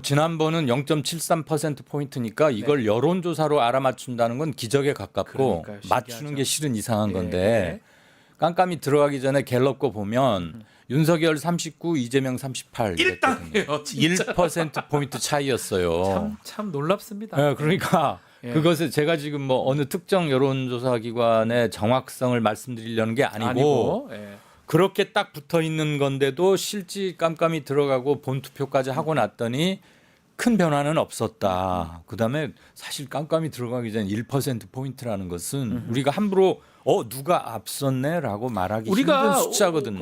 지난번은 0.73% 포인트니까 이걸 여론조사로 알아맞춘다는 건 기적에 가깝고 그러니까요, 맞추는 게 실은 이상한 네. 건데 깜깜이 들어가기 전에 갤럽 거 보면 윤석열 39, 이재명 38 일당이에요, 진짜. 1% 포인트 차이였어요. 참 놀랍습니다. 네, 그러니까 예. 그것을 제가 지금 뭐 어느 특정 여론조사 기관의 정확성을 말씀드리려는 게 아니고 예. 그렇게 딱 붙어 있는 건데도 실제 깜깜이 들어가고 본 투표까지 하고 났더니 큰 변화는 없었다. 그다음에 사실 깜깜이 들어가기 전 1% 포인트라는 것은 우리가 함부로 누가 앞섰네라고 말하기 힘든 숫자거든요.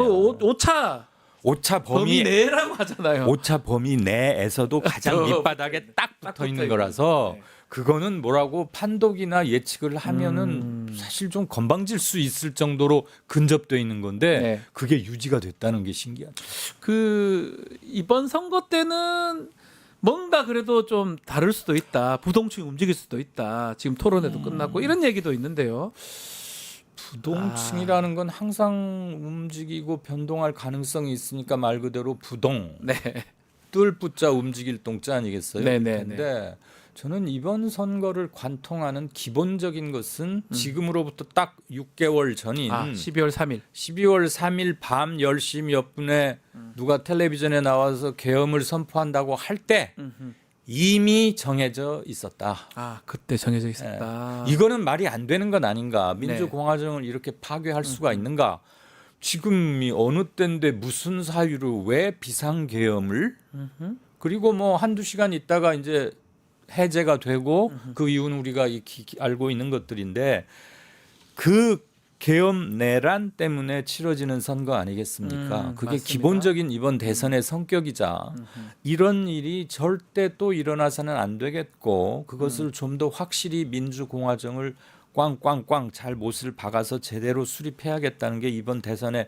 오차 범위 내라고 하잖아요. 오차 범위 내에서도 가장 밑바닥에 딱 붙어 있는 거라서 그거는 뭐라고 판독이나 예측을 하면은 사실 좀 건방질 수 있을 정도로 근접돼 있는 건데 그게 유지가 됐다는 게 신기하죠. 그 이번 선거 때는 뭔가 그래도 좀 다를 수도 있다. 부동층이 움직일 수도 있다. 지금 토론회도 끝났고 이런 얘기도 있는데요. 부동층이라는 건 항상 움직이고 변동할 가능성이 있으니까 말 그대로 부동. 뜰 부자 움직일 동자 아니겠어요? 근데 저는 이번 선거를 관통하는 기본적인 것은 지금으로부터 딱 6개월 전인 12월 3일. 12월 3일 밤 10시 몇 분에 누가 텔레비전에 나와서 계엄을 선포한다고 할 때 이미 정해져 있었다. 그때 정해져 있었다. 이거는 말이 안 되는 건 아닌가? 민주공화정을 이렇게 파괴할 수가 있는가? 지금이 어느 때인데 무슨 사유로 왜 비상계엄을? 그리고 뭐 한두 시간 있다가 이제 해제가 되고 그 이유는 우리가 알고 있는 것들인데 그 계엄 내란 때문에 치러지는 선거 아니겠습니까? 그게 맞습니다. 기본적인 이번 대선의 성격이자 이런 일이 절대 또 일어나서는 안 되겠고 그것을 좀 더 확실히 민주공화정을 꽝꽝꽝 잘 못을 박아서 제대로 수립해야겠다는 게 이번 대선에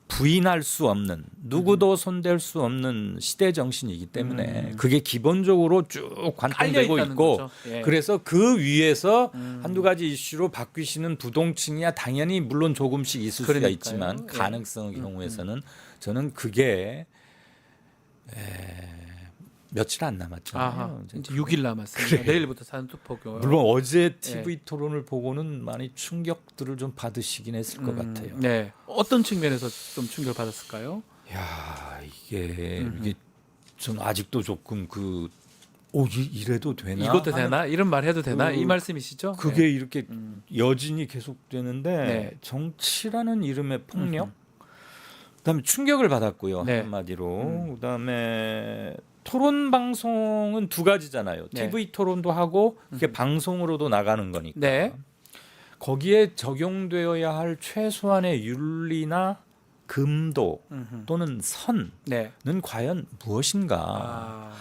부인할 수 없는 누구도 손댈 수 없는 시대 정신이기 때문에 그게 기본적으로 쭉 관통되고 있고 그래서 그 위에서 한두 가지 이슈로 바뀌시는 부동층이야 당연히 물론 조금씩 있을 수가 있지만 가능성의 경우에서는 저는 그게 며칠 안 남았잖아요. 이제 6일 남았습니다. 내일부터 사전투표고요. 물론 어제 TV 토론을 보고는 많이 충격들을 좀 받으시긴 했을 것 같아요. 네. 어떤 측면에서 좀 충격을 받았을까요? 이게 전 아직도 조금 이래도 되나? 이것도 되나? 이런 말 해도 되나? 이 말씀이시죠? 그게 이렇게 여진이 계속되는데 정치라는 이름의 폭력? 그다음에 충격을 받았고요. 한마디로. 그다음에 토론 방송은 두 가지잖아요. TV 토론도 하고 그게 방송으로도 나가는 거니까. 거기에 적용되어야 할 최소한의 윤리나 금도 또는 선은 과연 무엇인가?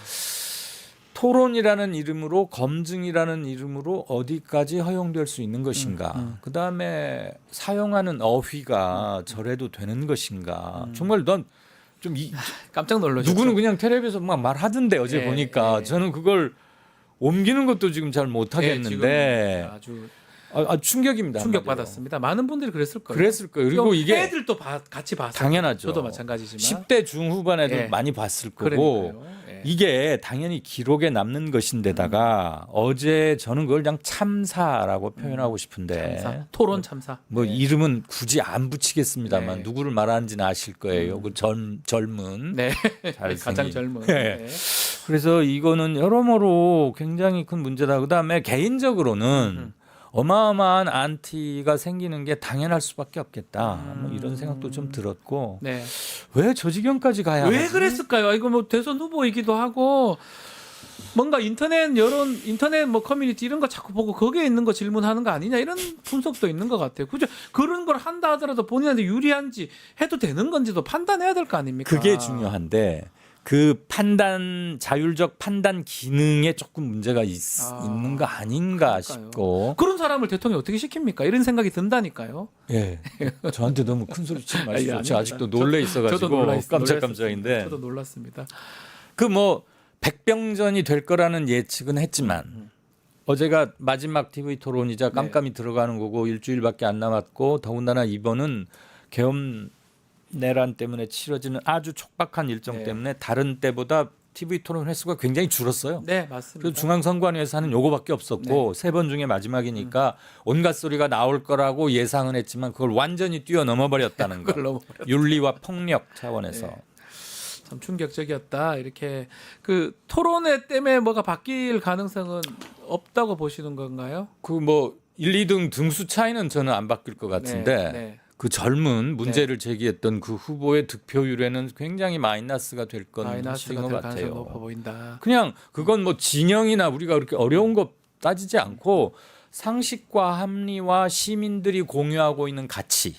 토론이라는 이름으로 검증이라는 이름으로 어디까지 허용될 수 있는 것인가? 그다음에 사용하는 어휘가 저래도 되는 것인가? 정말 넌 좀 깜짝 놀라셨죠. 누구는 그냥 텔레비에서 막 말하던데 어제 보니까 저는 그걸 옮기는 것도 지금 잘 못하겠는데 아주 충격입니다. 충격 받았습니다. 많은 분들이 그랬을 거예요. 그리고 이게 애들도 같이 봤어요. 당연하죠. 저도 마찬가지지만 10대 중후반 애들 많이 봤을 거고 이게 당연히 기록에 남는 것인데다가 어제 저는 그걸 그냥 참사라고 표현하고 싶은데 토론 참사. 뭐 이름은 굳이 안 붙이겠습니다만 누구를 말하는지는 아실 거예요. 그 젊은 가장 젊은. 그래서 이거는 여러모로 굉장히 큰 문제다. 그다음에 개인적으로는 어마어마한 안티가 생기는 게 당연할 수밖에 없겠다. 뭐 이런 생각도 좀 들었고 왜 저 지경까지 가야 왜 하지? 그랬을까요? 이거 뭐 대선 후보이기도 하고 뭔가 인터넷 뭐 커뮤니티 이런 거 자꾸 보고 거기에 있는 거 질문하는 거 아니냐 이런 분석도 있는 것 같아요. 그죠? 그런 걸 한다 하더라도 본인한테 유리한지 해도 되는 건지도 판단해야 될 거 아닙니까? 그게 중요한데 그 자율적 판단 기능에 조금 문제가 있는 거 아닌가 싶고. 그런 사람을 대통령이 어떻게 시킵니까? 이런 생각이 든다니까요. 저한테 너무 큰 소리 치지 마시고 제가 아직도 놀래 있어가지고 깜짝깜짝인데. 저도 놀랐습니다. 그 뭐 백병전이 될 거라는 예측은 했지만 어제가 마지막 TV 토론이자 깜깜이 들어가는 거고 일주일밖에 안 남았고 더군다나 이번은 계엄 내란 때문에 치러지는 아주 촉박한 일정 때문에 다른 때보다 TV 토론 횟수가 굉장히 줄었어요. 네, 맞습니다. 그래서 중앙선관위에서 하는 요거밖에 없었고 세 번 중에 마지막이니까 온갖 소리가 나올 거라고 예상은 했지만 그걸 완전히 뛰어넘어 버렸다는 거. 윤리와 폭력 차원에서. 참 충격적이었다. 이렇게 그 토론회 때문에 뭐가 바뀔 가능성은 없다고 보시는 건가요? 그 뭐 1, 2등 등수 차이는 저는 안 바뀔 것 같은데 그 젊은 문제를 제기했던 그 후보의 득표율에는 굉장히 마이너스가 될 건 마이너스가 것 될 가능성이 같아요. 높아 보인다. 그냥 그건 뭐 진영이나 우리가 그렇게 어려운 거 따지지 않고 상식과 합리와 시민들이 공유하고 있는 가치,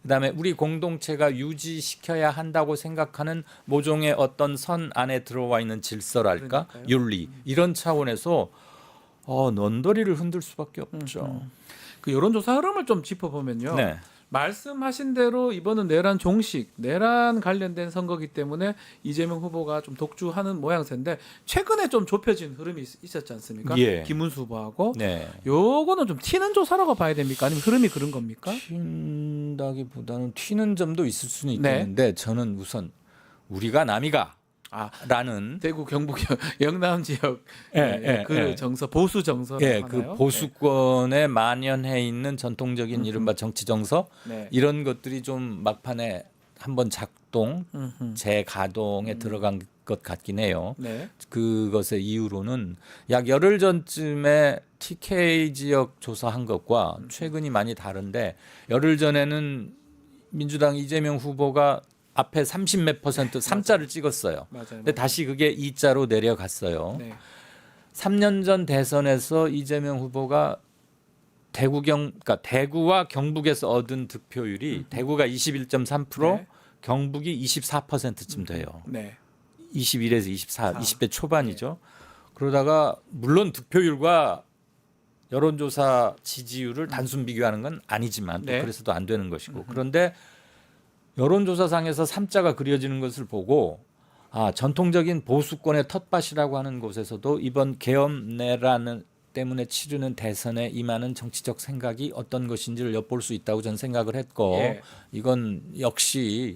그다음에 우리 공동체가 유지시켜야 한다고 생각하는 모종의 어떤 선 안에 들어와 있는 질서랄까, 윤리 이런 차원에서 넌더리를 흔들 수밖에 없죠. 그 여론조사 흐름을 좀 짚어보면요. 네. 말씀하신 대로 이번은 내란 종식, 내란 관련된 선거기 때문에 이재명 후보가 좀 독주하는 모양새인데 최근에 좀 좁혀진 흐름이 있었지 않습니까? 예. 김문수 후보하고. 네. 요거는 좀 튀는 조사라고 봐야 됩니까? 아니면 흐름이 그런 겁니까? 튄다기보다는 튀는 점도 있을 수는 있겠는데 저는 우선 우리가 남이가 라는 대구 경북 영남 지역 정서 보수 정서 그 보수권에 만연해 있는 전통적인 이른바 정치 정서 이런 것들이 좀 막판에 한번 작동 재가동에 들어간 것 같긴 해요. 그것의 이유로는 약 열흘 전쯤에 TK 지역 조사한 것과 최근이 많이 다른데 열흘 전에는 민주당 이재명 후보가 앞에 30몇 %, 3자를 찍었어요. 근데 다시 그게 2자로 내려갔어요. 3년 전 대선에서 이재명 후보가 그러니까 대구와 경북에서 얻은 득표율이 대구가 21.3%, 경북이 24%쯤 돼요. 21에서 24, 20대 초반이죠. 그러다가 물론 득표율과 여론조사 지지율을 단순 비교하는 건 아니지만 또 그래서도 안 되는 것이고 그런데 여론조사상에서 3자가 그려지는 것을 보고 전통적인 보수권의 텃밭이라고 하는 곳에서도 이번 계엄 내란 때문에 치르는 대선에 임하는 정치적 생각이 어떤 것인지를 엿볼 수 있다고 저는 생각을 했고 이건 역시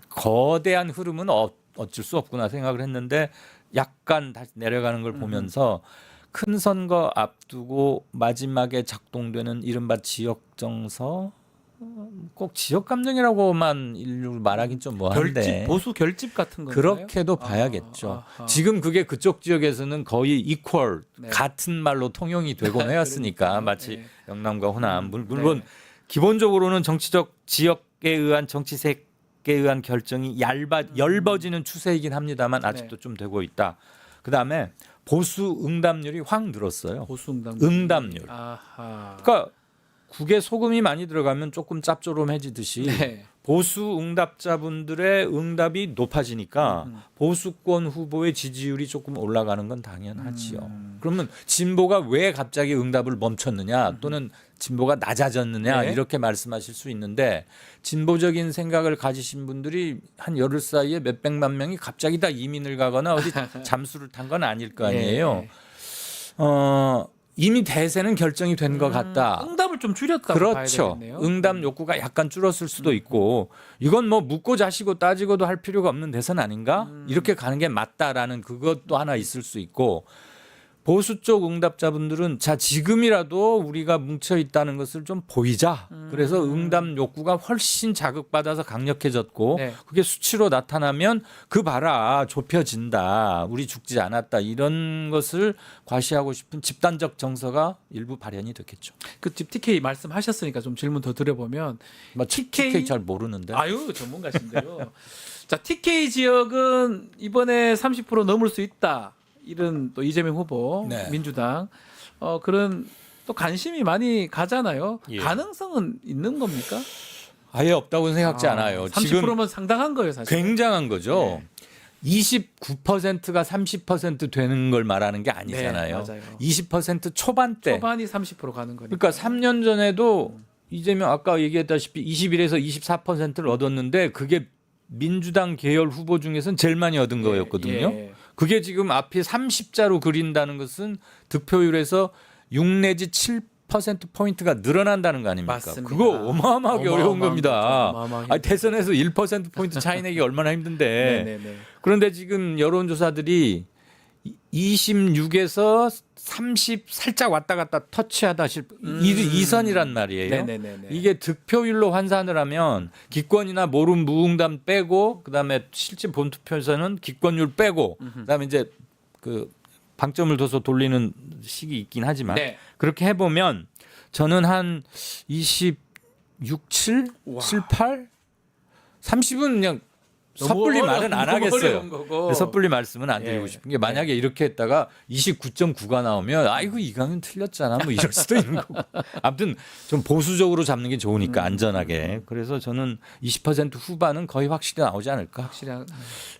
거대한 흐름은 어쩔 수 없구나 생각을 했는데 약간 다시 내려가는 걸 보면서 큰 선거 앞두고 마지막에 작동되는 이른바 지역 정서 꼭 지역 감정이라고만 인류 말하긴 좀 뭐한데 결집, 보수 결집 같은 건가요? 그렇게도 봐야겠죠. 지금 그게 그쪽 지역에서는 거의 이퀄 같은 말로 통용이 되곤 해왔으니까 마치 영남과 호남 물론 기본적으로는 정치적 지역에 의한 정치색에 의한 결정이 얇아지는 추세이긴 합니다만 아직도 좀 되고 있다. 그다음에 보수 응답률이 확 늘었어요. 보수 응답률. 그러니까 국에 소금이 많이 들어가면 조금 짭조름해지듯이 보수 응답자분들의 응답이 높아지니까 보수권 후보의 지지율이 조금 올라가는 건 당연하지요. 그러면 진보가 왜 갑자기 응답을 멈췄느냐 또는 진보가 낮아졌느냐 이렇게 말씀하실 수 있는데 진보적인 생각을 가지신 분들이 한 열흘 사이에 몇백만 명이 갑자기 다 이민을 가거나 어디 잠수를 탄 건 아닐 거 아니에요. 이미 대세는 결정이 된 것 같다. 응답을 좀 줄였다고 봐야 되겠네요. 응답 욕구가 약간 줄었을 수도 있고 이건 뭐 묻고 자시고 따지고도 할 필요가 없는 대선 아닌가? 이렇게 가는 게 맞다라는 그것도 하나 있을 수 있고 보수 쪽 응답자분들은 자 지금이라도 우리가 뭉쳐 있다는 것을 좀 보이자. 그래서 응답 욕구가 훨씬 자극받아서 강력해졌고 그게 수치로 나타나면 그 봐라 좁혀진다. 우리 죽지 않았다. 이런 것을 과시하고 싶은 집단적 정서가 일부 발현이 됐겠죠. 그 집 TK 말씀하셨으니까 좀 질문 더 드려보면 TK 잘 모르는데. 아유 전문가신데요. 자 TK 지역은 이번에 30% 넘을 수 있다. 이런 또 이재명 후보 민주당 그런 또 관심이 많이 가잖아요. 가능성은 있는 겁니까? 아예 없다고는 생각지 않아요. 30%면 상당한 거예요, 사실. 굉장한 거죠. 29%가 30% 되는 걸 말하는 게 아니잖아요. 20% 초반대. 초반이 30% 가는 거니까. 그러니까 3년 전에도 이재명 아까 얘기했다시피 21에서 24%를 얻었는데 그게 민주당 계열 후보 중에서는 제일 많이 얻은 거였거든요. 그게 지금 앞에 30자로 그린다는 것은 득표율에서 6 내지 7%포인트가 늘어난다는 거 아닙니까? 맞습니다. 그거 어마어마하게 어려운 겁니다. 어마어마하게 대선에서 1%포인트 차이 내기 얼마나 힘든데. 네네네. 그런데 지금 여론조사들이 26에서 30 살짝 왔다 갔다 터치하다 이선이란 말이에요. 네네네네. 이게 득표율로 환산을 하면 기권이나 모름 무응답 빼고 그다음에 실제 본투표에서는 기권율 빼고 그다음에 이제 그 방점을 둬서 돌리는 식이 있긴 하지만 네. 그렇게 해보면 저는 한 26, 7, 7, 8, 30은 그냥 섣불리 말은 안 하겠어요. 섣불리 말씀은 안 드리고 싶은 게 만약에 이렇게 했다가 29.9가 나오면 아이고 이강은 틀렸잖아 뭐 이럴 수도 있는 거고. 아무튼 좀 보수적으로 잡는 게 좋으니까 안전하게. 그래서 저는 20% 후반은 거의 확실히 나오지 않을까. 확실히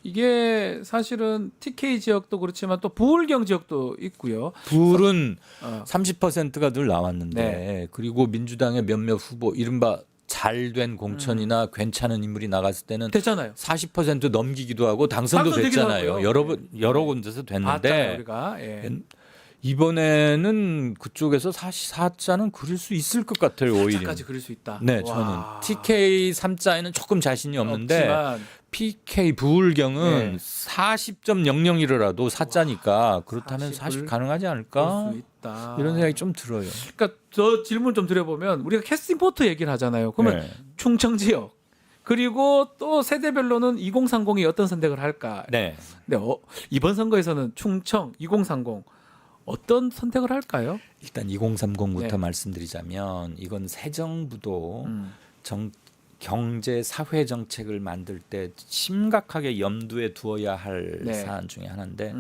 이게 사실은 TK 지역도 그렇지만 또 부울경 지역도 있고요. 불은 30%가 늘 나왔는데 네. 그리고 민주당의 몇몇 후보 이른바 잘된 공천이나 괜찮은 인물이 나갔을 때는 됐잖아요. 40% 넘기기도 하고 당선도 당선되기도 됐잖아요. 하고요. 여러 군데서 봤잖아요, 됐는데 우리가. 예. 이번에는 그쪽에서 4자는 그릴 수 있을 것 같아요. 오히려. 4자까지 그릴 수 있다. 네, 와. 저는 TK 3자에는 조금 자신이 없는데 없지만 PK 부울경은 네. 40.001이라도 4자니까 그렇다면 40 가능하지 않을까? 볼수 있다. 이런 생각이 좀 들어요. 그러니까 저 질문 좀 드려보면 우리가 캐스팅 보트 얘기를 하잖아요. 그러면 네. 충청 지역 그리고 또 세대별로는 2030이 어떤 선택을 할까? 네. 네, 이번 선거에서는 충청 2030 어떤 선택을 할까요? 일단 2030부터 네. 말씀드리자면 이건 새 정부도 경제 사회 정책을 만들 때 심각하게 염두에 두어야 할 네. 사안 중에 하나인데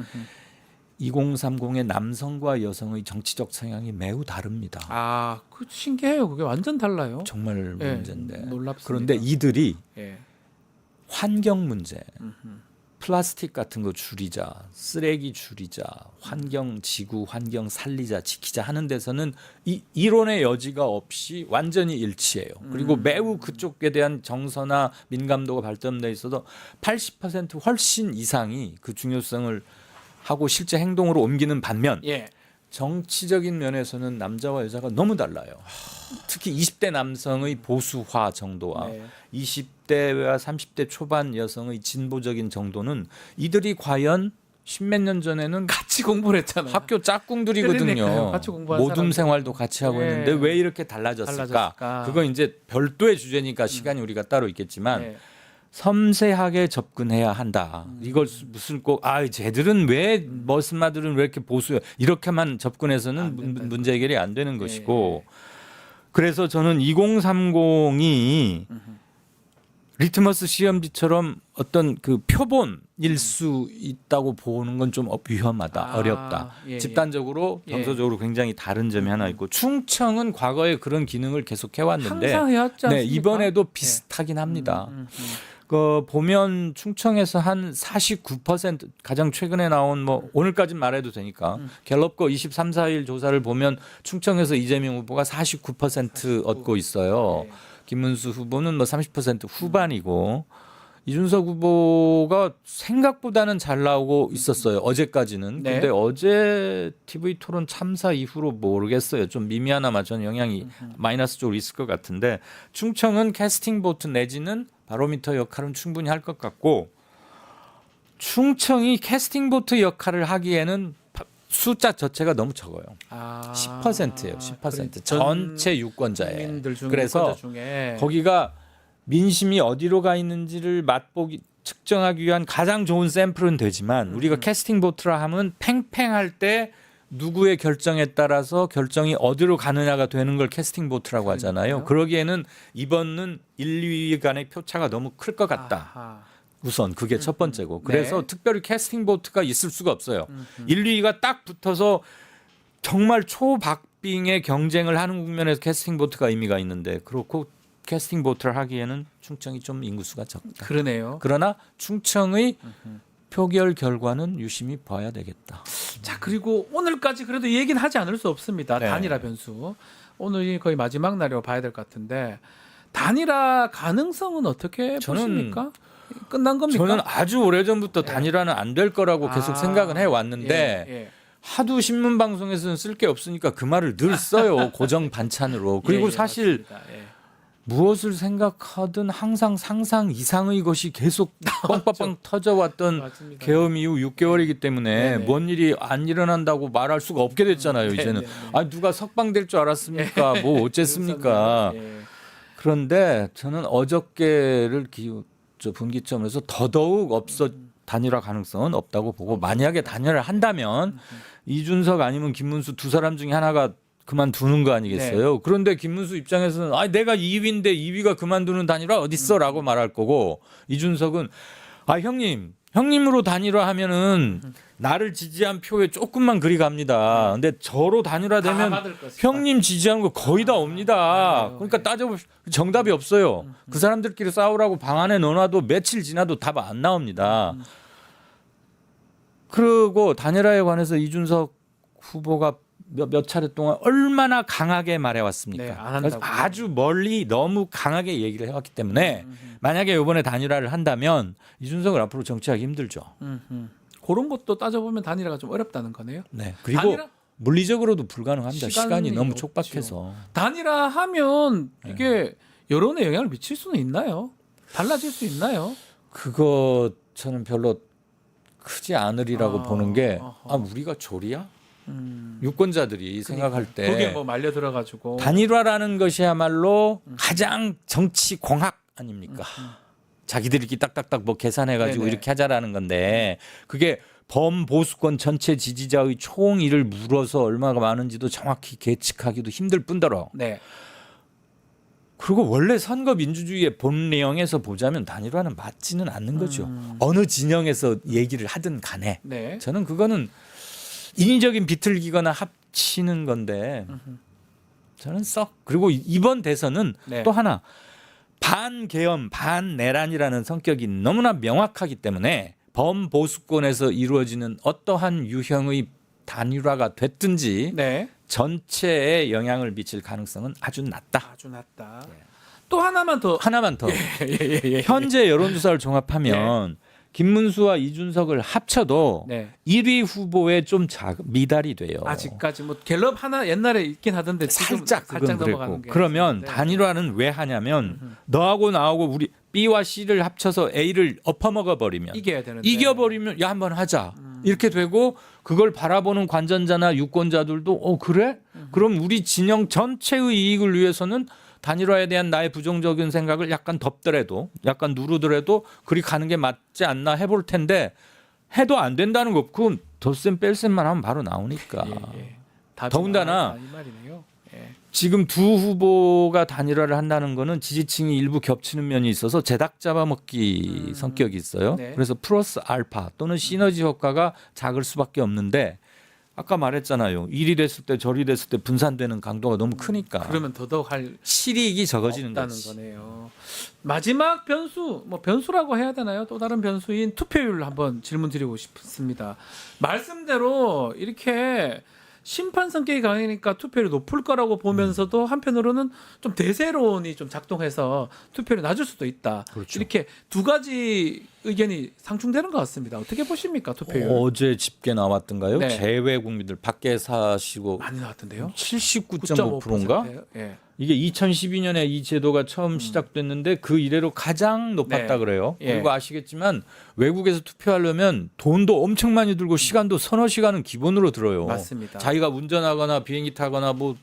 2030의 남성과 여성의 정치적 성향이 매우 다릅니다. 아, 그 신기해요. 그게 완전 달라요. 정말 예, 문제인데. 놀랍습니다. 그런데 이들이 예. 환경 문제, 플라스틱 같은 거 줄이자, 쓰레기 줄이자, 환경 지구 환경 살리자, 지키자 하는 데서는 이 이론의 여지가 없이 완전히 일치해요. 그리고 매우 그쪽에 대한 정서나 민감도가 발전돼 있어도 80% 훨씬 이상이 그 중요성을 하고 실제 행동으로 옮기는 반면 예. 정치적인 면에서는 남자와 여자가 너무 달라요. 특히 20대 남성의 보수화 정도와 네. 20대와 30대 초반 여성의 진보적인 정도는 이들이 과연 십몇 년 전에는 같이 공부를 했잖아요. 학교 짝꿍들이거든요. 그러니까요. 같이 공부한 모둠 사람들. 생활도 같이 하고 네. 있는데 왜 이렇게 달라졌을까? 그건 이제 별도의 주제니까 시간이 우리가 따로 있겠지만 네. 섬세하게 접근해야 한다. 이걸 무슨 꼭 쟤들은 왜 머슴마들은 왜 이렇게 보수해? 이렇게만 접근해서는 문제 해결이 안 되는 것이고 그래서 저는 2030이 리트머스 시험지처럼 어떤 그 표본일 수 있다고 보는 건 좀 위험하다, 어렵다. 예, 집단적으로, 예. 정서적으로 굉장히 다른 점이 하나 있고 충청은 과거에 그런 기능을 계속 해왔는데 항상 해왔지 않습니까? 이번에도 비슷하긴 합니다. 그 보면 충청에서 한 49% 가장 최근에 나온 뭐 오늘까지 말해도 되니까 갤럽거 23, 4일 조사를 보면 충청에서 이재명 후보가 49% 얻고 있어요. 김문수 후보는 뭐 30% 후반이고 이준석 후보가 생각보다는 잘 나오고 있었어요. 어제까지는. 네. 근데 어제 TV 토론 참사 이후로 모르겠어요. 좀 미미하나마 전 영향이 마이너스 쪽으로 있을 것 같은데 충청은 캐스팅 보트 내지는 바로미터 역할은 충분히 할 것 같고 충청이 캐스팅 보트 역할을 하기에는 숫자 자체가 너무 적어요. 10%예요. 10%. 전체 유권자에. 국민들 중 그래서 유권자 중에 거기가 민심이 어디로 가 있는지를 맛보기 측정하기 위한 가장 좋은 샘플은 되지만 우리가 캐스팅 보트라 하면 팽팽할 때 누구의 결정에 따라서 결정이 어디로 가느냐가 되는 걸 캐스팅 보트라고 하잖아요. 그러기에는 이번은 1, 2위 간의 표차가 너무 클 것 같다. 우선 그게 첫 번째고. 그래서 네. 특별히 캐스팅 보트가 있을 수가 없어요. 1, 2위가 딱 붙어서 정말 초박빙의 경쟁을 하는 국면에서 캐스팅 보트가 의미가 있는데 그렇고 캐스팅 보트를 하기에는 충청이 좀 인구수가 적다. 그러네요. 그러나 충청의 표결 결과는 유심히 봐야 되겠다. 자, 그리고 오늘까지 그래도 얘기는 하지 않을 수 없습니다. 네. 단일화 변수. 오늘이 거의 마지막 날이라고 봐야 될 것 같은데 단일화 가능성은 어떻게 저는 보십니까? 끝난 겁니까? 저는 아주 오래전부터 단일화는 안 될 거라고 계속 생각은 해왔는데 예, 예. 하도 신문 방송에서는 쓸 게 없으니까 그 말을 늘 써요. 고정 반찬으로. 그리고 예, 사실 맞습니다. 예. 무엇을 생각하든 항상 상상 이상의 것이 계속 뻥뻥뻥 터져왔던 맞습니다. 계엄 이후 6개월이기 때문에 네네. 뭔 일이 안 일어난다고 말할 수가 없게 됐잖아요. 이제는 아 누가 석방될 줄 알았습니까? 뭐 어쨌습니까? 예. 그런데 저는 어저께를 분기점으로 해서 더더욱 단일화 가능성은 없다고 보고 만약에 단일화를 한다면 이준석 아니면 김문수 두 사람 중에 하나가 그만두는 거 아니겠어요? 그런데 김문수 입장에서는 아 내가 2위인데 2위가 그만두는 단일화 어딨어라고 말할 거고 이준석은 아 형님으로 단일화하면은 나를 지지한 표에 조금만 그리 갑니다. 근데 저로 단일화되면 형님 지지하는 거 거의 다 옵니다. 그러니까 따져보면 정답이 없어요. 그 사람들끼리 싸우라고 방 안에 넣어놔도 며칠 지나도 답 안 나옵니다. 그리고 단일화에 관해서 이준석 후보가 몇 차례 동안 얼마나 강하게 말해왔습니까? 네, 안 한다고. 아주 멀리 너무 강하게 얘기를 해왔기 때문에 만약에 이번에 단일화를 한다면 이준석을 앞으로 정치하기 힘들죠. 그런 것도 따져보면 단일화가 좀 어렵다는 거네요. 네. 그리고 단일화? 물리적으로도 불가능합니다. 시간이 너무 없죠. 촉박해서. 단일화하면 이게 여론에 영향을 미칠 수는 있나요? 달라질 수 있나요? 그거 저는 별로 크지 않으리라고 보는 게 우리가 조리야? 유권자들이 생각할 때 거기에 뭐 말려 들어가지고 단일화라는 것이야말로 가장 정치 공학 아닙니까? 자기들끼리 딱딱딱 뭐 계산해가지고 네네. 이렇게 하자라는 건데 그게 범보수권 전체 지지자의 총의를 물어서 얼마가 많은지도 정확히 계측하기도 힘들 뿐더러 네. 그리고 원래 선거 민주주의의 본내용에서 보자면 단일화는 맞지는 않는 거죠. 어느 진영에서 얘기를 하든 간에 네. 저는 그거는 인위적인 비틀기거나 합치는 건데 저는 그리고 이번 대선은 네. 또 하나 반계엄 반내란이라는 성격이 너무나 명확하기 때문에 범보수권에서 이루어지는 어떠한 유형의 단일화가 됐든지 네. 전체에 영향을 미칠 가능성은 아주 낮다. 아주 낮다. 또 하나만 더. 예. 현재 여론조사를 종합하면 김문수와 이준석을 합쳐도 네. 1위 후보에 좀 미달이 돼요. 아직까지 뭐 갤럽 하나 옛날에 있긴 하던데 지금 살짝 그건 넘어가는 그랬고 게. 그러면 네. 단일화는 왜 하냐면 너하고 나하고 우리 B와 C를 합쳐서 A를 엎어먹어 버리면 이겨야 되는데. 이겨버리면 야 한번 하자 이렇게 되고 그걸 바라보는 관전자나 유권자들도 그래? 그럼 우리 진영 전체의 이익을 위해서는 단일화에 대한 나의 부정적인 생각을 약간 덮더라도 약간 누르더라도 그리 가는 게 맞지 않나 해볼 텐데 해도 안 된다는 거 그건 덧셈 뺄셈만 하면 바로 나오니까 더군다나 이 말이네요. 예. 지금 두 후보가 단일화를 한다는 거는 지지층이 일부 겹치는 면이 있어서 제닭 잡아먹기 성격이 있어요. 네. 그래서 플러스 알파 또는 시너지 효과가 작을 수밖에 없는데 아까 말했잖아요. 일이 됐을 때 저리 됐을 때 분산되는 강도가 너무 크니까 그러면 더더욱 할 실익이 적어지는 없다는 거지. 거네요. 마지막 변수, 뭐 변수라고 해야 되나요? 또 다른 변수인 투표율 한번 질문드리고 싶습니다. 말씀대로 이렇게 심판 성격이 강하니까 투표율이 높을 거라고 보면서도 한편으로는 좀 대세론이 좀 작동해서 투표율이 낮을 수도 있다. 그렇죠. 이렇게 두 가지 의견이 상충되는 것 같습니다. 어떻게 보십니까 투표율? 어제 집계 나왔던가요? 네. 해외 국민들 밖에 사시고 많이 나왔던데요. 79.5%인가? 예. 이게 2012년에 이 제도가 처음 시작됐는데 그 이래로 가장 높았다 네. 그래요. 예. 그리고 아시겠지만 외국에서 투표하려면 돈도 엄청 많이 들고 시간도 서너 시간은 기본으로 들어요. 맞습니다. 자기가 운전하거나 비행기 타거나 뭐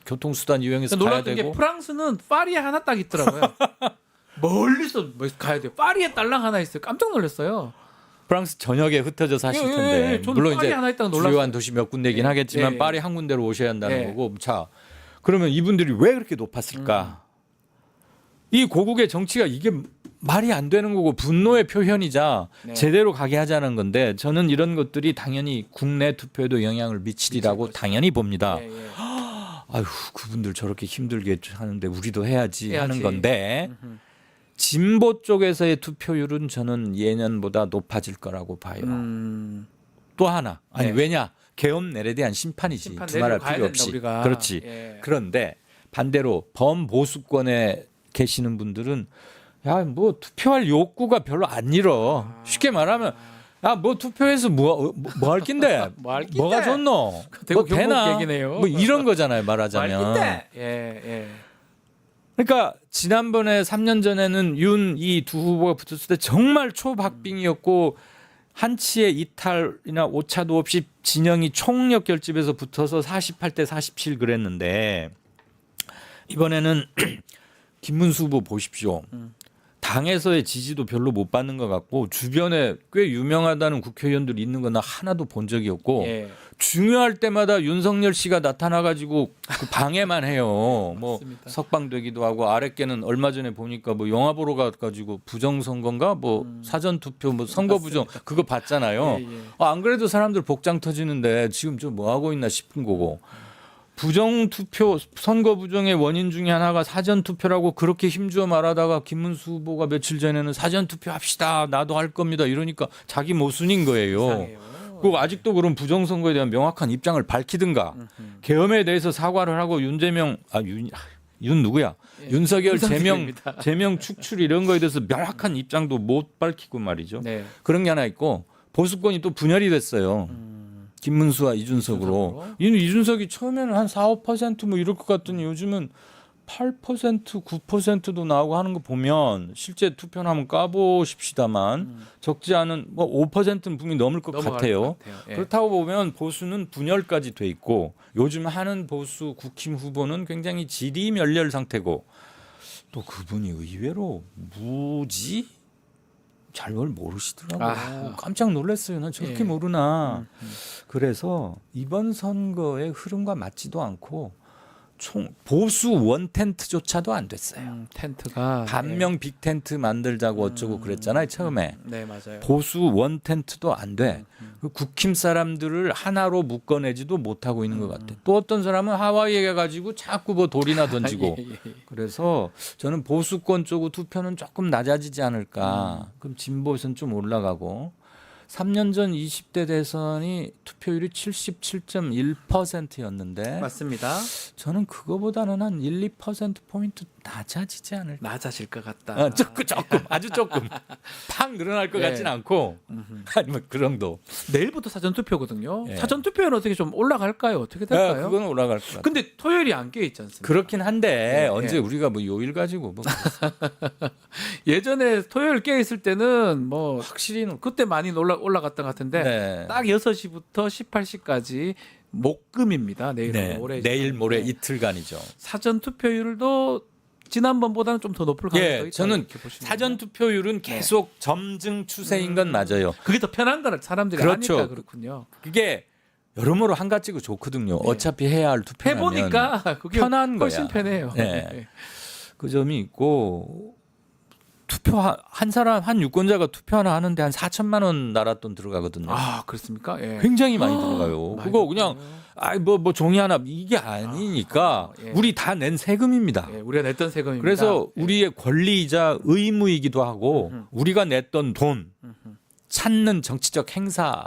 교통수단 이용해서 가야 놀랐던 되고. 게 프랑스는 파리에 하나 딱 있더라고요. 멀리서 가야 돼요. 파리에 딸랑 하나 있어요. 깜짝 놀랐어요. 프랑스 전역에 흩어져 사실 예, 예, 텐데 예. 저는 물론 파리 이제 하나 있다고 놀랐어요. 주요한 도시 몇 군데긴 예. 하겠지만 예. 파리 한 군데로 오셔야 한다는 예. 거고. 자, 그러면 이분들이 왜 그렇게 높았을까? 이 고국의 정치가 이게 말이 안 되는 거고 분노의 표현이자 네. 제대로 가게 하자는 건데 저는 이런 것들이 당연히 국내 투표에도 영향을 미치리라고 당연히 봅니다. 예, 예. 아휴 그분들 저렇게 힘들게 하는데 우리도 해야지 하는 해야지. 건데 진보 쪽에서의 투표율은 저는 예년보다 높아질 거라고 봐요. 또 하나 아니 네. 왜냐 계엄내에 대한 심판이지 심판 두말할 내려가야 필요 된다, 없이 우리가. 그렇지. 예. 그런데 반대로 범보수권에 계시는 분들은 야, 뭐 투표할 욕구가 별로 안 일어. 쉽게 말하면 뭐 투표해서 뭐 할 낀데? 뭐가 좋노? 대구 뭐 되나? 경북 얘기네요. 뭐 이런 거잖아요, 말하자면. 예. 그러니까 지난번에 3년 전에는 윤 이 두 후보가 붙었을 때 정말 초박빙이었고 한치의 이탈이나 오차도 없이 진영이 총력 결집에서 붙어서 48대 47 그랬는데 이번에는 김문수 후보 보십시오. 당에서의 지지도 별로 못 받는 것 같고 주변에 꽤 유명하다는 국회의원들이 있는 건 나 하나도 본 적이 없고 예. 중요할 때마다 윤석열 씨가 나타나가지고 그 방해만 해요. 뭐 석방되기도 하고 아랫께는 얼마 전에 보니까 뭐 영화 보러 가가지고 부정선거인가 뭐 사전투표 뭐 선거 부정 그거 봤잖아요. 예. 안 그래도 사람들 복장 터지는데 지금 좀 뭐 하고 있나 싶은 거고. 부정투표 선거 부정의 원인 중에 하나가 사전투표라고 그렇게 힘주어 말하다가 김문수 후보가 며칠 전에는 사전투표 합시다 나도 할 겁니다 이러니까 자기 모순인 거예요. 그 아직도 그런 부정선거에 대한 명확한 입장을 밝히든가 계엄에 대해서 사과를 하고 윤석열 제명 축출 이런 거에 대해서 명확한 입장도 못 밝히고 말이죠. 네. 그런 게 하나 있고 보수권이 또 분열이 됐어요. 김문수와 이준석으로. 이준석이 처음에는 한 4, 5% 뭐 이럴 것 같더니 요즘은 8%, 9%도 나오고 하는 거 보면 실제 투표는 한번 까보십시다만 적지 않은 뭐 5%는 분명히 넘을 것 같아요. 예. 그렇다고 보면 보수는 분열까지 돼 있고 요즘 하는 보수 국힘 후보는 굉장히 지리멸렬 상태고 또 그분이 의외로 무지? 잘 뭘 모르시더라고요. 깜짝 놀랐어요. 난 저렇게 모르나. 그래서 이번 선거의 흐름과 맞지도 않고 보수 원 텐트조차도 안 됐어요. 텐트가 반명 빅 텐트 만들자고 어쩌고 그랬잖아요. 처음에. 네, 맞아요. 보수 원 텐트도 안 돼. 그 국힘 사람들을 하나로 묶어내지도 못하고 있는 것 같아. 또 어떤 사람은 하와이에 가가지고 자꾸 뭐 돌이나 던지고. 그래서 저는 보수권 쪽으로 투표는 조금 낮아지지 않을까. 그럼 진보에서는 좀 올라가고. 3년 전 20대 대선이 투표율이 77.1%였는데 맞습니다. 저는 그거보다는 한 1, 2%포인트 낮아지지 않을까. 낮아질 것 같다. 조금 아주 조금 팍 늘어날 것 같진 않고 아니면 그 정도. 내일부터 사전투표거든요. 사전투표는 어떻게 좀 올라갈까요? 어떻게 될까요? 그건 올라갈 것 같아요. 근데 토요일이 안 껴 있지 않습니까? 그렇긴 한데 언제 우리가 뭐 요일 가지고 뭐 예전에 토요일 껴 있을 때는 뭐 확실히 그때 많이 올라갔던 것 같은데 딱 6시부터 18시까지 목금입니다. 내일 모레 이틀간이죠. 사전 투표율도 지난번보다는 좀 더 높을 가능성이 있다. 저는 사전 투표율은 계속 점증 추세인 건 맞아요. 그게 더 편한 거를 사람들이 아니까 그렇군요. 그게 여러모로 한가지고 좋거든요. 어차피 해야 할 투표면 해보니까 그게 편한 훨씬 거야. 편해요. 그 점이 있고 투표 한 사람 한 유권자가 투표 하나 하는데 한 4천만 원 나라 돈 들어가거든요. 아 그렇습니까? 굉장히 많이 들어가요. 그거 그냥 뭐 종이 하나 이게 아니니까 우리 다 낸 세금입니다. 우리가 냈던 세금입니다. 그래서 우리의 권리이자 의무이기도 하고 우리가 냈던 돈 찾는 정치적 행사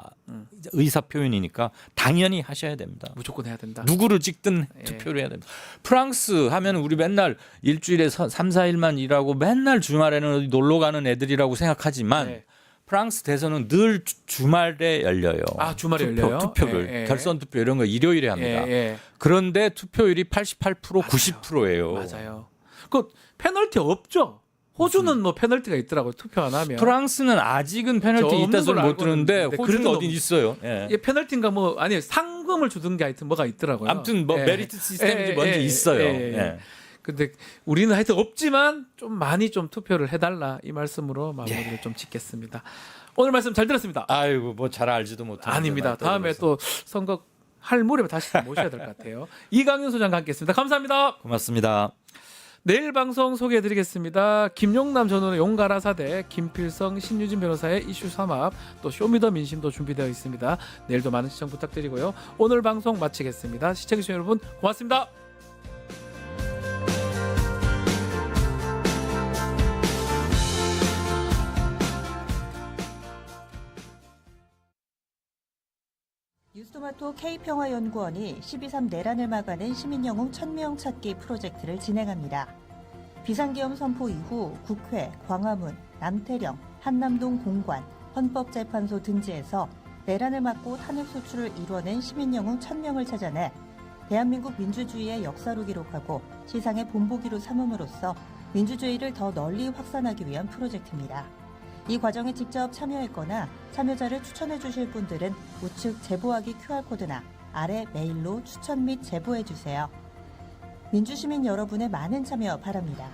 의사 표현이니까 당연히 하셔야 됩니다. 무조건 해야 된다. 누구를 찍든 투표를 해야 됩니다. 프랑스 하면 우리 맨날 일주일에 3, 4일만 일하고 맨날 주말에는 어디 놀러 가는 애들이라고 생각하지만 프랑스 대선은 늘 주말에 열려요. 주말에 열려요? 투표를 결선 투표 이런 거 일요일에 합니다. 그런데 투표율이 88% 90%예요. 맞아요. 그 페널티 없죠? 호주는 뭐 페널티가 있더라고요. 투표 안 하면. 프랑스는 아직은 페널티 있다 소리 못 들었는데 호주는 어딘 있어요. 페널티인가 뭐 아니 상금을 주든 게 하여튼 뭐가 있더라고요. 아무튼 뭐 메리트 시스템이 뭔지 있어요. 근데 우리는 하여튼 없지만 좀 많이 좀 투표를 해달라 이 말씀으로 마무리를 좀 짓겠습니다. 오늘 말씀 잘 들었습니다. 아이고 뭐 잘 알지도 못하는데. 아닙니다. 다음에 또 선거 할 무렵에 다시 모셔야 될 것 같아요. 이강윤 소장과 함께했습니다. 감사합니다. 고맙습니다. 내일 방송 소개해드리겠습니다. 김용남 전 의원의 용가라사대, 김필성, 신유진 변호사의 이슈 3합, 또 쇼미더민심도 준비되어 있습니다. 내일도 많은 시청 부탁드리고요. 오늘 방송 마치겠습니다. 시청해주신 여러분 고맙습니다. 뉴스토마토 K평화연구원이 12.3 내란을 막아낸 시민영웅 1000명 찾기 프로젝트를 진행합니다. 비상계엄 선포 이후 국회, 광화문, 남태령, 한남동 공관, 헌법재판소 등지에서 내란을 막고 탄핵소추를 이뤄낸 시민영웅 1000명을 찾아내 대한민국 민주주의의 역사로 기록하고 시상의 본보기로 삼음으로써 민주주의를 더 널리 확산하기 위한 프로젝트입니다. 이 과정에 직접 참여했거나 참여자를 추천해 주실 분들은 우측 제보하기 QR코드나 아래 메일로 추천 및 제보해 주세요. 민주시민 여러분의 많은 참여 바랍니다.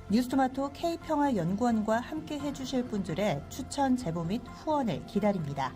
뉴스토마토 K평화연구원과 함께 해주실 분들의 추천 제보 및 후원을 기다립니다.